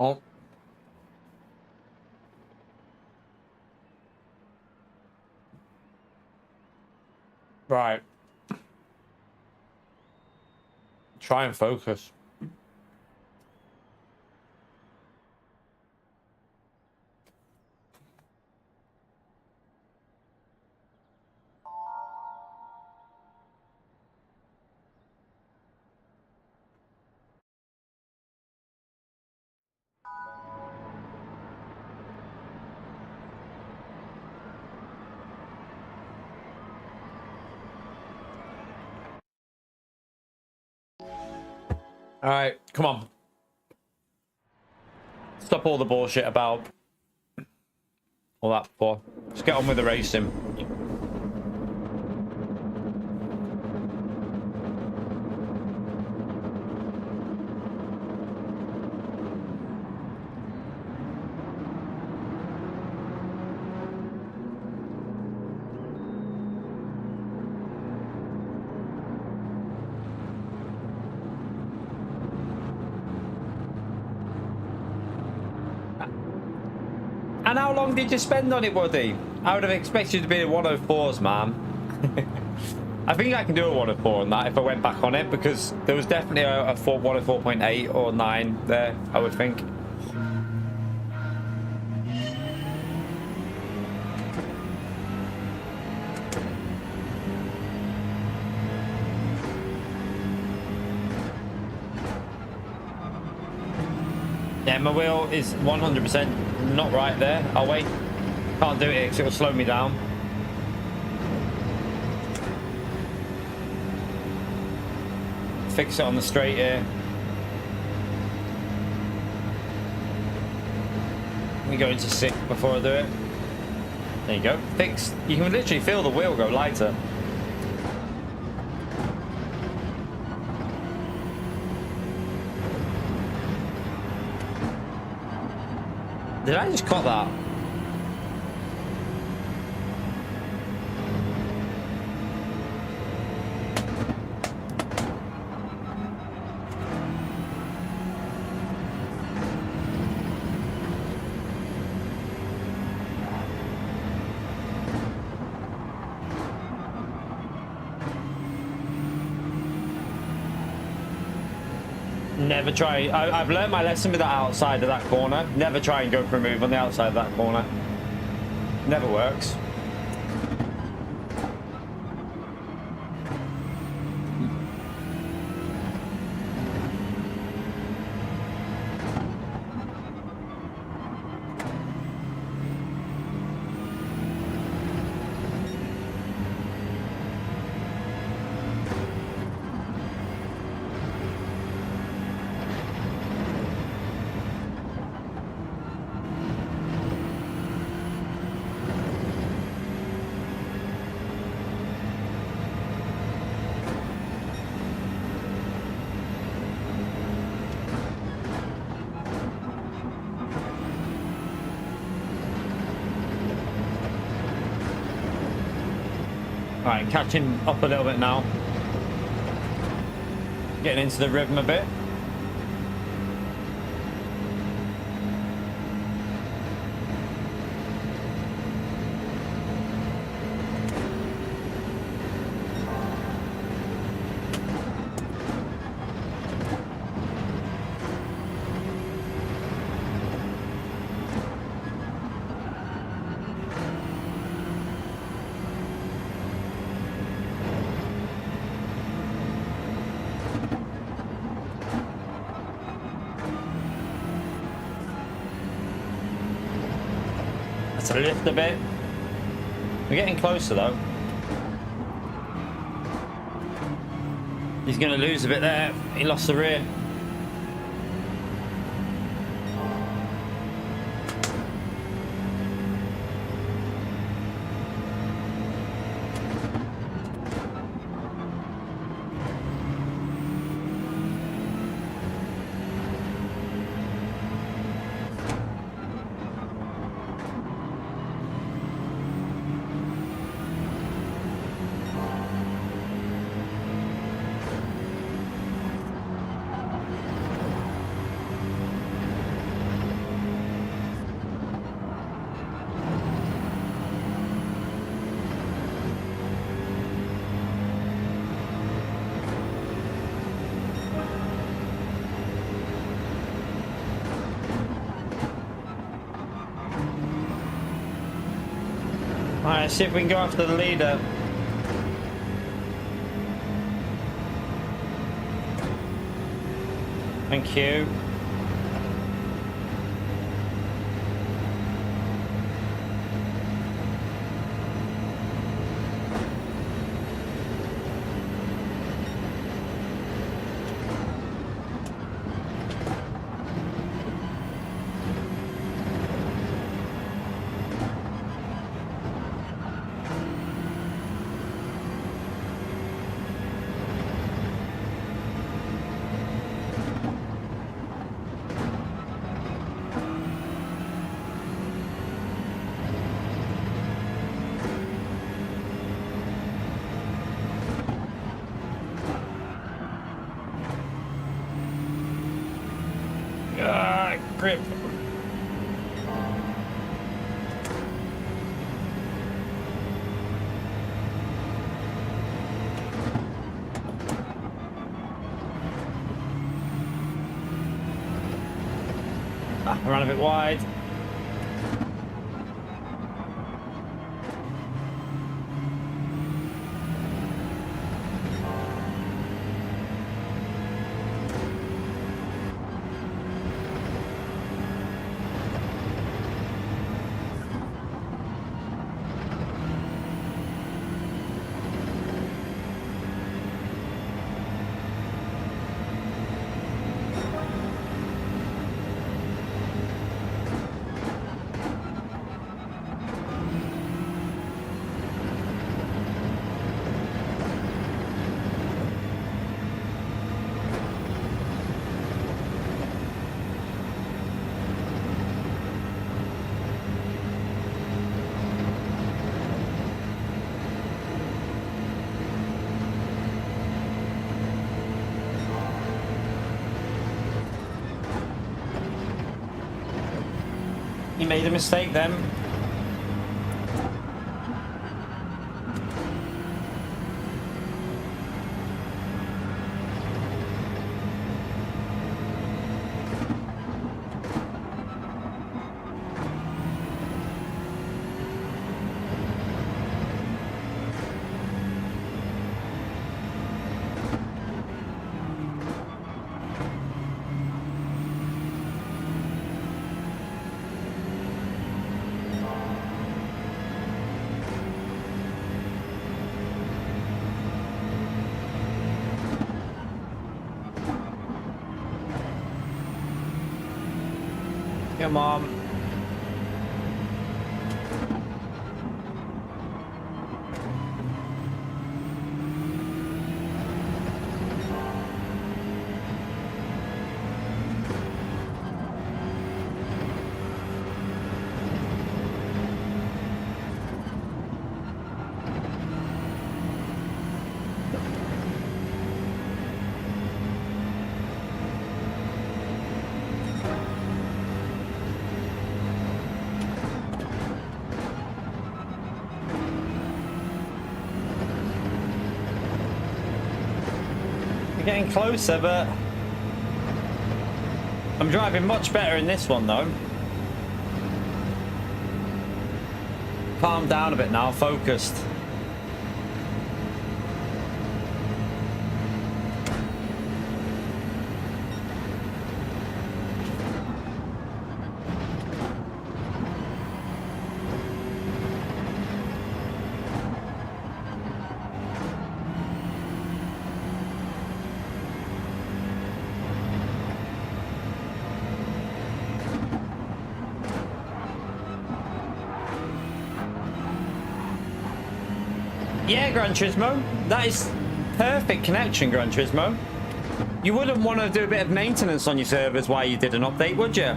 A: Oh. Right. Try and focus. All right, come on. Stop all the bullshit about all that before. Let's get on with the racing. And how long did you spend on it, Woody? I would have expected to be the 104s, man. I think I can do a 104 on that if I went back on it, because there was definitely a 104.8 or 9 there, I would think. Yeah, my wheel is 100% not right there. I'll wait. Can't do it because it'll slow me down. Fix it on the straight here. Let me go into 6 before I do it. There you go. Fixed. You can literally feel the wheel go lighter. Did I just cut that? Never try. I've learned my lesson with that outside of that corner. Never try and go for a move on the outside of that corner. Never works. Alright, catching up a little bit now. Getting into the rhythm a bit. to lift a bit. We're getting closer though. He's going to lose a bit there. He lost the rear. Alright, see if we can go after the leader. Thank you. Grip. I ran a bit wide. He made a mistake then. Come on. Getting closer, but I'm driving much better in this one though. Calm down a bit now, focused. Yeah, Gran Turismo. That is perfect connection, Gran Turismo. You wouldn't want to do a bit of maintenance on your servers while you did an update, would you?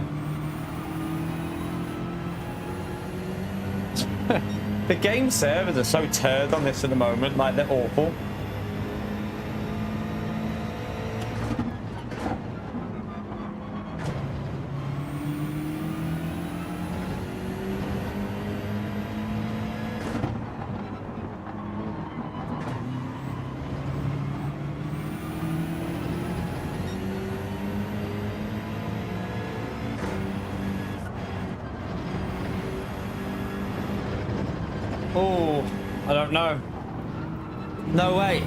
A: The game servers are so turd on this at the moment, like they're awful. Oh, I don't know. No way.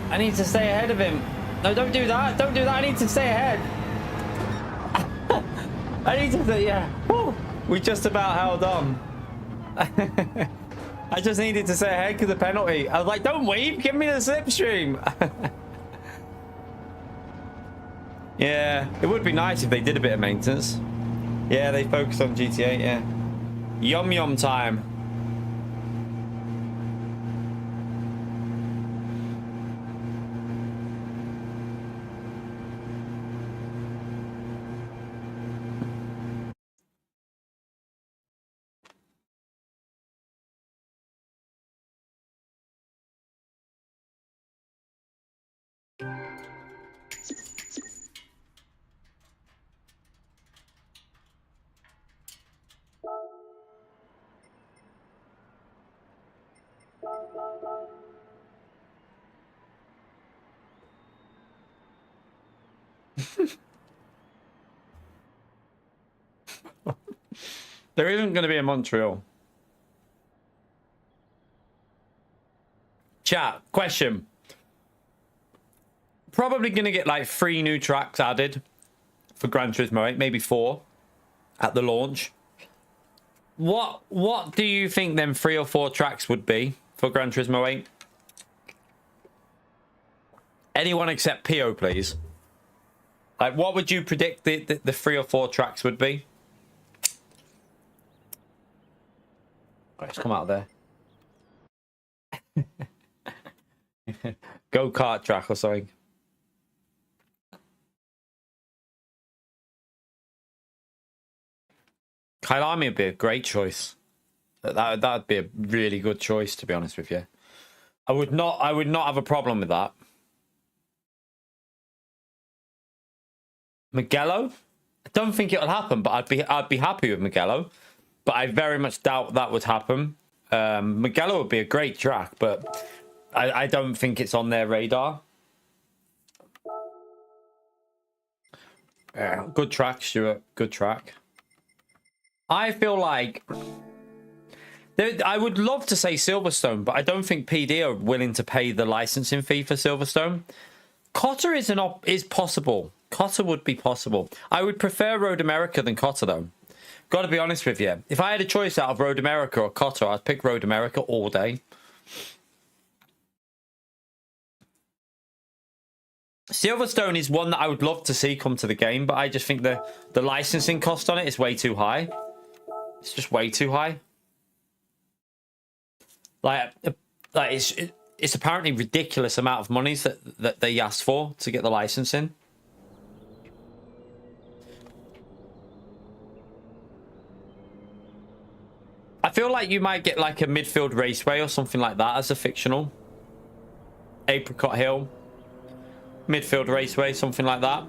A: I need to stay ahead of him. No, don't do that. Don't do that. I need to stay ahead. I need to stay, yeah. Woo. We just about held on. I just needed to stay ahead because of the penalty. I was like, don't weave. Give me the slipstream. Yeah, it would be nice if they did a bit of maintenance. Yeah, they focused on GTA, yeah. Yum yum time. There isn't going to be a Montreal. Chat, question. Probably going to get like 3 new tracks added for Gran Turismo 8, maybe 4 at the launch. What do you think them 3 or 4 tracks would be for Gran Turismo 8? Anyone except Pio, please. Like, what would you predict the 3 or 4 tracks would be? Let's come out there. Go-kart track or something. Kailami would be a great choice. That'd be a really good choice, to be honest with you. I would not have a problem with that. Mugello? I don't think it'll happen, but I'd be happy with Mugello. But I very much doubt that would happen. Mugello would be a great track, but I don't think it's on their radar. Good track, Stuart. Good track. I feel like I would love to say Silverstone, but I don't think PD are willing to pay the licensing fee for Silverstone. Cotter is possible. Cotter would be possible. I would prefer Road America than Cotter, though. Got to be honest with you. If I had a choice out of Road America or Cotter, I'd pick Road America all day. Silverstone is one that I would love to see come to the game, but I just think the licensing cost on it is way too high. It's just way too high. Like it's apparently ridiculous amount of monies that they asked for to get the licensing. I feel like you might get like a midfield raceway or something like that as a fictional. Apricot Hill. Midfield raceway, something like that.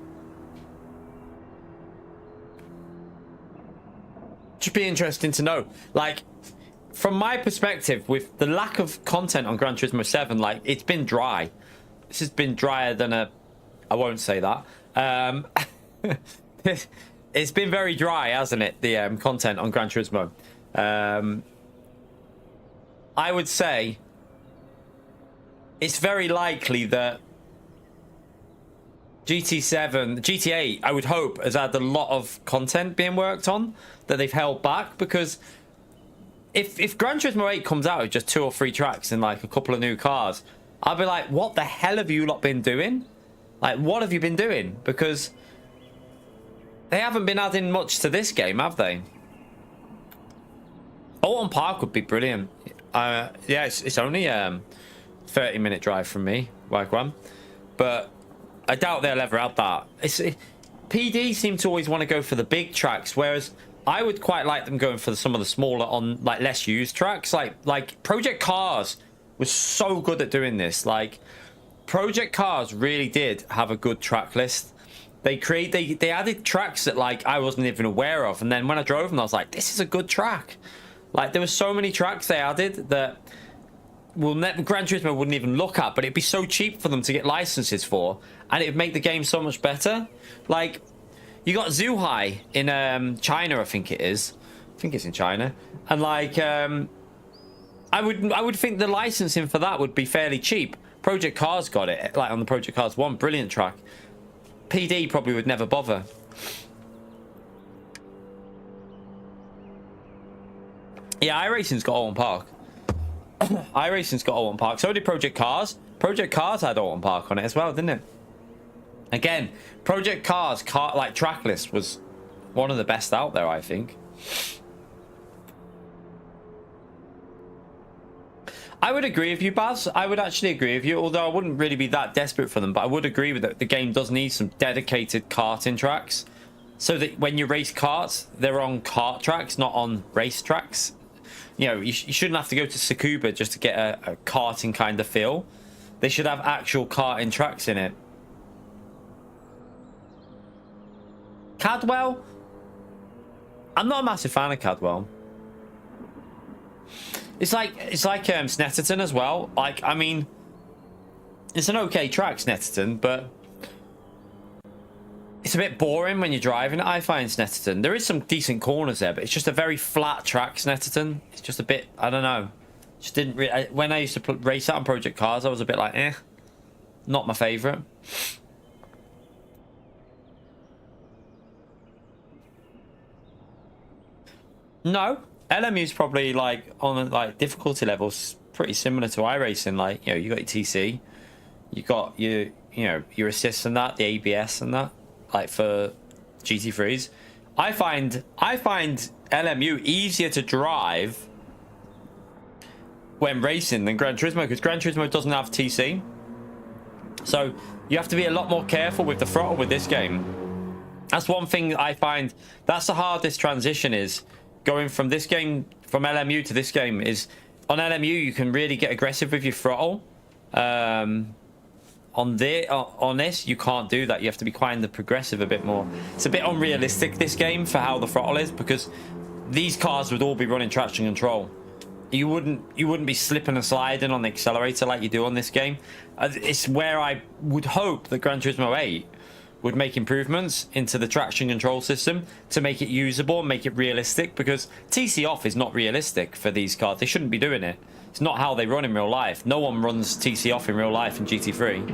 A: Should be interesting to know. Like, from my perspective, with the lack of content on Gran Turismo 7, like, it's been dry. This has been drier than a... I won't say that. It's been very dry, hasn't it? The content on Gran Turismo. I would say it's very likely that GTA, I would hope, has had a lot of content being worked on that they've held back, because if Gran Turismo 8 comes out with just 2 or 3 tracks and like a couple of new cars, I'll be like, what the hell have you lot been doing? Like, what have you been doing? Because they haven't been adding much to this game, have they? Alton Park would be brilliant. Yeah, it's only 30-minute drive from me, like one, but I doubt they'll ever have that. PD seem to always want to go for the big tracks, whereas I would quite like them going for some of the smaller, on like less used tracks. Like Project Cars was so good at doing this. Like Project Cars really did have a good track list. They added tracks that like I wasn't even aware of, and then when I drove them, I was like, this is a good track. Like there were so many tracks they added that Gran Turismo wouldn't even look at, but it'd be so cheap for them to get licenses for, and it'd make the game so much better. Like you got Zhuhai in China, I think it is. I think it's in China, and like I would think the licensing for that would be fairly cheap. Project Cars got it, like on the Project Cars 1, brilliant track. PD probably would never bother. Yeah, iRacing's got Alton Park. iRacing's got Alton Park. So did Project Cars. Project Cars had Alton Park on it as well, didn't it? Again, Project Cars like track list was one of the best out there, I think. I would agree with you, Baz. I would actually agree with you, although I wouldn't really be that desperate for them. But I would agree with that. The game does need some dedicated karting tracks, so that when you race karts, they're on kart tracks, not on race tracks. You know, you shouldn't have to go to Tsukuba just to get a karting kind of feel. They should have actual karting tracks in it. Cadwell? I'm not a massive fan of Cadwell. It's like Snetterton as well. Like, I mean, it's an okay track, Snetterton, but it's a bit boring when you're driving it, I find, Snetterton. There is some decent corners there, but it's just a very flat track, Snetterton. It's just a bit, I don't know. Just didn't really, when I used to race that on Project Cars, I was a bit like, eh, not my favourite. No, LMU's probably like on like difficulty levels pretty similar to iRacing. Like, you know, you got your TC, you got your assists and that, the ABS and that, like for GT3s. I find LMU easier to drive when racing than Gran Turismo, because Gran Turismo doesn't have TC, so you have to be a lot more careful with the throttle with this game. That's one thing I find, that's the hardest transition, is going from this game, from LMU to this game. Is on LMU you can really get aggressive with your throttle. On this you can't do that. You have to be kind of progressive a bit more. It's a bit unrealistic, this game, for how the throttle is, because these cars would all be running traction control. You wouldn't be slipping and sliding on the accelerator like you do on this game. It's where I would hope that Gran Turismo 8 would make improvements into the traction control system to make it usable and make it realistic, because TC off is not realistic for these cars. They shouldn't be doing it. It's not how they run in real life. No one runs TC off in real life in GT3.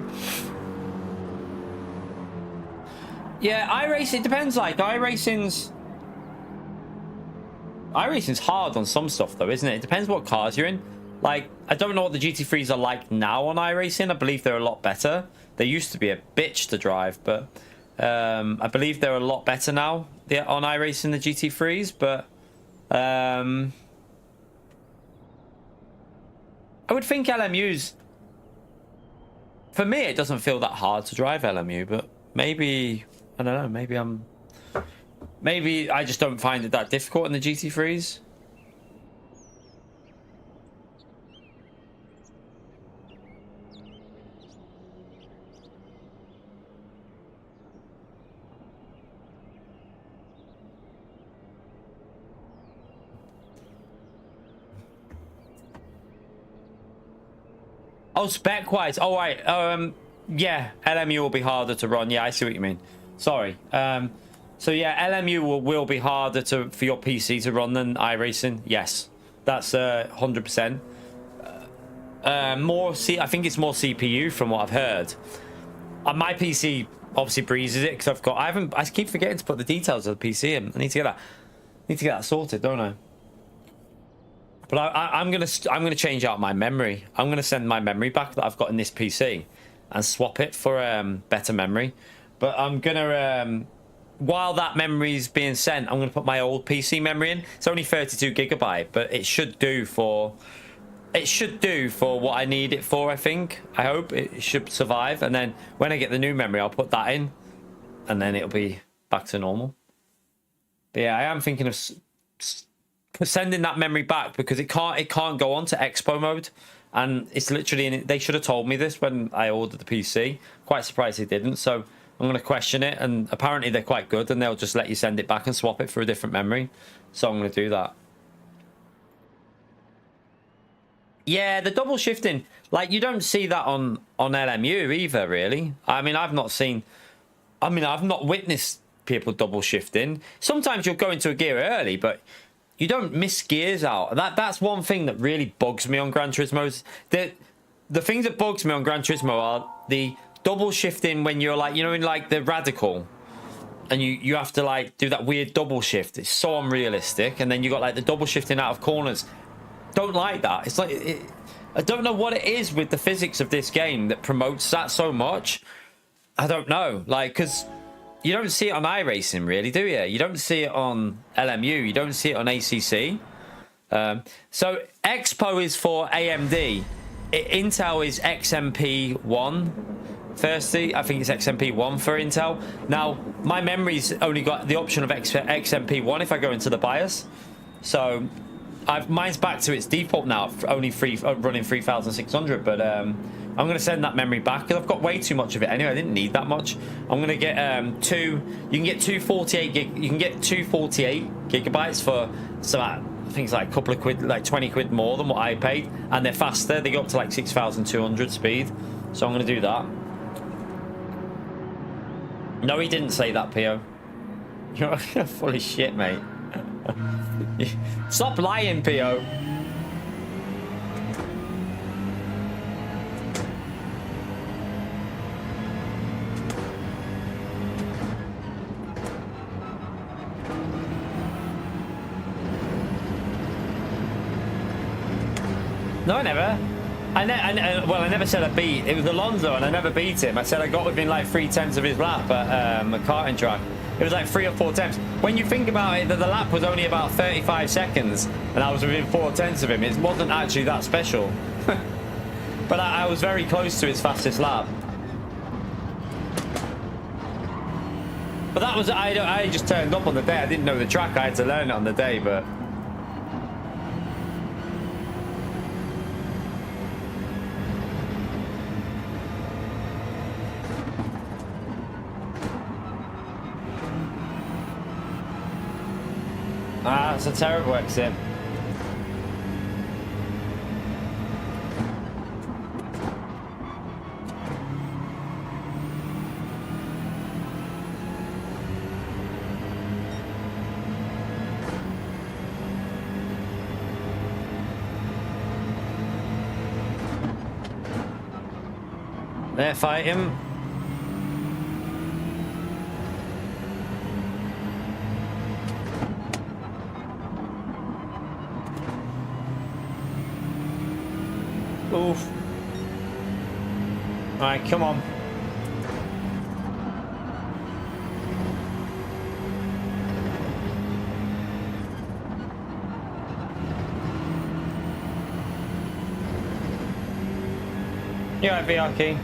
A: Yeah, iRacing, it depends. Like, iRacing's hard on some stuff though, isn't it? It depends what cars you're in. Like, I don't know what the GT3s are like now on iRacing. I believe they're a lot better. They used to be a bitch to drive, but I believe they're a lot better now on iRacing, the GT3s. But I would think LMU's, for me, it doesn't feel that hard to drive LMU, but maybe, I don't know, maybe I just don't find it that difficult in the GT3s. Oh, spec-wise. Oh, right. Yeah, LMU will be harder to run. Yeah, I see what you mean. Sorry. So, yeah, LMU will be harder for your PC to run than iRacing. Yes, that's 100%. I think it's more CPU from what I've heard. My PC obviously breezes it because I keep forgetting to put the details of the PC in. I need to get that sorted, don't I? But I'm gonna change out my memory. I'm gonna send my memory back that I've got in this PC and swap it for better memory. But I'm gonna while that memory is being sent, I'm going to put my old PC memory in. It's only 32 gigabyte, but it should do for what I need it for, I think. I hope it should survive. And then when I get the new memory, I'll put that in, and then it'll be back to normal. But yeah, I am thinking of sending that memory back because it can't go on to expo mode, and it's literally they should have told me this when I ordered the PC. Quite surprised they didn't. So I'm going to question it, and apparently they're quite good, and they'll just let you send it back and swap it for a different memory. So I'm going to do that. Yeah, the double shifting, like, you don't see that on LMU either, really. I mean, I've not witnessed people double shifting. Sometimes you'll go into a gear early, but you don't miss gears out. That's one thing that really bugs me on Gran Turismo. The things that bugs me on Gran Turismo are the double shifting when you're like, you know, in like the radical, and you have to like do that weird double shift. It's so unrealistic. And then you got like the double shifting out of corners. Don't like that. It's like I don't know what it is with the physics of this game that promotes that so much. I don't know, like, because you don't see it on iRacing, really, do you? You don't see it on LMU. You don't see it on ACC. So Expo is for AMD. Intel is XMP1. Firstly, I think it's XMP1 for Intel. Now, my memory's only got the option of XMP1 if I go into the BIOS. So mine's back to its default now, only running 3600. But I'm going to send that memory back because I've got way too much of it anyway. I didn't need that much. I'm going to get you can get two 48 gigabytes for I think it's like a couple of quid, like 20 quid more than what I paid, and they're faster. They go up to like 6200 speed. So I'm going to do that. No, he didn't say that, Pio. You're full of shit, mate. Stop lying, Pio. No, I never. Well, I never said I beat. It was Alonso, and I never beat him. I said I got within like 3/10 of his lap at a karting track. It was like 3 or 4 tenths. When you think about it, that the lap was only about 35 seconds, and I was within 4/10 of him. It wasn't actually that special. But I was very close to his fastest lap. But that was I just turned up on the day. I didn't know the track. I had to learn it on the day, but. Ah, it's a terrible exit. They're fighting. Oof. Alright, come on. You're right, VRK.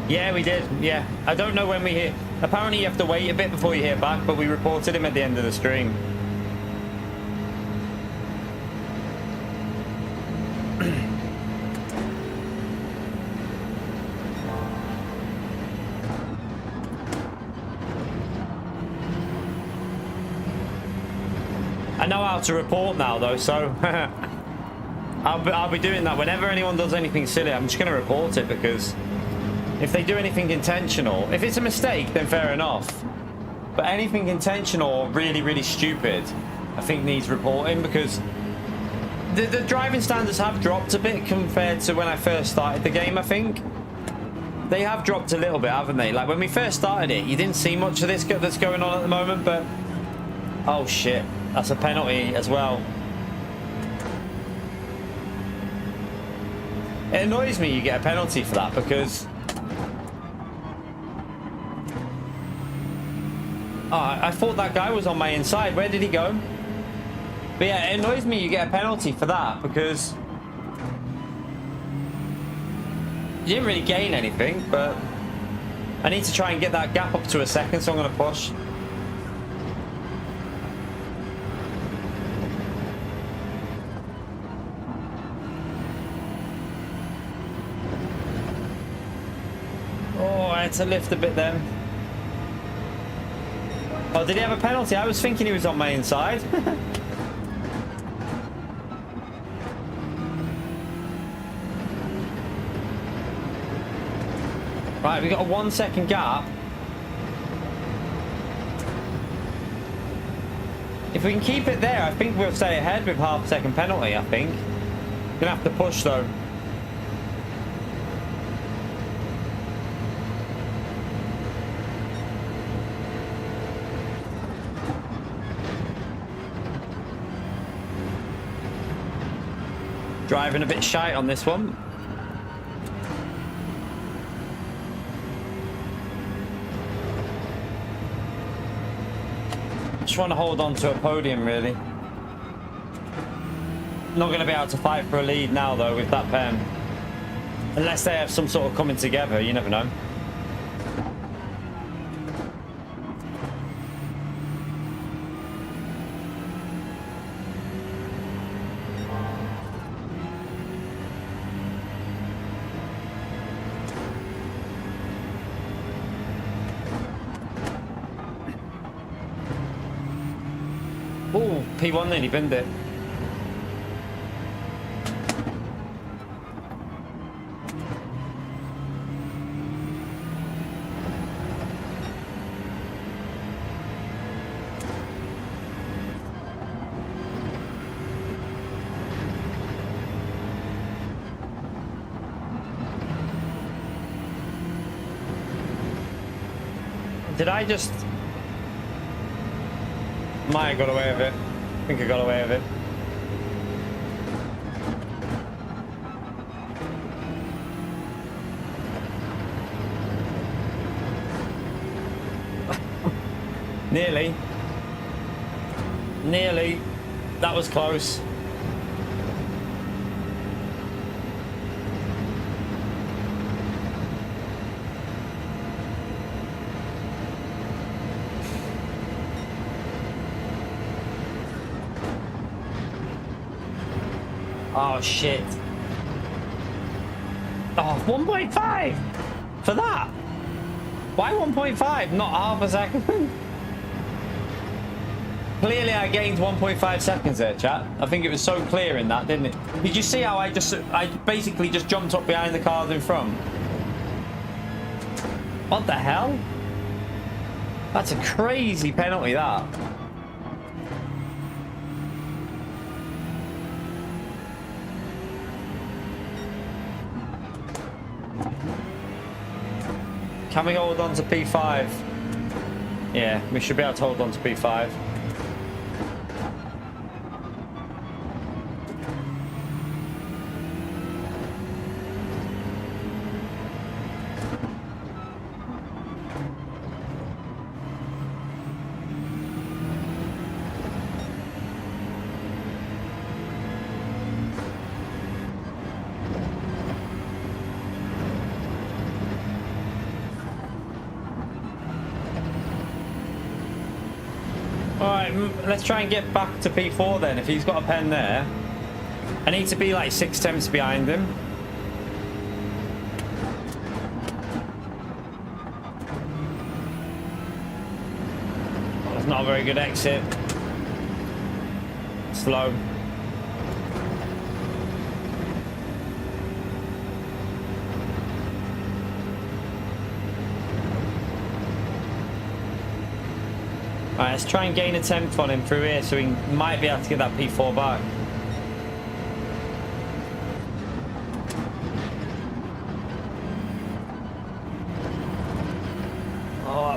A: Yeah, we did. Yeah. I don't know when we hit. Apparently, you have to wait a bit before you hear back, but we reported him at the end of the stream. I know how to report now, though, so I'll be doing that whenever anyone does anything silly. I'm just going to report it because. If they do anything intentional, if it's a mistake, then fair enough. But anything intentional or really, really stupid, I think needs reporting because the driving standards have dropped a bit compared to when I first started the game, I think. They have dropped a little bit, haven't they? Like when we first started it, you didn't see much of this that's going on at the moment, but... Oh, shit. That's a penalty as well. It annoys me you get a penalty for that because... Oh, I thought that guy was on my inside. Where did he go? But yeah, it annoys me you get a penalty for that because... You didn't really gain anything, but... I need to try and get that gap up to a second, so I'm going to push. Oh, I had to lift a bit then. Oh, did he have a penalty? I was thinking he was on my inside. Right, we got a 1 second gap. If we can keep it there, I think we'll stay ahead with half a second penalty, I think. Gonna have to push though. Driving a bit shy on this one. Just want to hold on to a podium, really. Not going to be able to fight for a lead now, though, with that pen. Unless they have some sort of coming together, you never know. Oh, P1 nearly binned it. Did I just... Might have got away with it. I think I got away with it. Nearly. Nearly. That was close. Oh, shit. Oh, 1.5 for that. Why 1.5? Not half a second. Clearly, I gained 1.5 seconds there, chat. I think it was so clear in that, didn't it? Did you see how I basically just jumped up behind the cars in front? What the hell? That's a crazy penalty, that. Can we hold on to P5? Yeah, we should be able to hold on to P5. Let's try and get back to P4 then. If he's got a pen there, I need to be like 6 tenths behind him. Oh, that's not a very good exit. Slow. Alright, let's try and gain a 10th on him through here so we might be able to get that P4 back.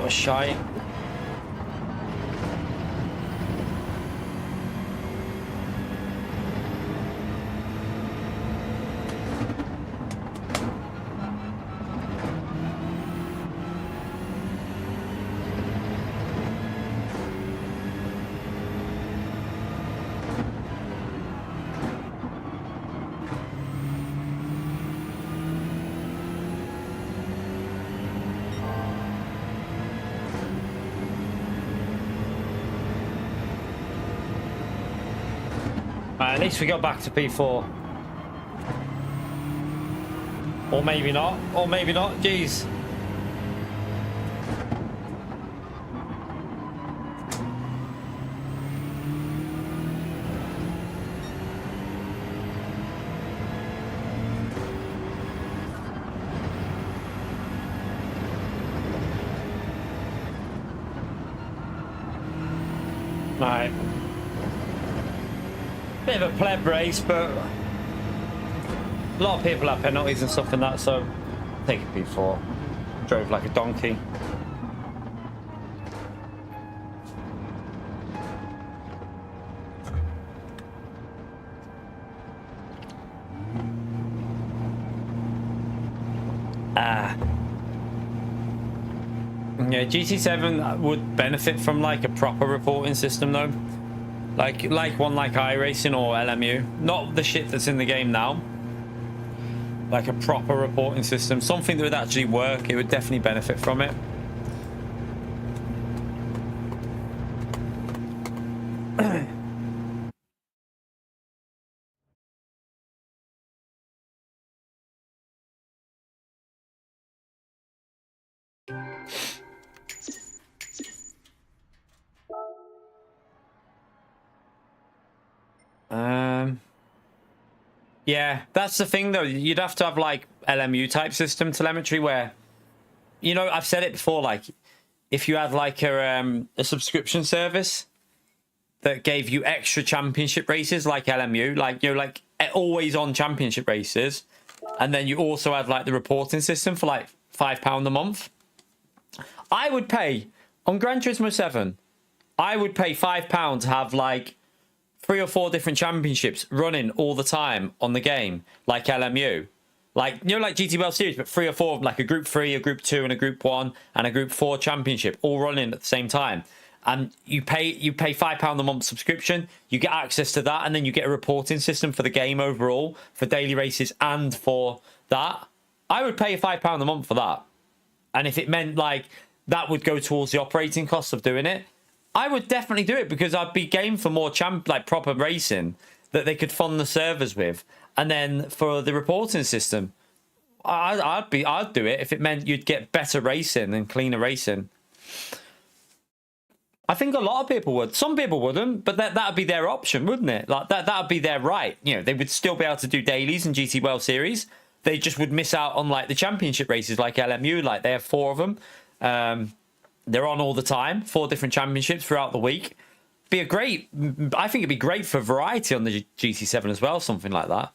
A: that was shy. At least we got back to P4. Or maybe not. Or maybe not. Jeez. Right. Bit of a pleb race, but a lot of people have penalties and stuff in that, so take it P4. Drove like a donkey. Yeah, GT7 would benefit from like a proper reporting system though. Like one like iRacing or LMU. Not the shit that's in the game now. Like a proper reporting system. Something that would actually work. It would definitely benefit from it. Yeah, that's the thing though. You'd have to have like LMU type system telemetry where, you know, I've said it before, like if you had like a subscription service that gave you extra championship races like LMU, like, you know, like always on championship races, and then you also had like the reporting system for like £5 a month, I would pay on Gran Turismo 7, I would pay £5 to have like 3 or 4 different championships running all the time on the game, like LMU. Like, you know, like GT World Series, but 3 or 4, like a Group 3, a Group 2, and a Group 1, and a Group 4 championship, all running at the same time. And you pay £5 a month subscription, you get access to that, and then you get a reporting system for the game overall, for daily races and for that. I would pay £5 a month for that. And if it meant like that would go towards the operating costs of doing it, I would definitely do it, because I'd be game for more like proper racing that they could fund the servers with. And then for the reporting system, I'd do it if it meant you'd get better racing and cleaner racing. I think a lot of people would. Some people wouldn't, but that'd be their option, wouldn't it? Like that'd be their right. You know, they would still be able to do dailies in GT World Series. They just would miss out on like the championship races, like LMU. Like they have 4 of them. They're on all the time, 4 different championships throughout the week. I think it'd be great for variety on the GT7 as well, something like that.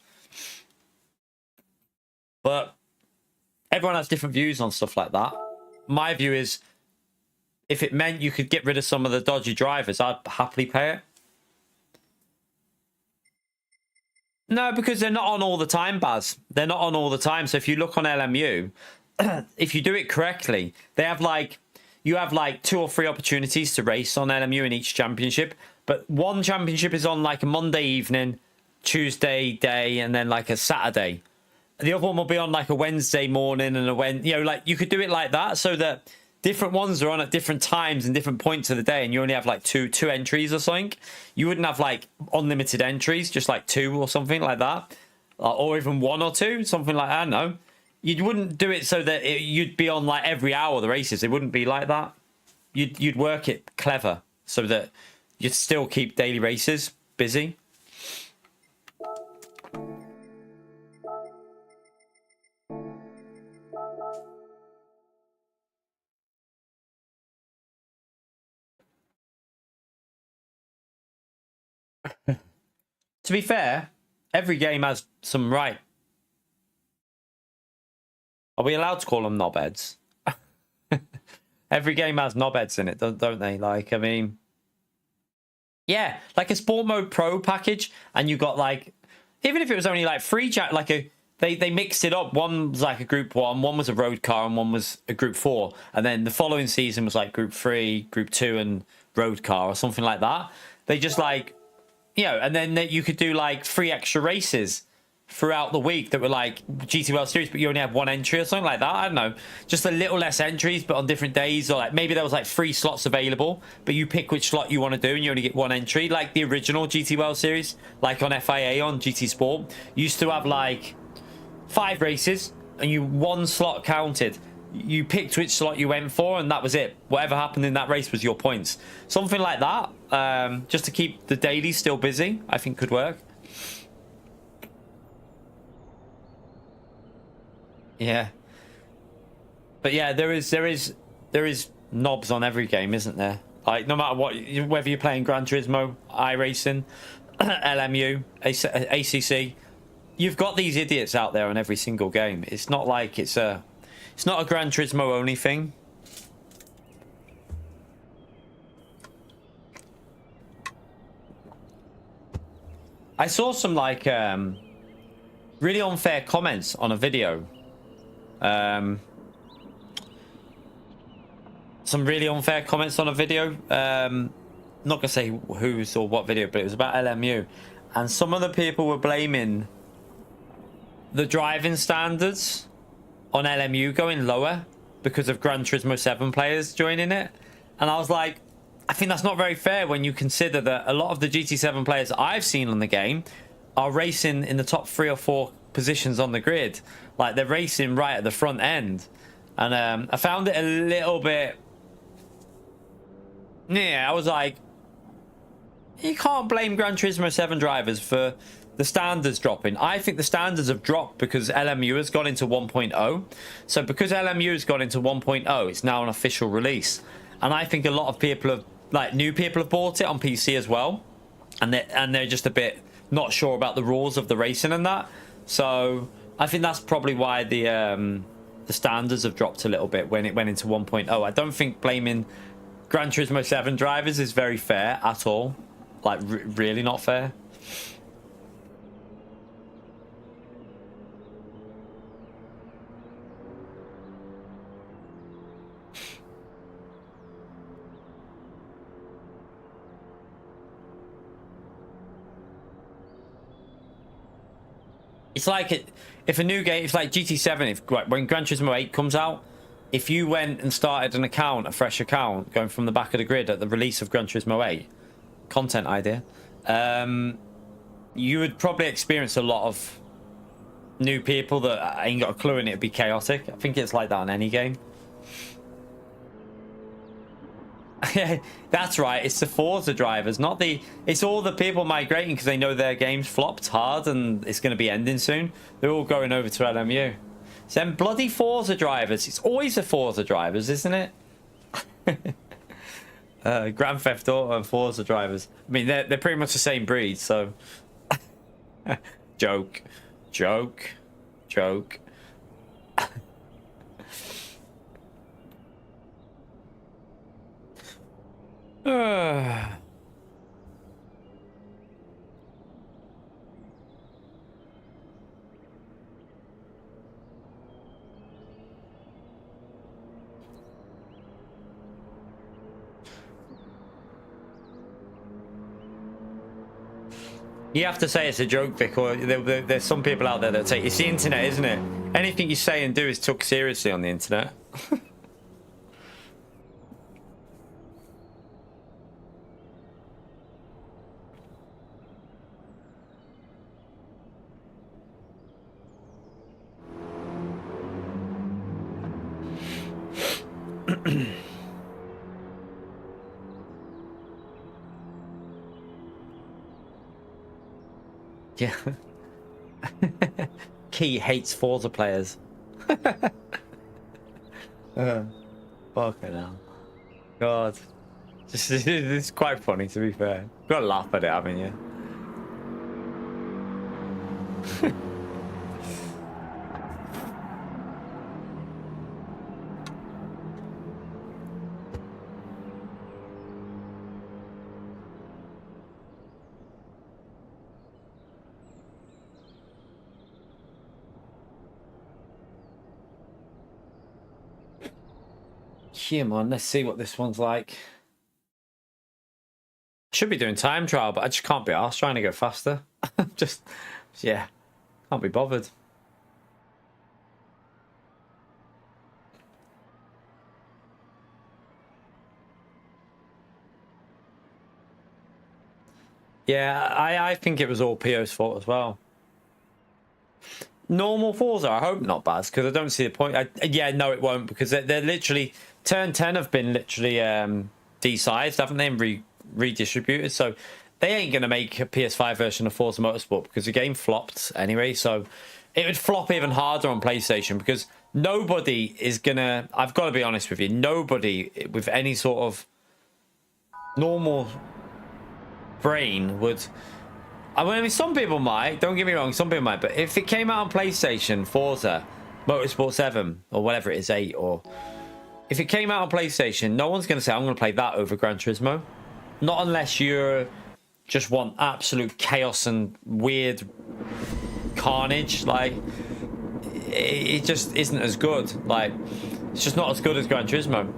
A: But everyone has different views on stuff like that. My view is, if it meant you could get rid of some of the dodgy drivers, I'd happily pay it. No, because they're not on all the time, Baz. They're not on all the time. So if you look on LMU, if you do it correctly, they have like, you have like 2 or 3 opportunities to race on LMU in each championship. But one championship is on like a Monday evening, Tuesday day, and then like a Saturday. The other one will be on like a Wednesday morning and you know, like you could do it like that, so that different ones are on at different times and different points of the day, and you only have like two entries or something. You wouldn't have like unlimited entries, just like 2 or something like that, or even 1 or 2, something like that. I don't know. You wouldn't do it so that you'd be on like every hour of the races. It wouldn't be like that. You'd work it clever so that you'd still keep daily races busy. To be fair, every game has some right. Are we allowed to call them knobheads? Every game has knobheads in it, don't they? Like, I mean, yeah, like a Sport Mode Pro package, and you got like, even if it was only like free chat, like they mixed it up. One was like a Group 1, one was a road car, and one was a Group 4. And then the following season was like Group 3, Group 2, and road car or something like that. They just like, you know, and then you could do like 3 extra races throughout the week that were like GT World Series, but you only have 1 entry or something like that. I don't know, just a little less entries, but on different days, or like maybe there was like 3 slots available, but you pick which slot you want to do, and you only get 1 entry, like the original GT World Series, like on FIA on GT Sport, used to have like 5 races, and 1 slot counted. You picked which slot you went for, and that was it. Whatever happened in that race was your points. Something like that, just to keep the daily still busy, I think could work. Yeah, but yeah, there is knobs on every game, isn't there? Like, no matter what, whether you're playing Gran Turismo, iRacing, LMU, ACC, you've got these idiots out there on every single game. It's not like it's not a Gran Turismo only thing. I saw some like really unfair comments on a video. Some really unfair comments on a video. Not gonna say whose or what video, but it was about LMU, and some of the people were blaming the driving standards on LMU going lower because of Gran Turismo 7 players joining it. And I was like, I think that's not very fair when you consider that a lot of the GT7 players I've seen on the game are racing in the top 3 or 4 positions on the grid. Like, they're racing right at the front end. And I found it a little bit, yeah, I was like, you can't blame Gran Turismo 7 drivers for the standards dropping. I think the standards have dropped because LMU has gone into 1.0. So because LMU has gone into 1.0, it's now an official release. And I think a lot of people have, like, new people have bought it on PC as well. And they're just a bit not sure about the rules of the racing and that. So I think that's probably why the standards have dropped a little bit when it went into 1.0. I don't think blaming Gran Turismo 7 drivers is very fair at all. Like, really not fair. It's like if a new game, it's like GT7. If when Gran Turismo 8 comes out, if you went and started an account, a fresh account, going from the back of the grid at the release of Gran Turismo 8, content idea, you would probably experience a lot of new people that ain't got a clue, and it'd be chaotic. I think it's like that on any game. That's right, it's the Forza drivers, not the, it's all the people migrating because they know their game's flopped hard and it's going to be ending soon. They're all going over to LMU. So them bloody Forza drivers, it's always the Forza drivers, isn't it? Grand Theft Auto and Forza drivers, I mean, they're pretty much the same breed, so joke. You have to say it's a joke, Vic, or there's some people out there that say it's the internet, isn't it? Anything you say and do is took seriously on the internet. Yeah. Key hates Forza players. Fucking hell. God. It's quite funny, to be fair. You've got to laugh at it, haven't you? Come on, let's see what this one's like. Should be doing time trial, but I just can't be arsed trying to go faster. Just, yeah, can't be bothered. Yeah, I think it was all PO's fault as well. Normal Forza, I hope not, Baz, because I don't see the point. Yeah, no, it won't, because they're literally... Turn 10 have been literally de-sized, haven't they, and redistributed, so they ain't going to make a PS5 version of Forza Motorsport because the game flopped anyway, so it would flop even harder on PlayStation because nobody is going to... I've got to be honest with you, nobody with any sort of normal brain would... I mean, some people might, don't get me wrong, some people might, but if it came out on PlayStation, Forza, Motorsport 7, or whatever it is, 8, or... If it came out on PlayStation, no one's going to say, I'm going to play that over Gran Turismo. Not unless you just want absolute chaos and weird carnage. Like, it just isn't as good. Like, it's just not as good as Gran Turismo.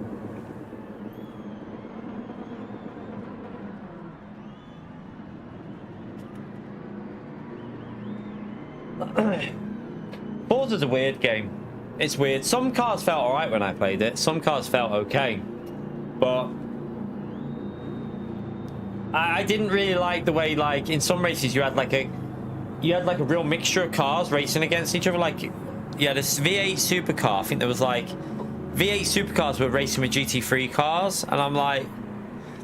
A: Forza's a weird game. It's weird. Some cars felt alright when I played it. Some cars felt okay. But I didn't really like the way, like, in some races you had like a real mixture of cars racing against each other. Like, you had this V8 supercar. I think there was like V8 supercars were racing with GT3 cars, and I'm like,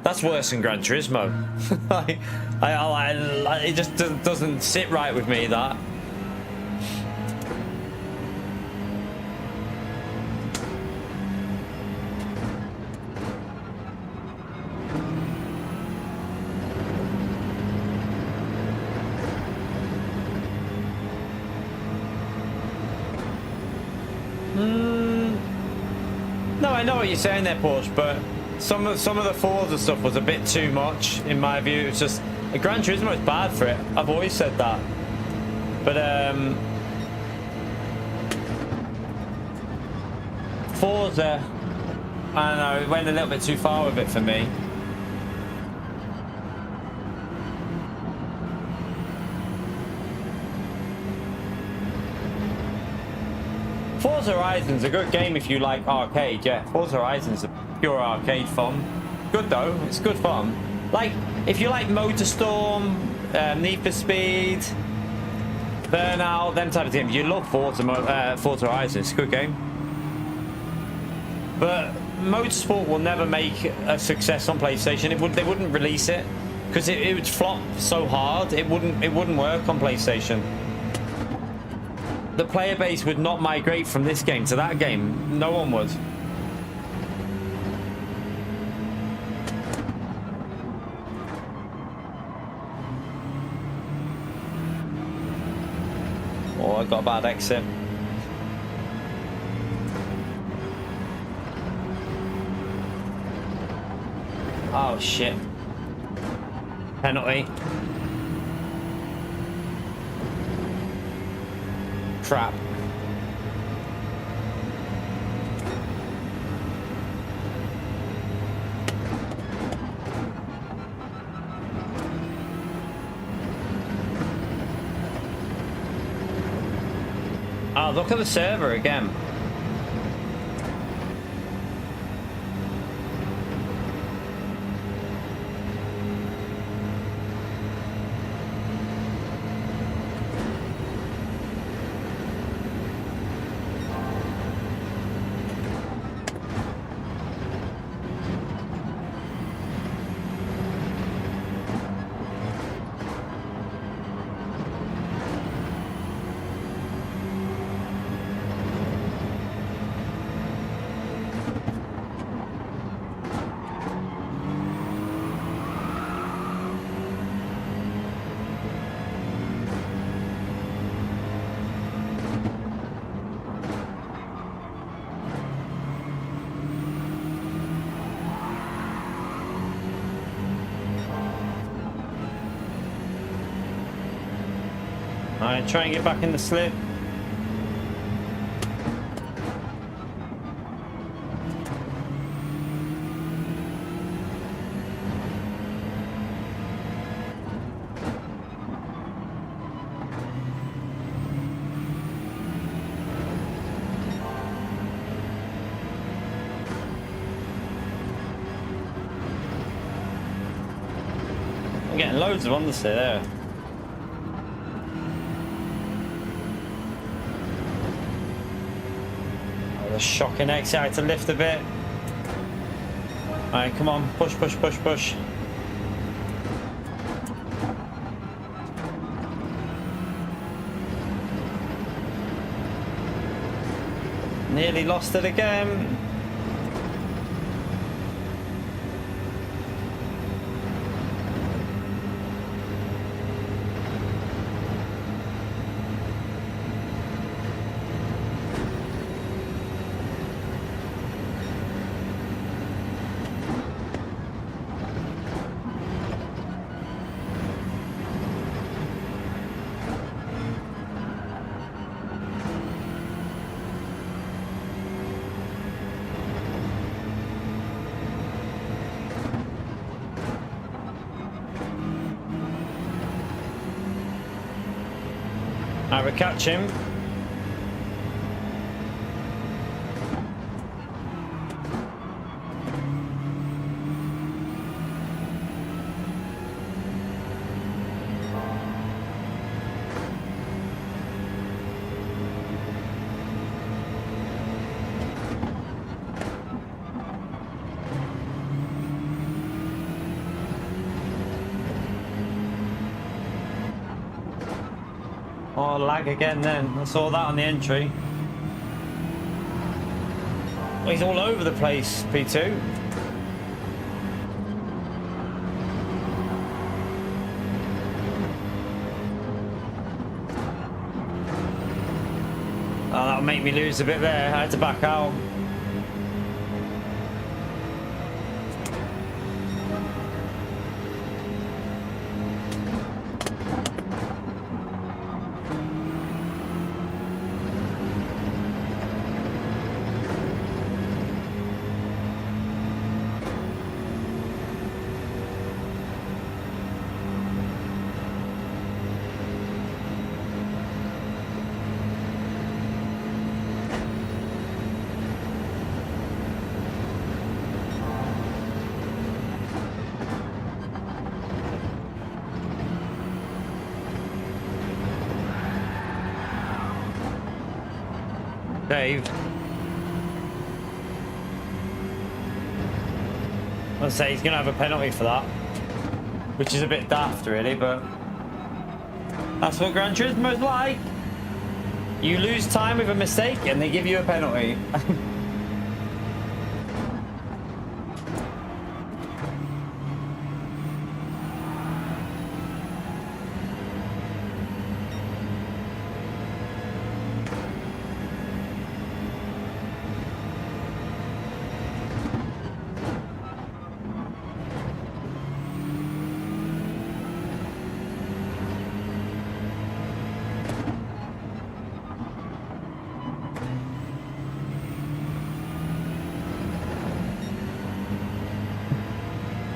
A: that's worse than Gran Turismo. Like, it just doesn't sit right with me, that. No, I know what you're saying there, Porsche, but some of the Forza stuff was a bit too much in my view. It's just Gran Turismo is bad for it. I've always said that, but Forza, I don't know, it went a little bit too far with it for me. Forza Horizon's a good game if you like arcade, yeah. Forza Horizon's a pure arcade fun. Good though, it's good fun. Like, if you like Motorstorm, Need for Speed, Burnout, them type of games, you love Forza Horizon, it's a good game. But Motorsport will never make a success on PlayStation. They wouldn't release it because it would flop so hard. It wouldn't work on PlayStation. The player base would not migrate from this game to that game. No one would. Oh, I got a bad exit. Oh shit. Penalty. Crap. Oh, look at the server again. Alright, try and get back in the slip. getting loads of understeer there. Oh, the shocking exit. I had to lift a bit. Alright, come on. Push, push, push, push. Nearly lost it again. I will catch him. Oh, lag again then. I saw that on the entry. Well, he's all over the place, P2. Oh, that'll make me lose a bit there. I had to back out. Dave. I'll say he's going to have a penalty for that, which is a bit daft really, but that's what Gran Turismo's like. You lose time with a mistake and they give you a penalty.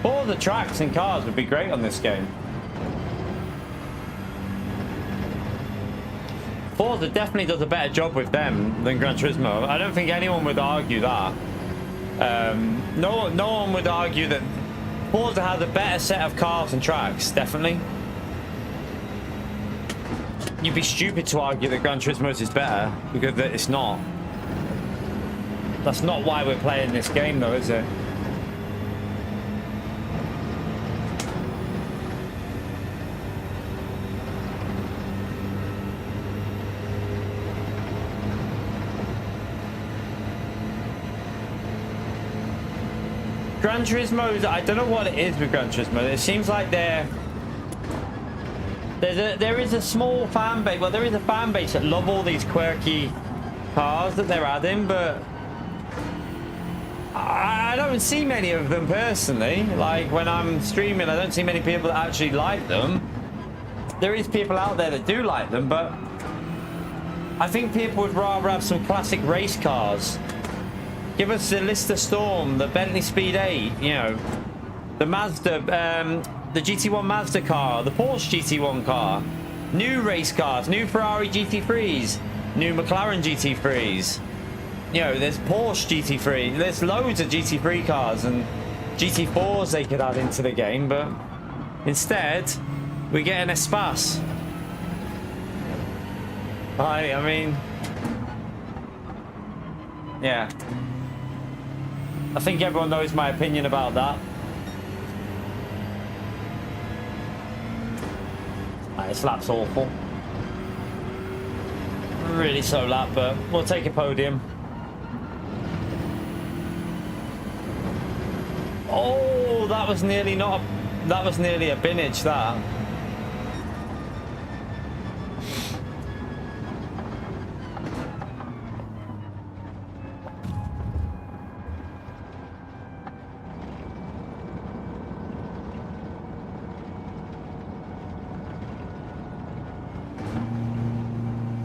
A: All the tracks and cars would be great on this game. Forza definitely does a better job with them than Gran Turismo. I don't think anyone would argue that. No one would argue that Forza has a better set of cars and tracks, definitely. You'd be stupid to argue that Gran Turismo's is better, because it's not. That's not why we're playing this game though, is it? Gran Turismo, I don't know what it is with Gran Turismo. It seems like there is a small fan base. Well, there is a fan base that love all these quirky cars that they're adding, but I don't see many of them personally. Like when I'm streaming, I don't see many people that actually like them. There is people out there that do like them, but I think people would rather have some classic race cars. Give us the Lister Storm, the Bentley Speed 8, you know, the Mazda, the GT1 Mazda car, the Porsche GT1 car, new race cars, new Ferrari GT3s, new McLaren GT3s. You know, there's Porsche GT3, there's loads of GT3 cars and GT4s they could add into the game, but Instead, we get an Espace. I mean, yeah. I think everyone knows my opinion about that. This lap's awful. Really so lap, but we'll take a podium. Oh, that was nearly not a, that was nearly a binage, that.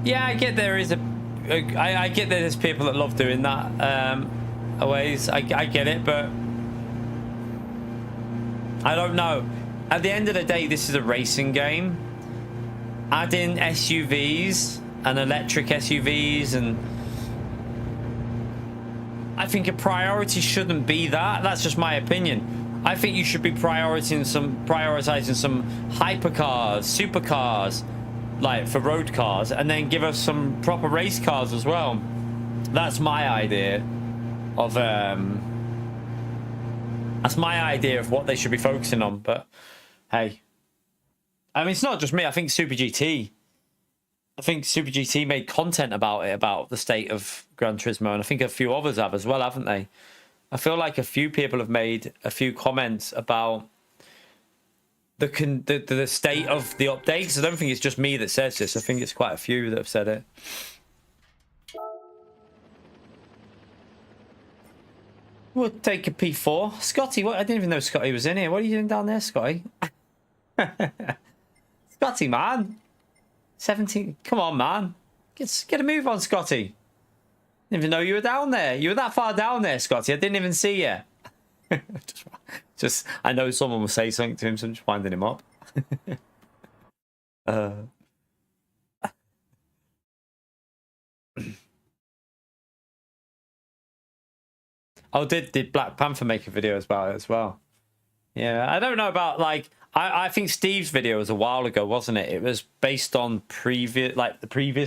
A: Yeah, I get there is I get there's people that love doing that ways. I get it, but I don't know. At the end of the day, this is a racing game. Add in SUVs and electric SUVs, and I think a priority shouldn't be that. That's just my opinion. I think you should be prioritizing some hypercars, supercars, like for road cars, and then give us some proper race cars as well. That's my idea of what they should be focusing on. But hey, I mean, it's not just me. I think Super GT made content about it, about the state of Gran Turismo, and I think a few others have as well, haven't they? I feel like a few people have made a few comments about the state of the updates. I don't think it's just me that says this. I think it's quite a few that have said it. We'll take a P4. Scotty, what? I didn't even know Scotty was in here. What are you doing down there, Scotty? Scotty, man. 17. Come on, man. Get a move on, Scotty. Didn't even know you were down there. You were that far down there, Scotty. I didn't even see you. Just, I know someone will say something to him, so I'm just winding him up. Oh, did Black Panther make a video about it as well? Yeah, I don't know about, like, I think Steve's video was a while ago, wasn't it? It was based on the previous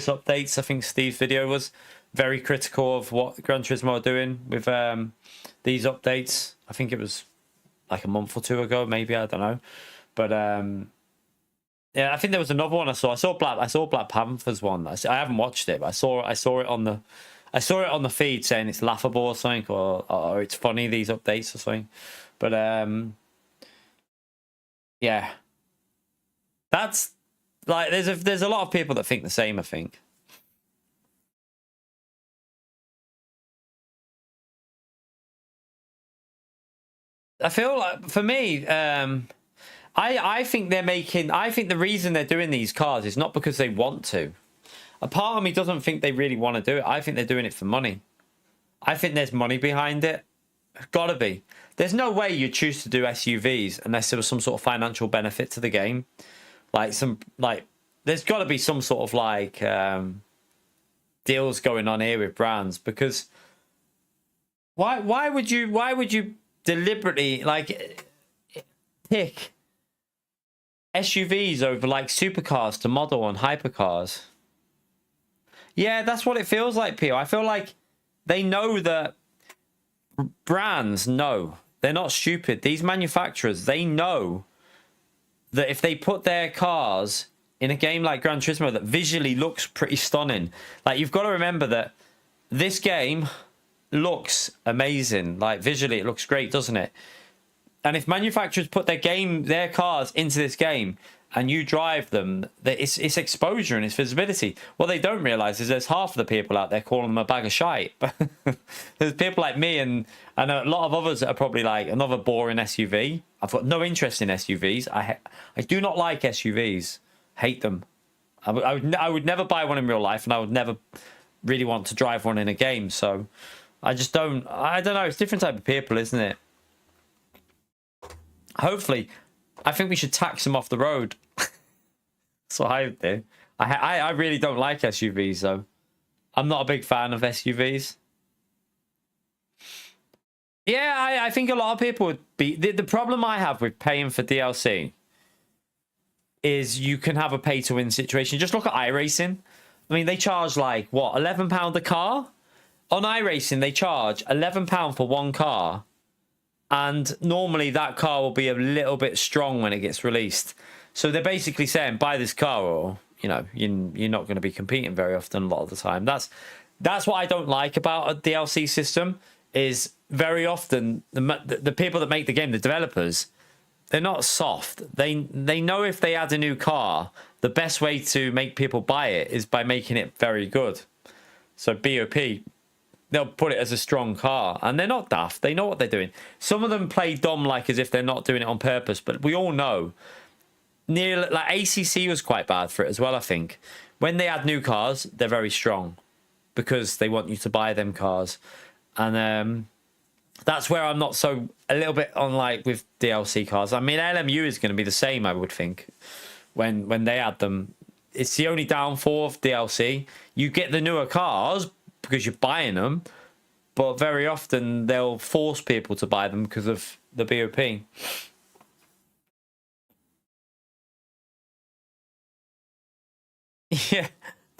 A: updates. I think Steve's video was very critical of what Gran Turismo are doing with these updates. I think it was like a month or two ago, maybe, I don't know. But yeah, I think there was another one I saw. I saw Black Panther's one. I haven't watched it, but I saw it on the feed saying it's laughable or something, or it's funny, these updates or something. But yeah, that's like there's a lot of people that think the same, I think. I feel like, for me, I think the reason they're doing these cars is not because they want to. A part of me doesn't think they really want to do it. I think they're doing it for money. I think there's money behind it. Gotta be. There's no way you choose to do SUVs unless there was some sort of financial benefit to the game. There's got to be some sort of deals going on here with brands, because why would you deliberately pick SUVs over like supercars to model on hypercars? Yeah, that's what it feels like, Pio. I feel like they know that brands know. They're not stupid. These manufacturers, they know that if they put their cars in a game like Gran Turismo that visually looks pretty stunning, like, you've got to remember that this game looks amazing. Like, visually it looks great, doesn't it? And if manufacturers put their cars into this game and you drive them, it's exposure and it's visibility. What they don't realize is there's half of the people out there calling them a bag of shite. There's people like me and a lot of others that are probably like, another boring SUV. I've got no interest in SUVs. I do not like SUVs. Hate them. I would never buy one in real life, and I would never really want to drive one in a game. So I just don't. I don't know. It's a different type of people, isn't it? Hopefully, I think we should tax them off the road. That's what I do. I really don't like SUVs, though. I'm not a big fan of SUVs. Yeah, I think a lot of people would be... The problem I have with paying for DLC is you can have a pay-to-win situation. Just look at iRacing. I mean, they charge like, what, £11 a car? On iRacing, they charge £11 for one car. And normally that car will be a little bit strong when it gets released. So they're basically saying, buy this car or, you know, you're not going to be competing very often a lot of the time. That's what I don't like about a DLC system, is very often the people that make the game, the developers, they're not soft. They know if they add a new car, the best way to make people buy it is by making it very good. So BOP, they'll put it as a strong car, and they're not daft. They know what they're doing. Some of them play dumb, like as if they're not doing it on purpose, but we all know. Like ACC was quite bad for it as well, I think. When they add new cars, they're very strong because they want you to buy them cars. And that's where I'm not so, a little bit on like with DLC cars. I mean, LMU is going to be the same, I would think, when they add them. It's the only downfall of DLC. You get the newer cars because you're buying them, but very often they'll force people to buy them because of the BOP.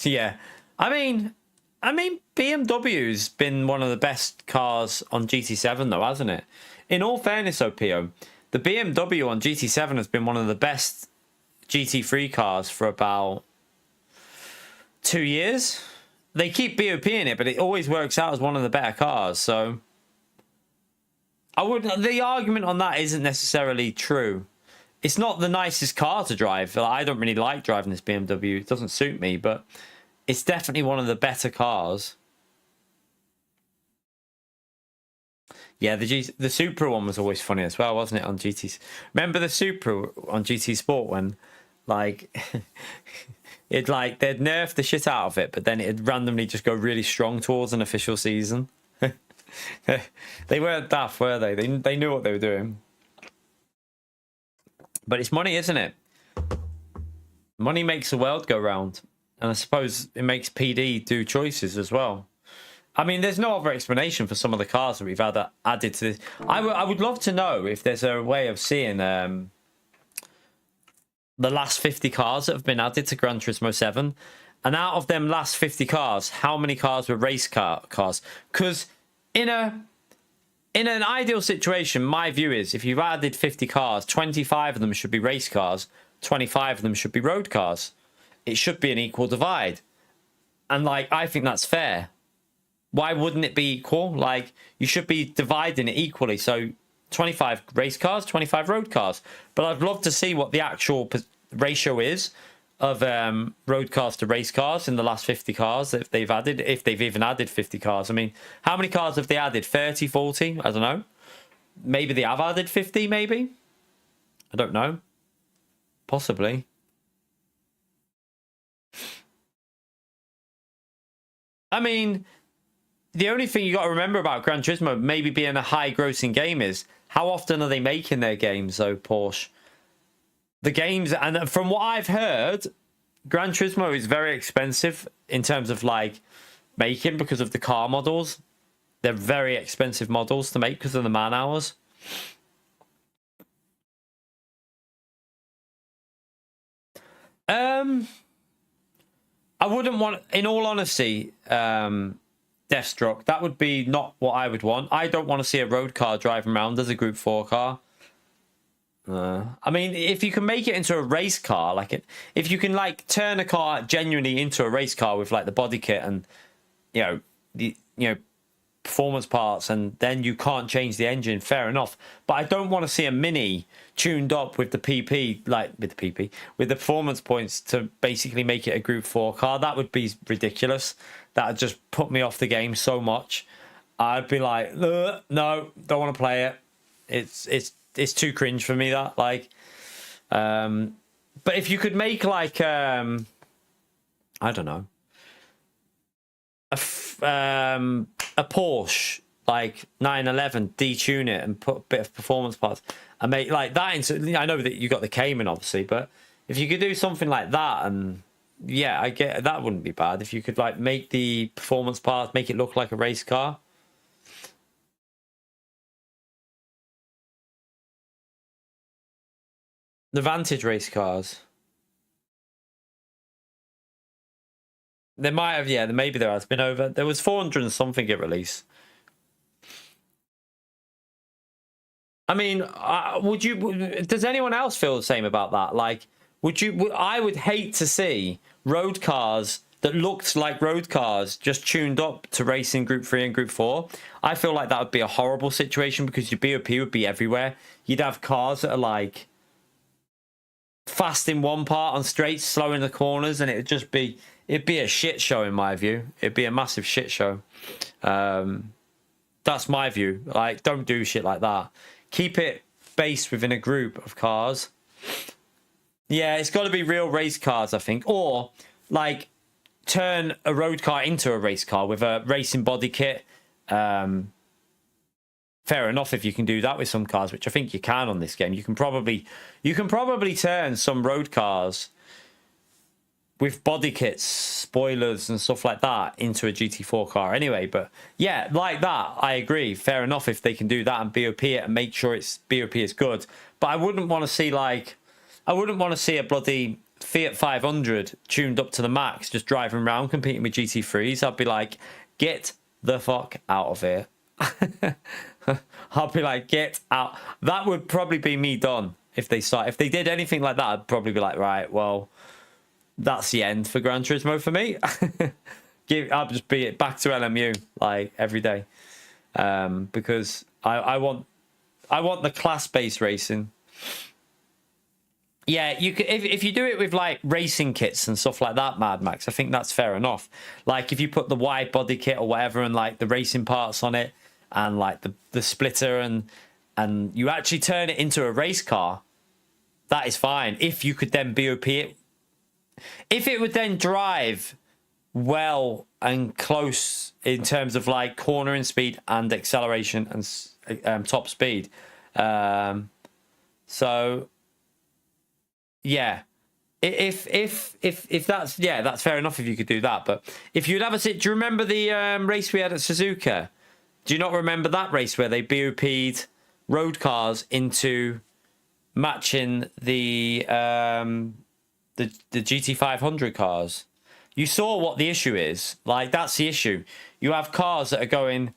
A: Yeah. I mean, BMW's been one of the best cars on GT7 though, hasn't it? In all fairness, OPO, the BMW on GT7 has been one of the best GT3 cars for about 2 years. They keep BOP in it, but it always works out as one of the better cars. So the argument on that isn't necessarily true. It's not the nicest car to drive. I don't really like driving this BMW. It doesn't suit me, but it's definitely one of the better cars. Yeah, the Supra one was always funny as well, wasn't it, on GT? Remember the Supra on GT Sport when, like, they'd nerf the shit out of it, but then it'd randomly just go really strong towards an official season. They weren't daft, were they? They knew what they were doing. But it's money, isn't it? Money makes the world go round. And I suppose it makes PD do choices as well. I mean, there's no other explanation for some of the cars that we've had added to this. I would love to know if there's a way of seeing the last 50 cars that have been added to Gran Turismo 7. And out of them last 50 cars, how many cars were race cars? Because in an ideal situation, my view is if you've added 50 cars, 25 of them should be race cars, 25 of them should be road cars. It should be an equal divide. And, like, I think that's fair. Why wouldn't it be equal? Like, you should be dividing it equally. So 25 race cars, 25 road cars. But I'd love to see what the actual ratio is of road cars to race cars in the last 50 cars that they've added, if they've even added 50 cars. I mean, how many cars have they added? 30, 40? I don't know. Maybe they have added 50, maybe? I don't know. Possibly. I mean, the only thing you got to remember about Gran Turismo maybe being a high-grossing game is how often are they making their games, though, Porsche? The games, and from what I've heard, Gran Turismo is very expensive in terms of, like, making because of the car models. They're very expensive models to make because of the man hours. I wouldn't want, in all honesty, Deathstroke. That would be not what I would want. I don't want to see a road car driving around as a Group 4 car. I mean, if you can make it into a race car, like if you can like turn a car genuinely into a race car with like the body kit and the performance parts, and then you can't change the engine, fair enough. But I don't want to see a Mini tuned up with the PP, like with the performance points to basically make it a Group 4 car. That would be ridiculous. That would just put me off the game so much. I'd be like, no, don't want to play it. It's too cringe for me, that, like, but if you could make like I don't know, a Porsche like 911, detune it and put a bit of performance parts and make like that into, I know that you got the Cayman obviously, but if you could do something like that, and yeah, I get that wouldn't be bad if you could like make the performance parts, make it look like a race car. The Vantage race cars. There might have, yeah, maybe there has been over. There was 400 and something at release. I mean, would you? Does anyone else feel the same about that? Like, would you? I would hate to see road cars that looked like road cars just tuned up to racing Group 3 and Group 4. I feel like that would be a horrible situation because your BOP would be everywhere. You'd have cars that are like fast in one part on straights, slow in the corners, and it'd just be, it'd be a shit show in my view. It'd be a massive shit show. That's my view. Like, don't do shit like that. Keep it based within a group of cars. Yeah, it's got to be real race cars, I think. Or, like, turn a road car into a race car with a racing body kit. Fair enough if you can do that with some cars, which I think you can on this game. You can probably turn some road cars with body kits, spoilers and stuff like that into a GT4 car anyway. But yeah, like that, I agree. Fair enough if they can do that and BOP it and make sure its BOP is good. But I wouldn't want to see a bloody Fiat 500 tuned up to the max, just driving around competing with GT3s. I'd be like, get the fuck out of here. I'll be like, get out. That would probably be me done if they did anything like that. I'd probably be like, right, well, that's the end for Gran Turismo for me. I'll just be back to LMU like every day, because I want the class-based racing. Yeah, you could, if you do it with like racing kits and stuff like that, Mad Max, I think that's fair enough. Like if you put the wide body kit or whatever and like the racing parts on it and like the splitter and you actually turn it into a race car, that is fine. If you could then BOP it, if it would then drive well and close in terms of like cornering speed and acceleration and top speed. So yeah, if that's, yeah, that's fair enough if you could do that. But if you'd have a sit, do you remember the race we had at Suzuka? Do you not remember that race where they BOP'd road cars into matching the GT500 cars? You saw what the issue is. Like, that's the issue. You have cars that are going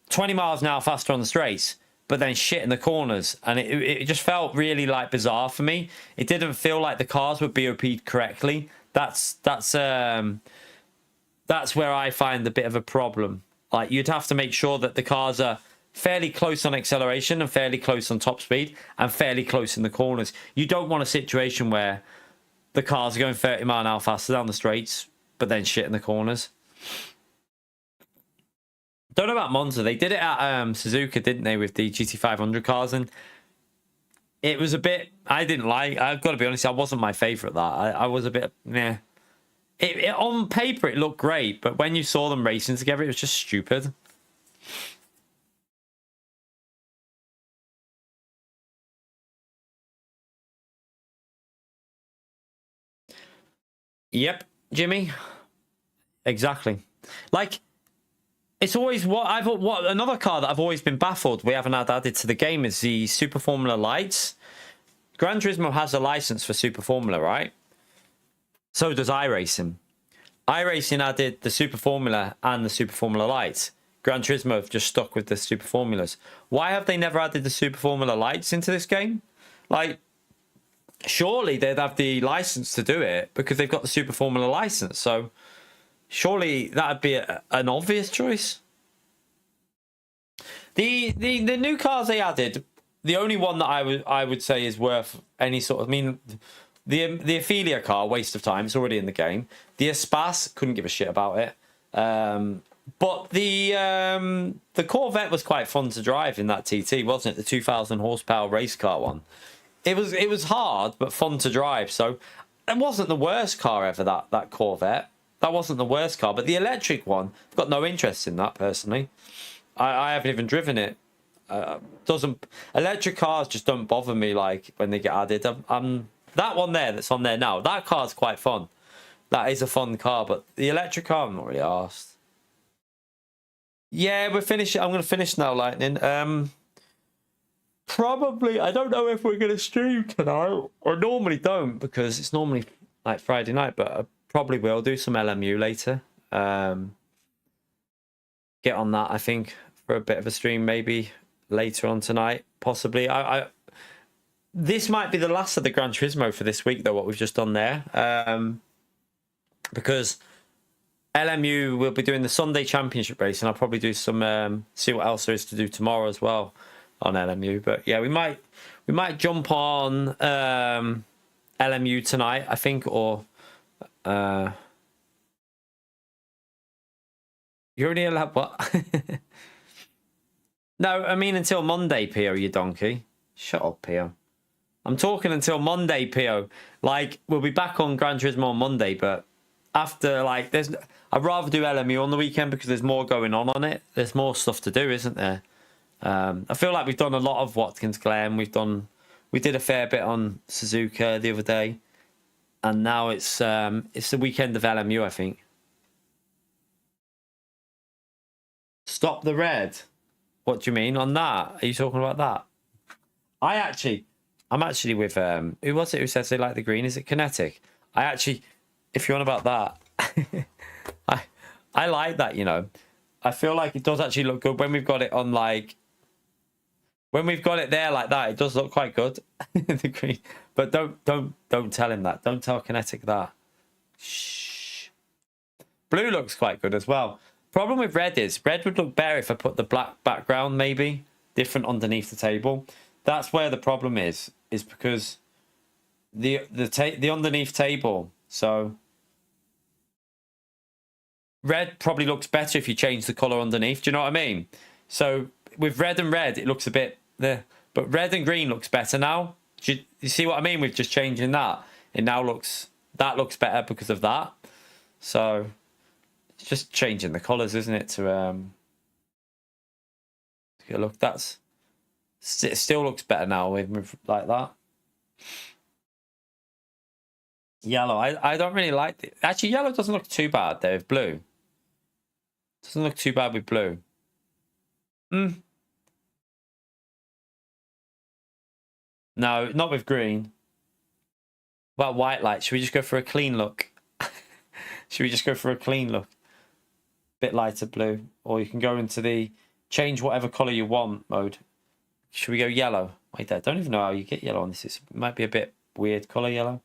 A: 20 miles an hour faster on the straights, but then shit in the corners. And it just felt really, like, bizarre for me. It didn't feel like the cars were BOP'd correctly. That's where I find a bit of a problem. Like, you'd have to make sure that the cars are fairly close on acceleration and fairly close on top speed and fairly close in the corners. You don't want a situation where the cars are going 30 mile an hour faster down the straights, but then shit in the corners. Don't know about Monza. They did it at Suzuka, didn't they, with the GT500 cars? And it was a bit, I didn't like, I've got to be honest, I wasn't my favourite, that. I was a bit, meh. On paper, it looked great, but when you saw them racing together, it was just stupid. Yep, Jimmy. Exactly. Like, it's always what another car that I've always been baffled we haven't had added to the game is the Super Formula lights. Gran Turismo has a license for Super Formula, right? So does iRacing. iRacing added the Super Formula and the Super Formula lights. Gran Turismo have just stuck with the Super Formulas. Why have they never added the Super Formula lights into this game? Like, surely they'd have the license to do it because they've got the Super Formula license. So surely that'd be an obvious choice. The new cars they added, the only one that I would say is worth any sort of, I mean, the Ophelia car, waste of time. It's already in the game. The Espace, couldn't give a shit about it. But the Corvette was quite fun to drive in that TT, wasn't it? The 2,000 horsepower race car one. It was hard but fun to drive. So it wasn't the worst car ever. That Corvette. That wasn't the worst car. But the electric one, I've got no interest in that personally. I haven't even driven it. Electric cars just don't bother me like when they get added. That one there that's on there now, that car's quite fun. That is a fun car, but the electric car, I'm not really arsed. Yeah, we're finishing. I'm going to finish now, Lightning. Probably, I don't know if we're going to stream tonight. Or normally don't, because it's normally like Friday night, but probably will do some LMU later. Get on that, I think, for a bit of a stream maybe later on tonight, possibly. This might be the last of the Gran Turismo for this week, though, what we've just done there. Because LMU will be doing the Sunday Championship race, and I'll probably do some, see what else there is to do tomorrow as well on LMU. But yeah, we might jump on LMU tonight, I think, or you're only allowed what? No, I mean until Monday, Pio, you donkey. Shut up, Pio. I'm talking until Monday, Pio. Like, we'll be back on Gran Turismo on Monday, but after, like, I'd rather do LMU on the weekend because there's more going on it. There's more stuff to do, isn't there? I feel like we've done a lot of Watkins Glen. We did a fair bit on Suzuka the other day, and now it's the weekend of LMU, I think. Stop the red. What do you mean on that? Are you talking about that? I'm actually with who was it who says they like the green? Is it Kinetic? If you're on about that, I like that, you know. I feel like it does actually look good when we've got it on, like, when we've got it there like that. It does look quite good. The green, but don't tell him that. Don't tell Kinetic that. Shh. Blue looks quite good as well. Problem with red is red would look better if I put the black background, maybe different underneath the table. That's where the problem is because the underneath table. So red probably looks better if you change the color underneath. Do you know what I mean? So with red and red, it looks a bit there, but red and green looks better now. You see what I mean with just changing that? It now looks better because of that. So it's just changing the colors, isn't it? To look, it still looks better now with like that. Yellow, I don't really like it. Actually, yellow doesn't look too bad there with blue. Doesn't look too bad with blue. No, not with green. Well, white light. Should we just go for a clean look? Should we just go for a clean look? Bit lighter blue. Or you can go into the change whatever colour you want mode. Should we go yellow? Wait, I don't even know how you get yellow on this. It might be a bit weird colour yellow.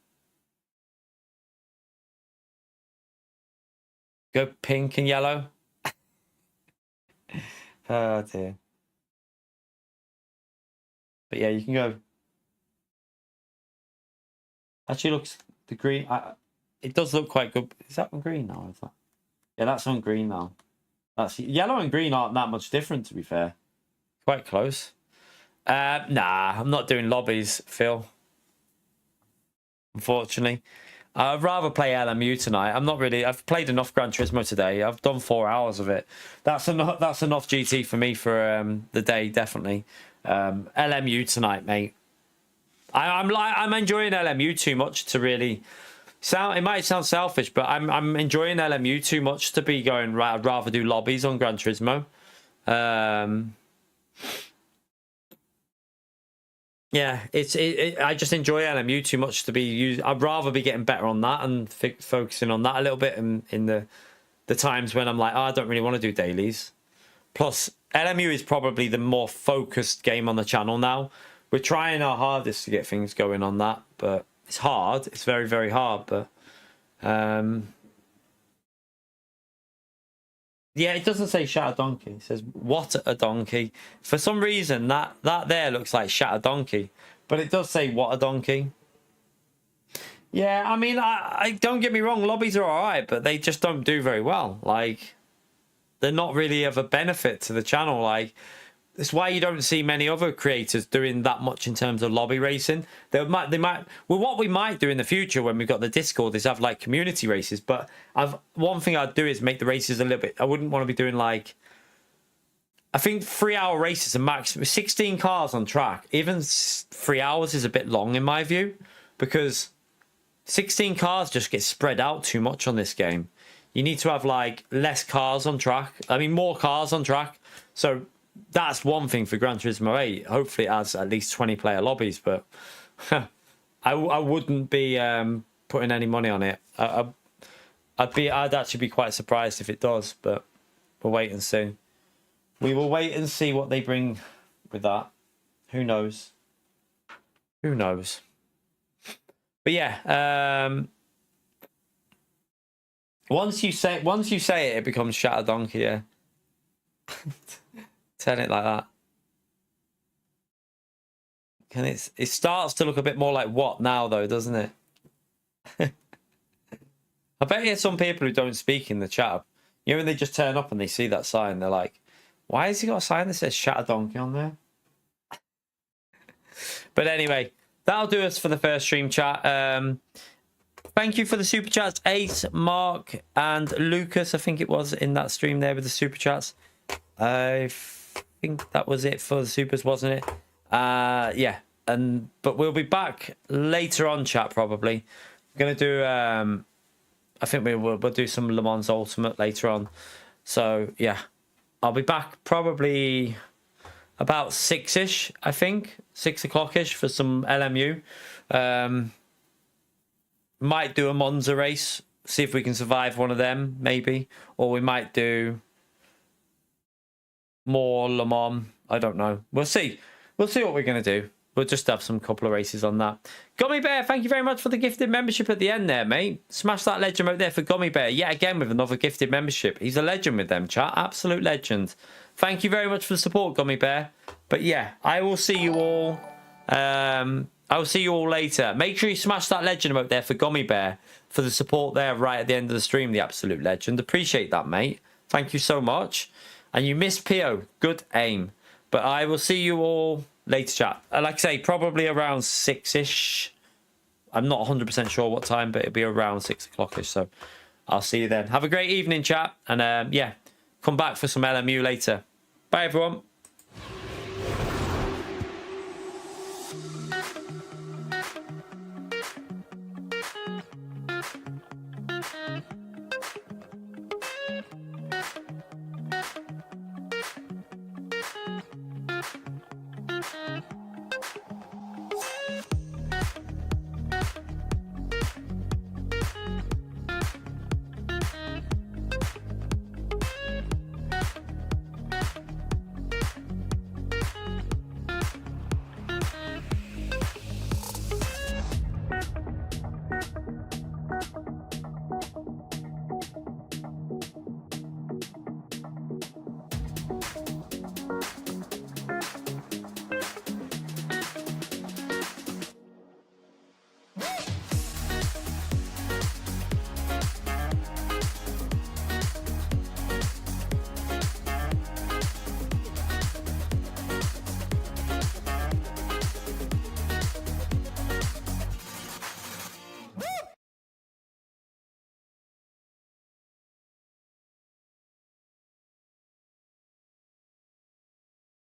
A: Go pink and yellow. Oh dear. But yeah, you can go. Actually, looks the green. It does look quite good. Is that on green now? Is that? Yeah, that's on green now. That's yellow and green aren't that much different, to be fair. Quite close. Nah, I'm not doing lobbies, Phil. Unfortunately, I'd rather play LMU tonight. I'm not really. I've played enough Gran Turismo today. I've done 4 hours of it. That's enough. That's enough GT for me for the day. Definitely. LMU tonight, mate. I'm enjoying LMU too much to really sound. It might sound selfish, but I'm enjoying LMU too much to be going. Right, I'd rather do lobbies on Gran Turismo. Yeah, I just enjoy LMU too much to be used. I'd rather be getting better on that and focusing on that a little bit in the times when I'm like, oh, I don't really want to do dailies. Plus, LMU is probably the more focused game on the channel now. We're trying our hardest to get things going on that, but it's hard. It's very, very hard, but yeah, it doesn't say Shatter Donkey. It says what a donkey. For some reason, that there looks like Shatter Donkey, but it does say what a donkey. Yeah, I mean, I don't get me wrong, lobbies are all right, but they just don't do very well. Like, they're not really of a benefit to the channel. Like, it's why you don't see many other creators doing that much in terms of lobby racing. They might. Well, what we might do in the future when we've got the Discord is have like community races. But one thing I'd do is make the races a little bit. I wouldn't want to be doing like. I think 3-hour races are max. 16 cars on track. Even 3 hours is a bit long in my view, because 16 cars just get spread out too much on this game. You need to have like less cars on track. I mean, more cars on track. So that's one thing for Gran Turismo 8. Hopefully it has at least 20-player lobbies, but I wouldn't be putting any money on it. I'd actually be quite surprised if it does, but we'll wait and see. We will wait and see what they bring with that. Who knows? Who knows? But yeah, once you say it, it becomes Shatter Donkey. Yeah, tell it like that. And it starts to look a bit more like what now, though, doesn't it? I bet there's some people who don't speak in the chat. You know, when they just turn up and they see that sign, they're like, "Why has he got a sign that says Shatter Donkey on there?" But anyway, that'll do us for the first stream chat. Thank you for the super chats, Ace, Mark, and Lucas. I think it was in that stream there with the super chats. I think that was it for the supers, wasn't it? Yeah. But we'll be back later on, chat. Probably. We're gonna do. I think we'll do some Le Mans Ultimate later on. So yeah, I'll be back probably about 6-ish. I think 6 o'clock-ish for some LMU. Might do a Monza race, see if we can survive one of them, maybe. Or we might do more Le Mans. I don't know. We'll see. We'll see what we're going to do. We'll just have some couple of races on that. Gummy Bear, thank you very much for the gifted membership at the end there, mate. Smash that legend out there for Gummy Bear. Yet again with another gifted membership. He's a legend with them, chat. Absolute legend. Thank you very much for the support, Gummy Bear. But yeah, I will see you all. I will see you all later. Make sure you smash that legend out there for Gummy Bear for the support there right at the end of the stream. The absolute legend. Appreciate that, mate. Thank you so much. And you missed Pio. Good aim. But I will see you all later, chat. Like I say, probably around 6-ish. I'm not 100% sure what time, but it'll be around 6 o'clock-ish. So I'll see you then. Have a great evening, chat. And yeah, come back for some LMU later. Bye, everyone.